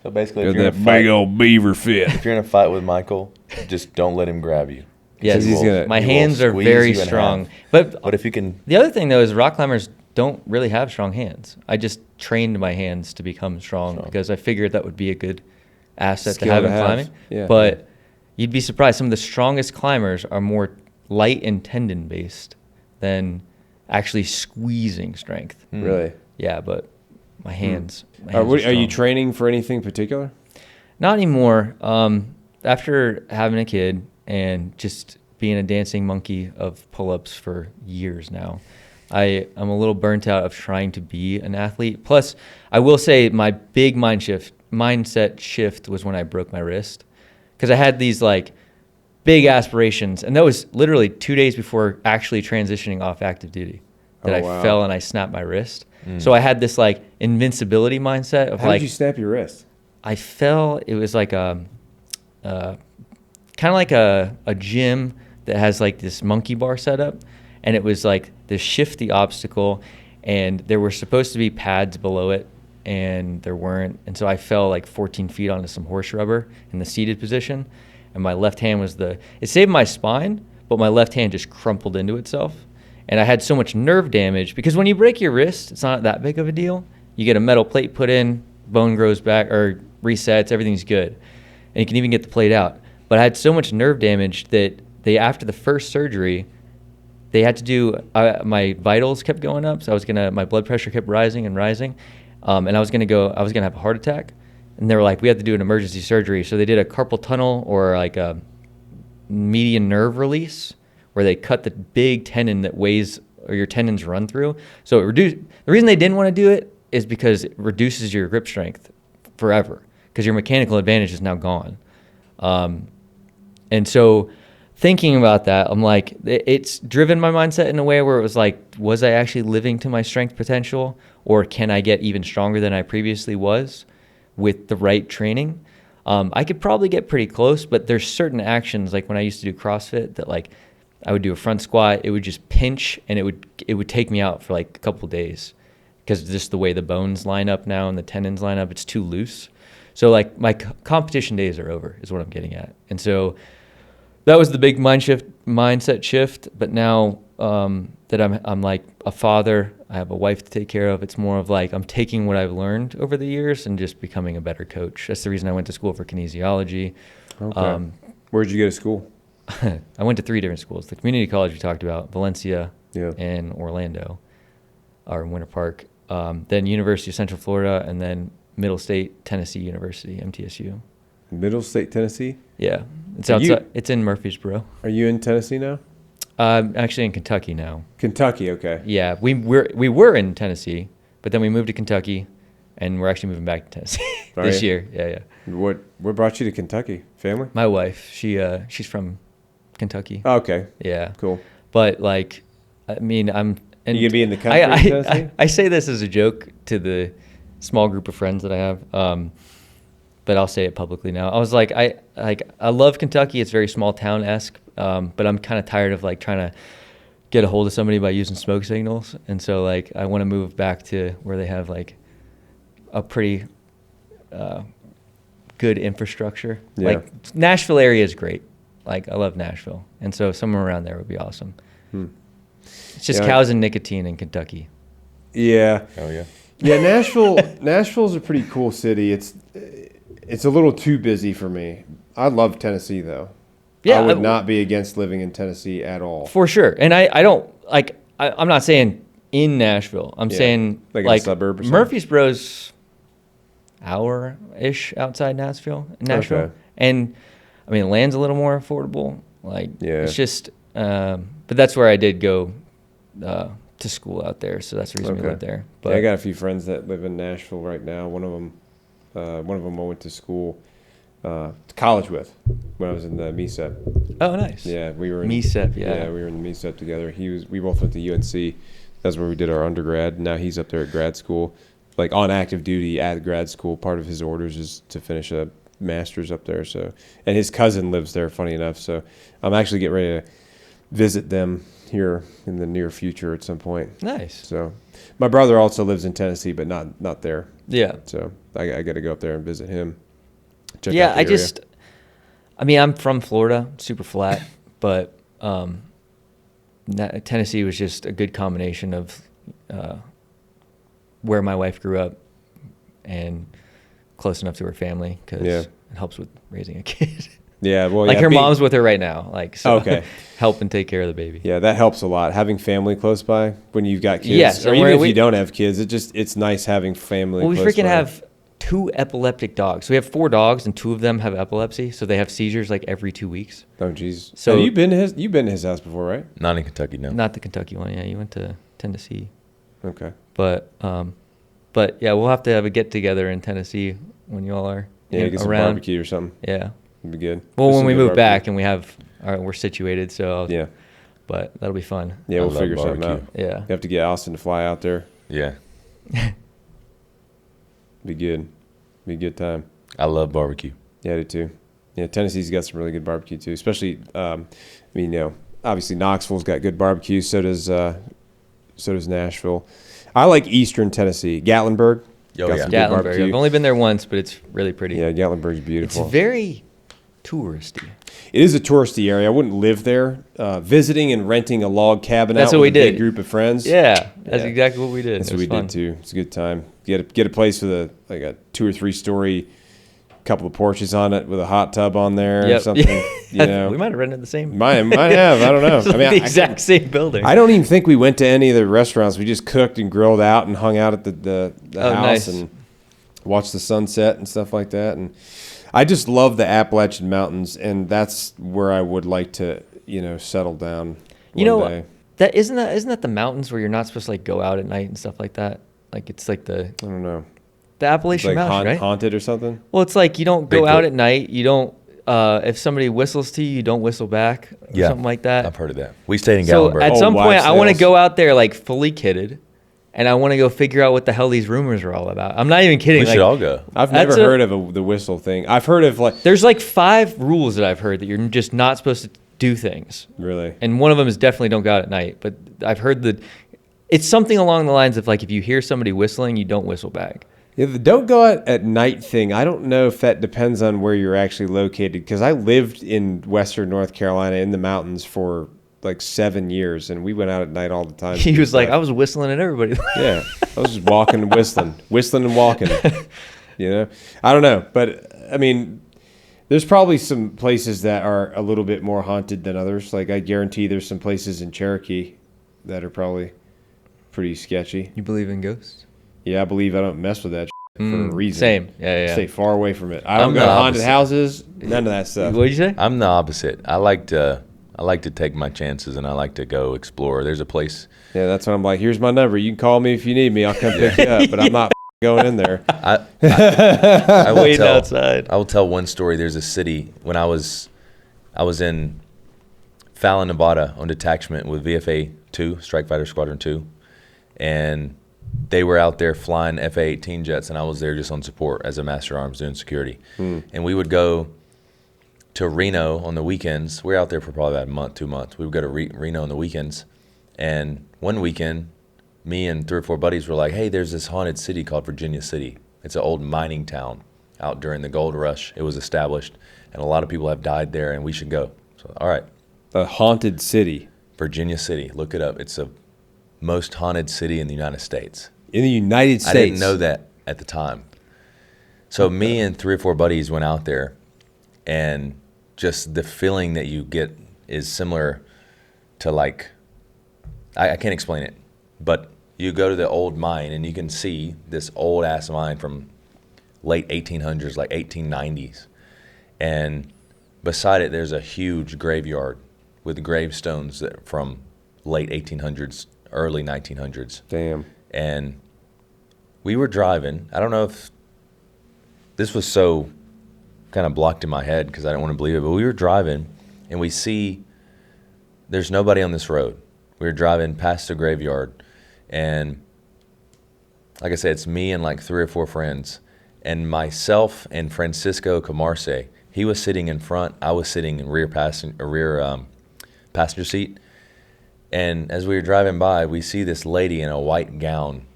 So basically, Got if you're, in that a fight, big old beaver fit. if you're in a fight with Michael, just don't let him grab you. Yes, he's gonna- my he will hands are squeeze very you in strong. half. But if you can, the other thing though is rock climbers don't really have strong hands. I just trained my hands to become strong because I figured that would be a good asset Skill to have to in have. climbing. Yeah. But you'd be surprised. Some of the strongest climbers are more light and tendon based than actually squeezing strength. Really? Yeah, but my hands. My Are, hands are you strong. training for anything particular? Not anymore. After having a kid and just being a dancing monkey of pull-ups for years now, I'm a little burnt out of trying to be an athlete. Plus, I will say my big mindset shift was when I broke my wrist, because I had these like big aspirations, and that was literally 2 days before actually transitioning off active duty that Oh, I wow. fell and I snapped my wrist. So I had this like invincibility mindset of How like did you snap your wrist? I fell. It was like kind of like a gym that has like this monkey bar set up, and it was like this shifty obstacle, and there were supposed to be pads below it, and there weren't, and so I fell like 14 feet onto some horse rubber in the seated position, and my left hand was it saved my spine, but my left hand just crumpled into itself, and I had so much nerve damage because when you break your wrist, it's not that big of a deal. You get a metal plate put in, bone grows back or resets, everything's good. And you can even get the plate out. But I had so much nerve damage that after the first surgery, they had to do, my vitals kept going up. So my blood pressure kept rising and rising. And I was going to have a heart attack. And they were like, we have to do an emergency surgery. So they did a carpal tunnel or like a median nerve release where they cut the big tendon that weighs or your tendons run through. So the reason they didn't want to do it is because it reduces your grip strength forever because your mechanical advantage is now gone. And so thinking about that, I'm like, it's driven my mindset in a way where it was like, was I actually living to my strength potential, or can I get even stronger than I previously was with the right training? I could probably get pretty close, but there's certain actions, like when I used to do CrossFit, that like I would do a front squat, it would just pinch and it would take me out for like a couple days because just the way the bones line up now and the tendons line up, it's too loose. So like my competition days are over is what I'm getting at. And so that was the big mindset shift. But now that I'm like a father, I have a wife to take care of. It's more of like I'm taking what I've learned over the years and just becoming a better coach. That's the reason I went to school for kinesiology. Okay. Where'd you go to school? I went to 3 different schools. The community college we talked about, Valencia Yeah. and Orlando, or Winter Park. Then University of Central Florida, and then Middle State Tennessee University, MTSU. Middle State, Tennessee? Yeah. It's Are you- outside. It's in Murfreesboro. Are you in Tennessee now? I'm actually in Kentucky now. Kentucky, okay. Yeah, we were in Tennessee, but then we moved to Kentucky, and we're actually moving back to Tennessee Are this you? year. Yeah. What brought you to Kentucky? Family? My wife, she's from Kentucky. Oh, okay, Yeah. cool. But like, I mean, And You gonna be in the country in Tennessee? I say this as a joke to the small group of friends that I have, but I'll say it publicly now. I was like, I love Kentucky. It's very small town-esque, but I'm kind of tired of like trying to get a hold of somebody by using smoke signals, and so like I want to move back to where they have like a pretty good infrastructure. Yeah. Like Nashville area is great. Like I love Nashville, and so somewhere around there would be awesome. It's just Yeah. cows and nicotine in Kentucky. Yeah. oh yeah. Yeah, Nashville's a pretty cool city. It's a little too busy for me. I love Tennessee though. Yeah, I would not be against living in Tennessee at all. For sure. And I don't like I'm not saying in Nashville. I'm Yeah, saying like like in a suburb or something? Murfreesboro's hour-ish outside Nashville. Okay. And I mean land's a little more affordable. Like Yeah. it's just but that's where I did go to school out there, so that's the reason we Okay. lived there. But Yeah, I got a few friends that live in Nashville right now. One of them I went to school, to college with when I was in the MESEP. oh nice. Yeah, we were in MESEP, yeah. Yeah, we were in the MESEP together. We both went to UNC. That's where we did our undergrad. Now he's up there at grad school, like on active duty at grad school. Part of his orders is to finish a master's up there. So, and his cousin lives there. Funny enough, so I'm actually getting ready to visit them here in the near future at some point. Nice. So, my brother also lives in Tennessee, but not there. Yeah. So I got to go up there and visit him. Check Yeah, out the area. I mean, I'm from Florida, super flat, but Tennessee was just a good combination of where my wife grew up and close enough to her family because it helps with raising a kid. Yeah, well, like her mom's with her right now, like so okay, help and take care of the baby. Yeah, that helps a lot. Having family close by when you've got kids, yes, or even if you don't have kids, it's nice having family. Well, we close freaking by. have 2 epileptic dogs. We have 4 dogs, and 2 of them have epilepsy, so they have seizures like every 2 weeks. Oh, jeez. So you've been to his house before, right? Not in Kentucky, no. Not the Kentucky one. Yeah, you went to Tennessee. Okay. But yeah, we'll have to have a get together in Tennessee when you all are get some around. barbecue or something. Yeah, it'd be good. Well, Just when we some move good back barbecue. and we're situated, so Yeah. But that'll be fun. Yeah, we'll love figure something out. barbecue. Yeah. You have to get Austen to fly out there. Yeah. Be good. Be a good time. I love barbecue. Yeah, I do too. Yeah, Tennessee's got some really good barbecue too. Especially, obviously Knoxville's got good barbecue. So does Nashville. I like Eastern Tennessee. Gatlinburg. Oh, got yeah. some good Gatlinburg. barbecue. I've only been there once, but it's really pretty. Yeah, Gatlinburg's beautiful. It's very touristy. It is a touristy area. I wouldn't live there. Visiting and renting a log cabin That's out what with we a did. big group of friends. Yeah, that's Yeah. exactly what we did. That's It what was we fun. did too. It's a good time. Get a place with a 2 or 3 story, couple of porches on it with a hot tub on there or Yep. something. You know, we might have rented the same. might have. I don't know. It's like the exact same building. I don't even think we went to any of the restaurants. We just cooked and grilled out and hung out at the Oh, house nice. and watched the sunset and stuff like that. And I just love the Appalachian Mountains, and that's where I would like to, settle down one day. That isn't that the mountains where you're not supposed to like go out at night and stuff like that? Like it's like I don't know. the Appalachian It's like Mountains, right? haunted or something. Well, it's like you don't go Bigfoot. out at night. You don't. If somebody whistles to you, you don't whistle back. Or Yeah. something like that. I've heard of that. We stayed in So Gatlinburg. at Oh, some point, wives' I want to tales. go out there like fully kitted, and I want to go figure out what the hell these rumors are all about. I'm not even kidding. we like, should all go. I've never That's heard of the whistle thing. I've heard of like There's like 5 rules that I've heard that you're just not supposed to do things. really. And one of them is definitely don't go out at night. But I've heard that it's something along the lines of like if you hear somebody whistling, you don't whistle back. Yeah, the don't go out at night thing, I don't know if that depends on where you're actually located, because I lived in western North Carolina in the mountains for like 7 years, and we went out at night all the time. He was like, I was whistling at everybody. Yeah, I was just walking and whistling and walking. I don't know, but I mean, there's probably some places that are a little bit more haunted than others. Like I guarantee there's some places in Cherokee that are probably pretty sketchy. You believe in ghosts? Yeah, I believe I don't mess with that for a reason. Same. Yeah. Stay far away from it. I don't I'm go the to haunted opposite. houses. None of that stuff. What did you say? I'm the opposite. I like to take my chances and I like to go explore. There's a place. Yeah, that's when I'm like, here's my number. You can call me if you need me. I'll come pick you up. But I'm not going in there. I will Waiting tell, outside. I will tell one story. There's a city when I was in Fallon, Nevada on detachment with VFA 2, Strike Fighter Squadron 2, and they were out there flying FA-18 jets, and I was there just on support as a master arms doing security. And we would go to Reno on the weekends. We were out there for probably about a month, 2 months. We would go to Reno on the weekends, and one weekend, me and 3 or 4 buddies were like, hey, there's this haunted city called Virginia City. It's an old mining town out during the gold rush. It was established, and a lot of people have died there, and we should go. So, all right, A haunted city Virginia City. Look it up. It's the most haunted city in the United States. in the United States. I didn't know that at the time. So me and 3 or 4 buddies went out there, and just the feeling that you get is similar to like, I can't explain it, but you go to the old mine and you can see this old ass mine from late 1800s, like 1890s. And beside it, there's a huge graveyard with gravestones that from late 1800s, early 1900s. Damn. And we were driving. I don't know if this was so kind of blocked in my head because I didn't want to believe it, but we were driving and we see there's nobody on this road. We were driving past the graveyard, and like I said, it's me and like 3 or 4 friends, and myself and Francisco Camarce. He was sitting in front. I was sitting in rear passenger seat. And as we were driving by, we see this lady in a white gown,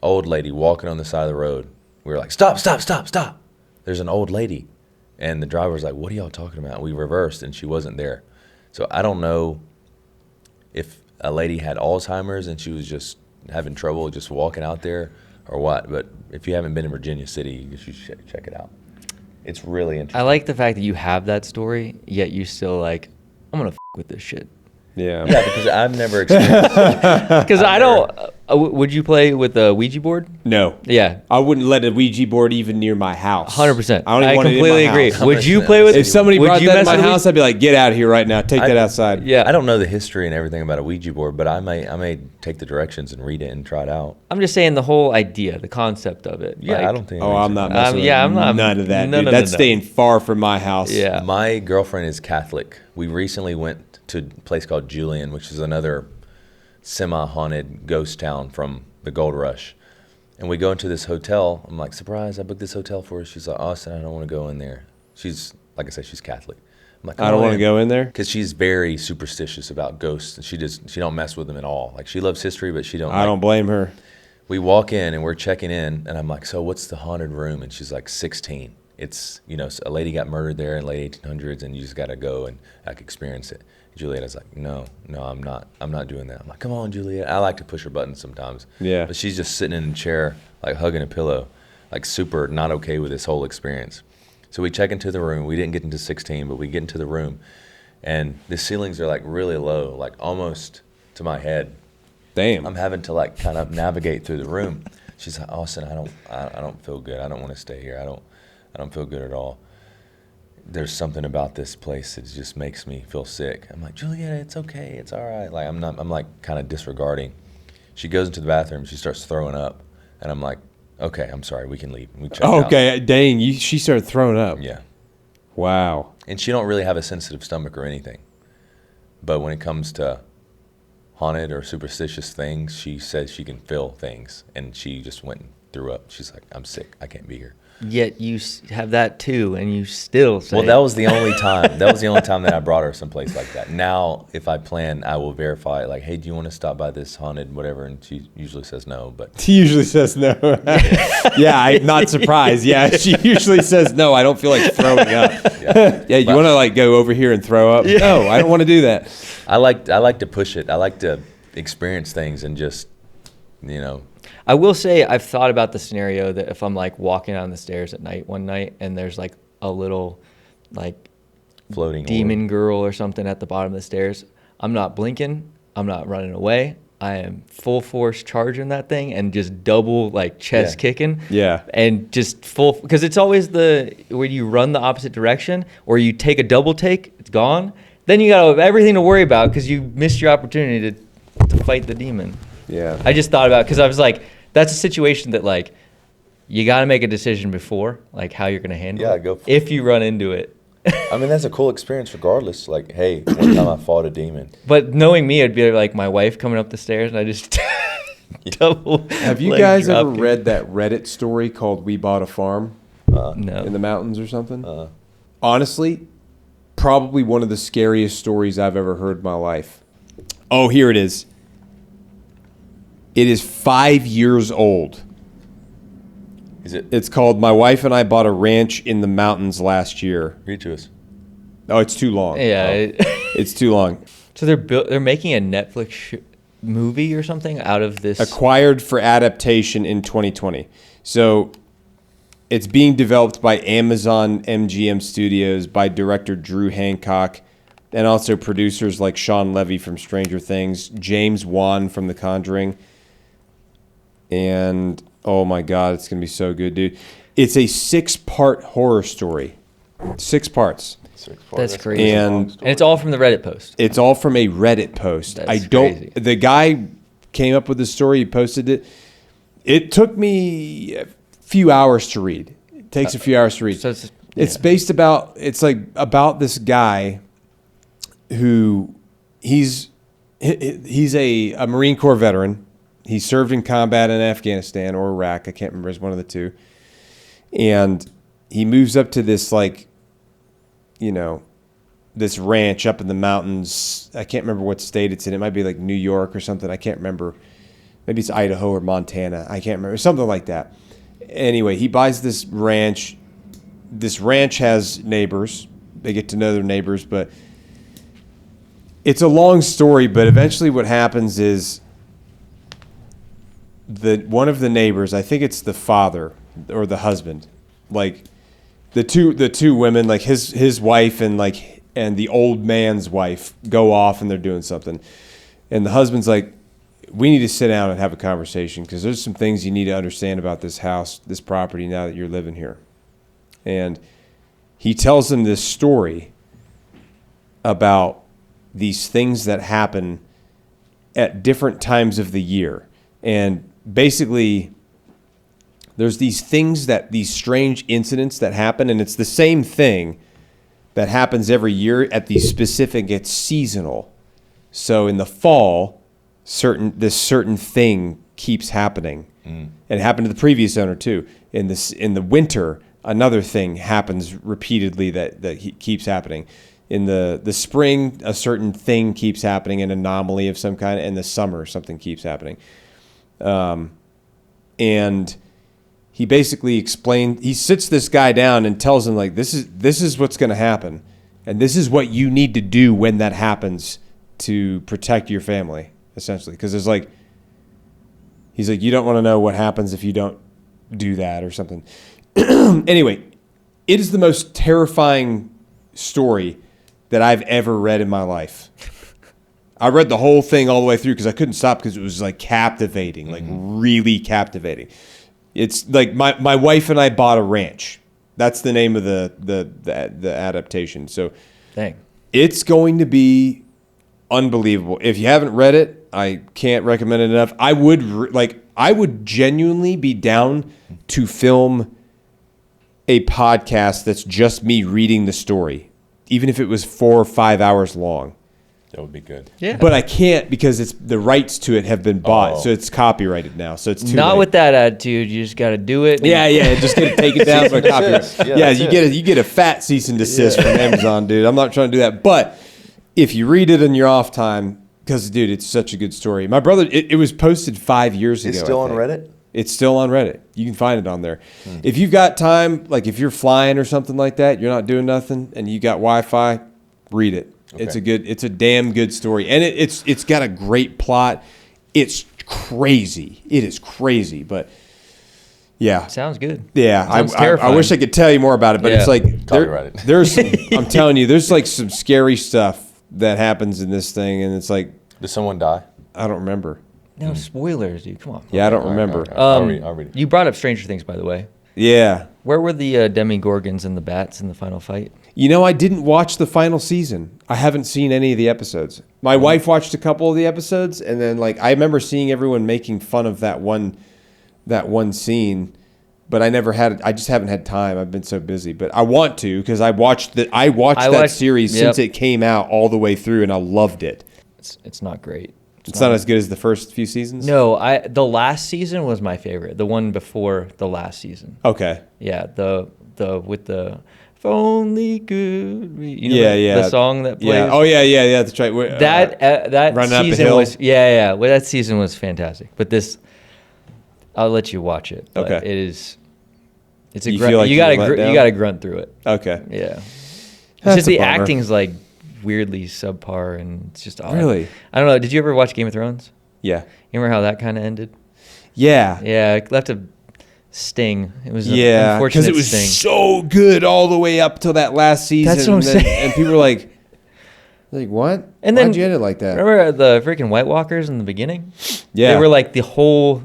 old lady walking on the side of the road. We were like, stop, stop, stop, stop. There's an old lady. And the driver was like, what are y'all talking about? We reversed and she wasn't there. So I don't know if a lady had Alzheimer's and she was just having trouble just walking out there or what. But if you haven't been in Virginia City, you should check it out. It's really interesting. I like the fact that you have that story, yet you still like, I'm going to with this shit. Yeah. Yeah, because I've never experienced it. Because I don't. Would you play with a Ouija board? No. Yeah. I wouldn't let a Ouija board even near my house. 100%. I don't even want it in my completely agree. house. Would you play with? If somebody would brought you that in mess my with a house, I'd be like, get out of here right now. Take that outside. Yeah. I don't know the history and everything about a Ouija board, but I may take the directions and read it and try it out. I'm just saying the whole idea, the concept of it. Yeah, like, I don't think. Oh, I'm not messing with I'm not. none of that, no, dude. no, That's no. staying far from my house. Yeah. My girlfriend is Catholic. We recently went to a place called Julian, which is another semi-haunted ghost town from the Gold Rush. And we go into this hotel. I'm like, surprise, I booked this hotel for her. She's like, Austin, I don't want to go in there. She's, like I said, she's Catholic. I'm like, I don't want to go in there. Because she's very superstitious about ghosts. And she don't mess with them at all. Like, she loves history, but she don't. I don't blame her. We walk in and we're checking in. And I'm like, so what's the haunted room? And she's like, 16. It's, a lady got murdered there in the late 1800s. And you just got to go and like experience it. Julieta's like, no, I'm not doing that. I'm like, come on, Juliet. I like to push her buttons sometimes. Yeah. But she's just sitting in a chair, like hugging a pillow, like super not okay with this whole experience. So we check into the room. We didn't get into 16, but we get into the room. And the ceilings are like really low, like almost to my head. Damn. I'm having to like kind of navigate through the room. She's like, Austin, I don't feel good. I don't want to stay here. I don't feel good at all. There's something about this place that just makes me feel sick. I'm like, Julieta, it's okay, it's all right. Like I'm like kind of disregarding. She goes into the bathroom, she starts throwing up, and I'm like, okay, I'm sorry, we can leave. We check out. Okay, dang, she started throwing up. Yeah. Wow. And she don't really have a sensitive stomach or anything. But when it comes to haunted or superstitious things, she says she can feel things, and she just went and threw up. She's like, I'm sick, I can't be here. Yet you have that too, and you still say. Well, that was the only time. That was the only time that I brought her someplace like that. Now, if I plan, I will verify. Like, hey, do you want to stop by this haunted whatever? And she usually says no. But She usually says no. Yeah, I'm not surprised. Yeah, she usually says no. I don't feel like throwing up. Yeah, you want to like go over here and throw up? Yeah. No, I don't want to do that. I like to push it. I like to experience things and just, I will say I've thought about the scenario that if I'm like walking down the stairs at night one night and there's like a little like floating demon orb. girl or something at the bottom of the stairs, I'm not blinking, I'm not running away. I am full force charging that thing and just double like chest kicking. Yeah. And just full, because it's always where you run the opposite direction or you take a double take, it's gone. Then you got everything to worry about because you missed your opportunity to fight the demon. Yeah. I just thought about it because I was like, that's a situation that like you got to make a decision before, like how you're going to handle it. Go for if you run into it. I mean, that's a cool experience regardless. Like, hey, one time I fought a demon. But knowing me, it'd be like my wife coming up the stairs and I just double. Have you leg guys ever drop kick. read that Reddit story called "We Bought a Farm" No. in the mountains or something? Honestly, probably one of the scariest stories I've ever heard in my life. Oh, here it is. It is 5 years old. Is it? It's called "My Wife and I Bought a Ranch in the Mountains Last Year." Read to us. Oh, it's too long. Yeah. It's too long. So they're making a Netflix movie or something out of this. Acquired for adaptation in 2020. So it's being developed by Amazon MGM Studios by director Drew Hancock and also producers like Sean Levy from Stranger Things, James Wan from The Conjuring, and oh my God, it's going to be so good, dude. It's a 6-part horror story. 6 parts. That's crazy. And it's all from the Reddit post. It's all from a Reddit post. That's crazy. The guy came up with the story, he posted it. It took me a few hours to read. It takes a few hours to read. So it's based about this guy who he's a Marine Corps veteran. He served in combat in Afghanistan or Iraq. I can't remember. It's one of the two. And he moves up to this this ranch up in the mountains. I can't remember what state it's in. It might be like New York or something. I can't remember. Maybe it's Idaho or Montana. I can't remember. Something like that. Anyway, he buys this ranch. This ranch has neighbors. They get to know their neighbors, but it's a long story. But eventually what happens is one of the neighbors, I think it's the father or the husband, like the two women, like his wife and the old man's wife go off and they're doing something. And the husband's like, we need to sit down and have a conversation because there's some things you need to understand about this house, this property now that you're living here. And he tells them this story about these things that happen at different times of the year. And basically, there's these strange incidents that happen, and it's the same thing that happens every year at these specific, it's seasonal. So in the fall, this certain thing keeps happening. And it happened to the previous owner too. In the winter, another thing happens repeatedly that keeps happening. In the spring, a certain thing keeps happening, an anomaly of some kind. In the summer, something keeps happening. And he basically he sits this guy down and tells him, like, this is what's going to happen. And this is what you need to do when that happens to protect your family, essentially. Because he's like, you don't want to know what happens if you don't do that or something. Anyway, it is the most terrifying story that I've ever read in my life. I read the whole thing all the way through because I couldn't stop because it was like captivating, like really captivating. It's like my wife and I bought a ranch. That's the name of the adaptation. So Dang. It's going to be unbelievable. If you haven't read it, I can't recommend it enough. I would genuinely be down to film a podcast that's just me reading the story, even if it was 4 or 5 hours long. That would be good. Yeah. But I can't because the rights to it have been bought, so it's copyrighted now. So it's too Not late. with that attitude. You just got to do it. Yeah. Just gonna take it down for copyright. Yeah, you get a fat cease and desist from Amazon, dude. I'm not trying to do that. But if you read it in your off time, because dude, it's such a good story. My brother, it was posted 5 years ago. It's still on Reddit? It's still on Reddit. You can find it on there. If you've got time, like if you're flying or something like that, you're not doing nothing, and you got Wi-Fi, read it. Okay. It's a damn good story, and it's got a great plot. It's crazy. It is crazy, but yeah, Sounds good. yeah. Sounds I terrifying. wish I could tell you more about it, but it's like there's I'm telling you, there's like some scary stuff that happens in this thing, and it's like, Did someone die? I don't remember. No spoilers, dude. Come on. Yeah, I don't remember. I'll read it. You brought up Stranger Things, by the way. Yeah. Where were the Demogorgons and the bats in the final fight? You know, I didn't watch the final season. I haven't seen any of the episodes. My wife watched a couple of the episodes, and then like I remember seeing everyone making fun of that one scene, but I just haven't had time. I've been so busy, but I want to because I watched that series since it came out all the way through, and I loved it. It's not great. It's not as good as the first few seasons? No, the last season was my favorite. The one before the last season. Okay. Yeah, the with the if only could we, the song that plays. Yeah. Oh yeah, that's right. That Running Up the season Hill? was well, that season was fantastic. But this, I'll let you watch it. But Okay. it's a You grunt. feel like You you let gotta down? you gotta grunt through it. Okay. Yeah. It's That's just a the bummer. acting's like weirdly subpar and it's just odd. Really? I don't know. Did you ever watch Game of Thrones? Yeah. You remember how that kind of ended? Yeah. Yeah, it left a sting. It was an Yeah, unfortunate because it was sting. so good all the way up till that last season. That's what I'm saying. And people were like, what? And Why'd then you end it like that? Remember the freaking White Walkers in the beginning? Yeah. They were like the whole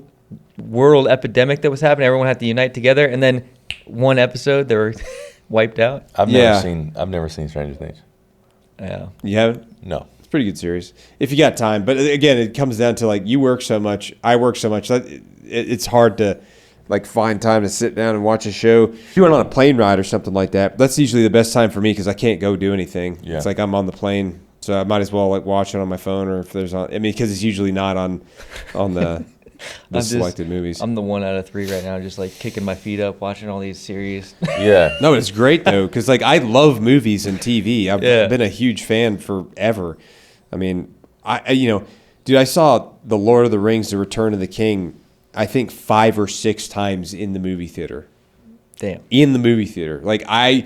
world epidemic that was happening. Everyone had to unite together, and then one episode they were wiped out. I've Yeah. never seen Stranger Things. Yeah. You haven't? No. It's a pretty good series if you got time. But again, it comes down to like you work so much, I work so much. It's hard to like find time to sit down and watch a show. If you went on a plane ride or something like that, that's usually the best time for me because I can't go do anything. Yeah. It's like I'm on the plane So I might as well like watch it on my phone, or if there's on. I mean, because it's usually not on the selected movies. I'm the 1 out of 3 right now, just like kicking my feet up, watching all these series. Yeah. No, it's great though, because like I love movies and TV. I've been a huge fan forever. I mean, dude, I saw The Lord of the Rings: The Return of the King, I think 5 or 6 times in the movie theater. Damn. In the movie theater, like I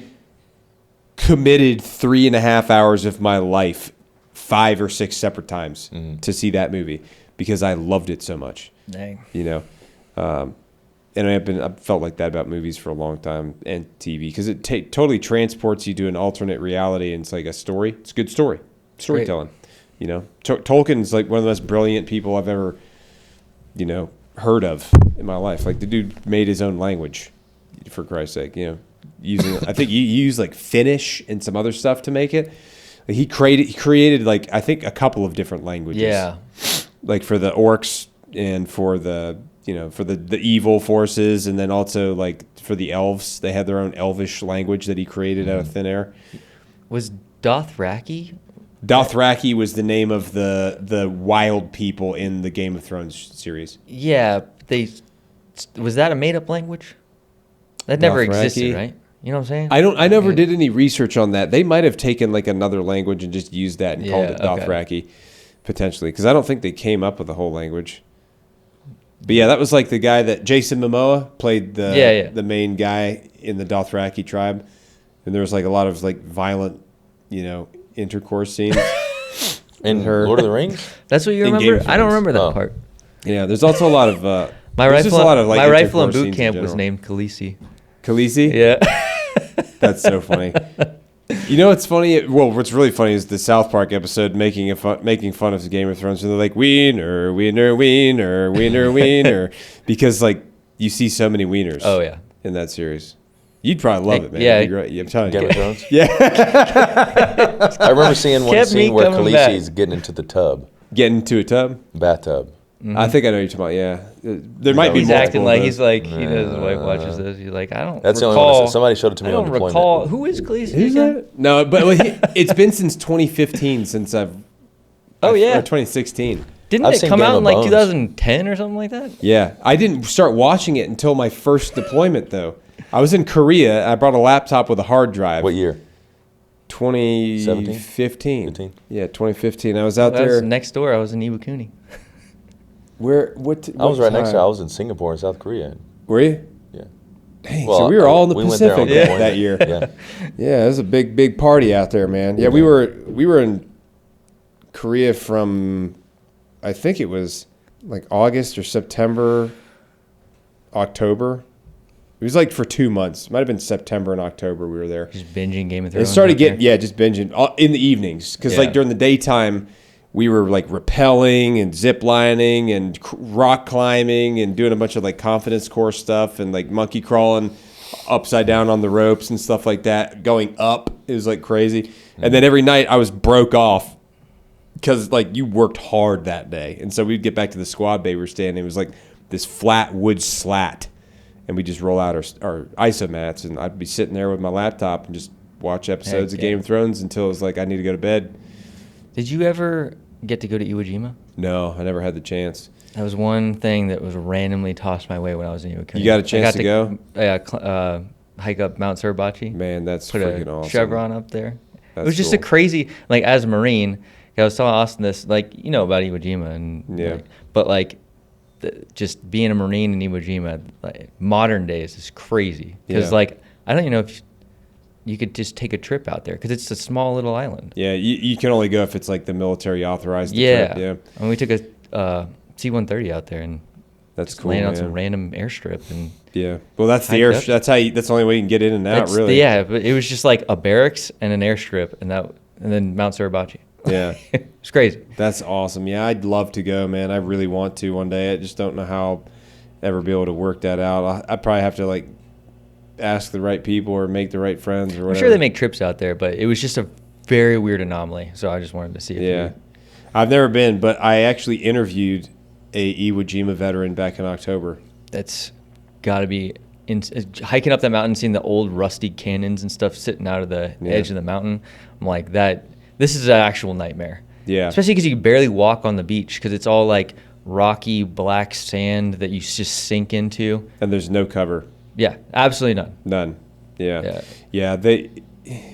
committed 3.5 hours of my life 5 or 6 separate times to see that movie because I loved it so much. Dang. And I've felt like that about movies for a long time and TV because it totally transports you to an alternate reality, and it's like a story. It's a good storytelling. Tolkien's like one of the most brilliant people I've ever heard of in my life. Like the dude made his own language, for Christ's sake. Using I think he used like Finnish and some other stuff to make it. Like he created like I think a couple of different languages. Yeah. Like for the orcs and for the for the evil forces, and then also like for the elves, they had their own elvish language that he created out of thin air. Was Dothraki? Dothraki was the name of the wild people in the Game of Thrones series. Yeah, was that a made up language? That never Dothraki? existed, right? You know what I'm saying? I never did any research on that. They might have taken like another language and just used that and called it Dothraki, potentially, because I don't think they came up with a whole language. But yeah, that was like the guy that Jason Momoa played the main guy in the Dothraki tribe, and there was like a lot of like violent, intercourse scenes. In Lord of the Rings? That's what you remember? I don't remember that part. Yeah, there's also a lot of my rifle in boot scenes camp in was named Khaleesi. Khaleesi? Yeah. That's so funny. What's funny? Well, what's really funny is the South Park episode making fun of the Game of Thrones, and they're like wiener, wiener, wiener, wiener, wiener, because like you see so many wieners. Oh yeah. In that series, you'd probably love it, man. Yeah. I'm telling you. Game of Thrones? Yeah. I remember seeing one Kept me scene where coming Khaleesi's back. getting into the tub, Getting into a tub. bathtub. Mm-hmm. I think I know what you're talking about. Yeah, there might be He's multiple acting of like those. he's like he knows his wife watches this. He's like, I don't That's the recall. only one. Somebody showed it to me I on don't deployment. recall who is Khaleesi. Who's again? that? No, but it's been since 2015 since I've. Oh yeah, or 2016. Didn't I've it seen come Game out of in like Bones. 2010 or something like that? Yeah, I didn't start watching it until my first deployment though. I was in Korea. I brought a laptop with a hard drive. What year? 2015. 15? Yeah, 2015. I was out That was there. next door. I was in Iwakuni. Where? What? I was right next to time? it. I was in Singapore and South Korea. Were you? Yeah. Dang, Well, so we were all in the we went there on Pacific deployment. that year. Yeah. Yeah, it was a big party out there, man. Yeah, we were in Korea from, I think it was like August or September, October. It was like for 2 months. It might have been September and October we were there. Just binging Game of It Thrones. started out there. getting, just binging in the evenings. Because Yeah. like during the daytime, we were like rappelling and zip lining and rock climbing and doing a bunch of like confidence course stuff and like monkey crawling upside down on the ropes and stuff like that. Going up, it was like crazy. And then every night I was broke off because like you worked hard that day. And so we'd get back to the squad bay we were staying in. It was like this flat wood slat. And we just roll out our ISO mats, and I'd be sitting there with my laptop and just watch episodes of Game of Thrones until it was like I need to go to bed. Did you ever get to go to Iwo Jima? No, I never had the chance. That was one thing that was randomly tossed my way when I was in Iwo Jima. You got a chance to go? Hike up Mount Suribachi. Man, that's Put freaking a awesome. chevron up there. That's It was just cool. a crazy, like as a Marine, I was telling Austen this, like, you know about Iwo Jima. And, Yeah. like, but like, just being a Marine in Iwo Jima, like modern days is crazy. Because Yeah. like, I don't even know if you could just take a trip out there because it's a small little island. Yeah, you can only go if it's like the military authorized the Yeah. trip. Yeah, And we took a C-130 out there and that's just cool, landed on man. some random airstrip and Yeah, well, that's the Hiked air. up. That's how. That's the only way you can get in and out. it's Really. yeah, but it was just like a barracks and an airstrip and then Mount Suribachi. Yeah. It's crazy. That's awesome. Yeah, I'd love to go, man. I really want to one day. I just don't know how ever be able to work that out. I probably have to like ask the right people or make the right friends or whatever. I'm sure they make trips out there, but it was just a very weird anomaly. So I just wanted to see if Yeah, I've never been, but I actually interviewed a Iwo Jima veteran back in October. that's got to be hiking up that mountain, seeing the old rusty cannons and stuff sitting out of the Yeah. edge of the mountain. I'm like, that this is an actual nightmare. Yeah. Especially because you can barely walk on the beach because it's all like rocky black sand that you just sink into. And there's no cover. Yeah, absolutely none. None. Yeah.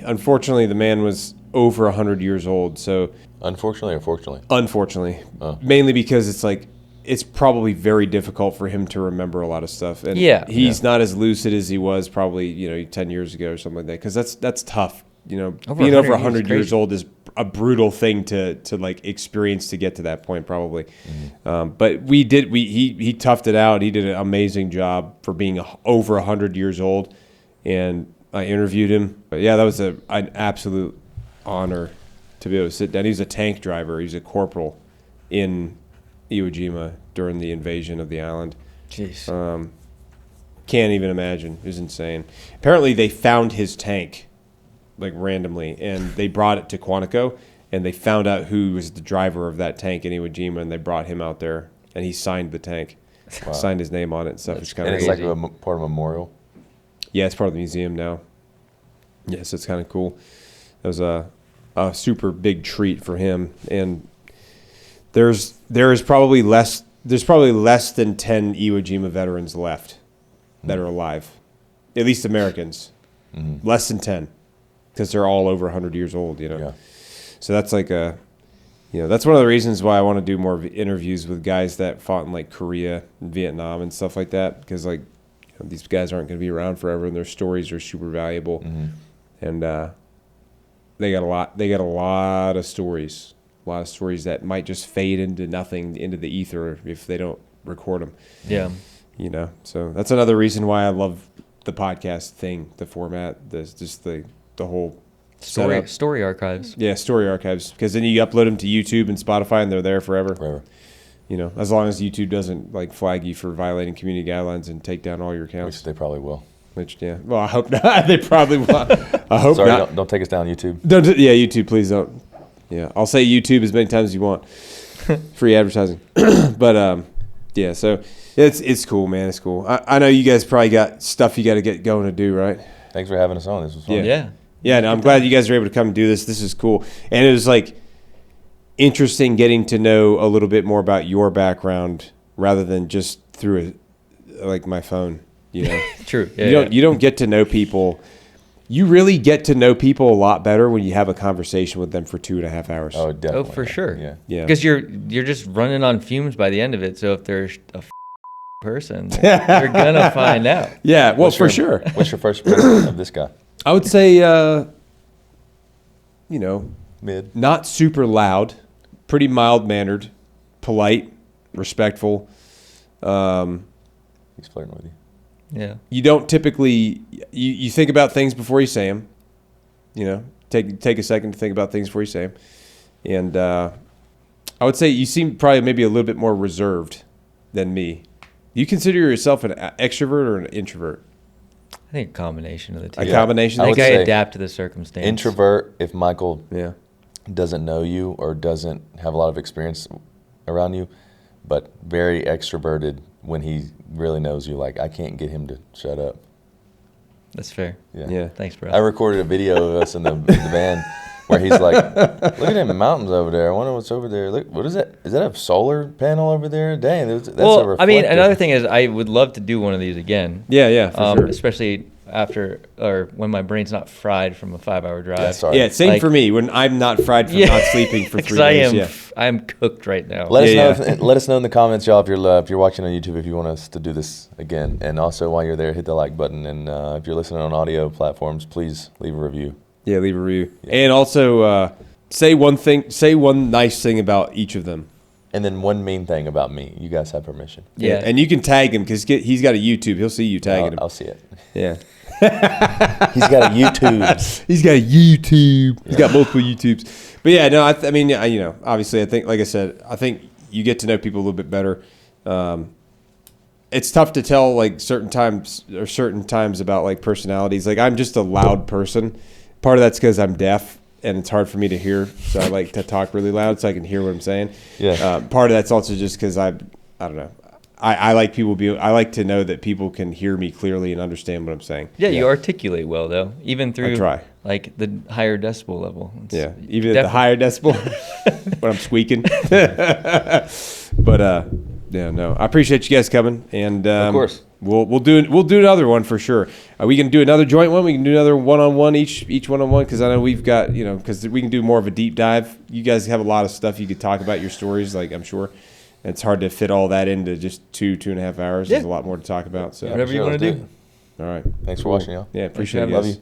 Unfortunately, the man was over 100 years old. So Unfortunately or fortunately? Unfortunately. Mainly because it's probably very difficult for him to remember a lot of stuff. And he's not as lucid as he was probably, 10 years ago or something like that. Because that's tough. Being over 100 years old is a brutal thing to like experience to get to that point probably. But he toughed it out. He did an amazing job for being over 100 years old. And I interviewed him. But yeah, that was an absolute honor to be able to sit down. He was a tank driver. He was a corporal in Iwo during the invasion of the island. Jeez. Can't even imagine. It was insane. Apparently they found his tank like randomly, and they brought it to Quantico, and they found out who was the driver of that tank in Iwo Jima, and they brought him out there, and he signed the tank, signed his name on it and stuff. It's kind of it's like part of a memorial. Yeah, it's part of the museum now. Yeah, so it's kind of cool. It was a super big treat for him, and there's probably less than 10 Iwo Jima veterans left that are alive, at least Americans. Less than 10. Because they're all over 100 years old, Yeah. So that's like that's one of the reasons why I want to do more interviews with guys that fought in like Korea and Vietnam and stuff like that. Because like these guys aren't going to be around forever, and their stories are super valuable. And they got a lot of stories, that might just fade into nothing, into the ether if they don't record them. Yeah. So that's another reason why I love the podcast thing, the format, the whole story archives. Yeah, story archives. Because then you upload them to YouTube and Spotify, and they're there forever. As long as YouTube doesn't like flag you for violating community guidelines and take down all your accounts. Which they probably will. Well, I hope not. They probably will. I hope Sorry, not. don't take us down, YouTube. YouTube, please don't. Yeah, I'll say YouTube as many times as you want. Free advertising. But so it's cool, man. It's cool. I know you guys probably got stuff you got to get going to do, right? Thanks for having us on. This was fun. Yeah, no, I'm glad you guys are able to come and do this. This is cool. And it was like interesting getting to know a little bit more about your background rather than just through my phone, True. You don't get to know people. You really get to know people a lot better when you have a conversation with them for 2.5 hours. Oh, definitely. Oh, for sure. Yeah. Because you're just running on fumes by the end of it. So if there's a person, you're gonna find out. Yeah, well, for sure. What's your first impression of this guy? I would say, Mid. not super loud, pretty mild-mannered, polite, respectful. He's flirting with you. Yeah. You don't typically you think about things before you say them. Take a second to think about things before you say them. And I would say you seem probably maybe a little bit more reserved than me. Do you consider yourself an extrovert or an introvert? I think a combination of the two. A combination? I think I say adapt to the circumstance. Introvert, if Michael Yeah. doesn't know you or doesn't have a lot of experience around you, but very extroverted when he really knows you. Like, I can't get him to shut up. That's fair. Yeah. Thanks, bro. I recorded a video of us in the van where he's like, look at them mountains over there. I wonder what's over there. Look, what is that? Is that a solar panel over there? Dang, that's a reflector. I mean, another thing is I would love to do one of these again. Yeah, for sure. Especially after or when my brain's not fried from a 5-hour drive. Yeah, sorry. Yeah, same for me when I'm not fried from not sleeping for 3 days. I am cooked right now. Let us know in the comments, y'all, if you're watching on YouTube, if you want us to do this again. And also, while you're there, hit the like button. And if you're listening on audio platforms, please leave a review. Yeah, leave a review. Yeah. And also say one nice thing about each of them. And then one mean thing about me. You guys have permission. Yeah. And you can tag him because he's got a YouTube. He'll see you tagging him. I'll see it. Yeah. He's got a YouTube. He's got a YouTube. He's got multiple YouTubes. But yeah, no, I mean, obviously, I think, like I said, I think you get to know people a little bit better. It's tough to tell like certain times about like personalities. Like I'm just a loud person. Part of that's because I'm deaf and it's hard for me to hear. So I like to talk really loud so I can hear what I'm saying. Yeah. Part of that's also just because I don't know. I like I like to know that people can hear me clearly and understand what I'm saying. Yeah, you articulate well though, even through try. like the higher decibel level. Even at the higher decibel when I'm squeaking. But no, I appreciate you guys coming, and of course. We'll do another one for sure. We can do another joint one. We can do another one-on-one, each one-on-one, because I know we've got, because we can do more of a deep dive. You guys have a lot of stuff you could talk about, your stories, like I'm sure. And it's hard to fit all that into just 2.5 hours. Yeah. There's a lot more to talk about. So whatever you want to do. All right. Thanks for watching, y'all. Yeah, appreciate it. Love you.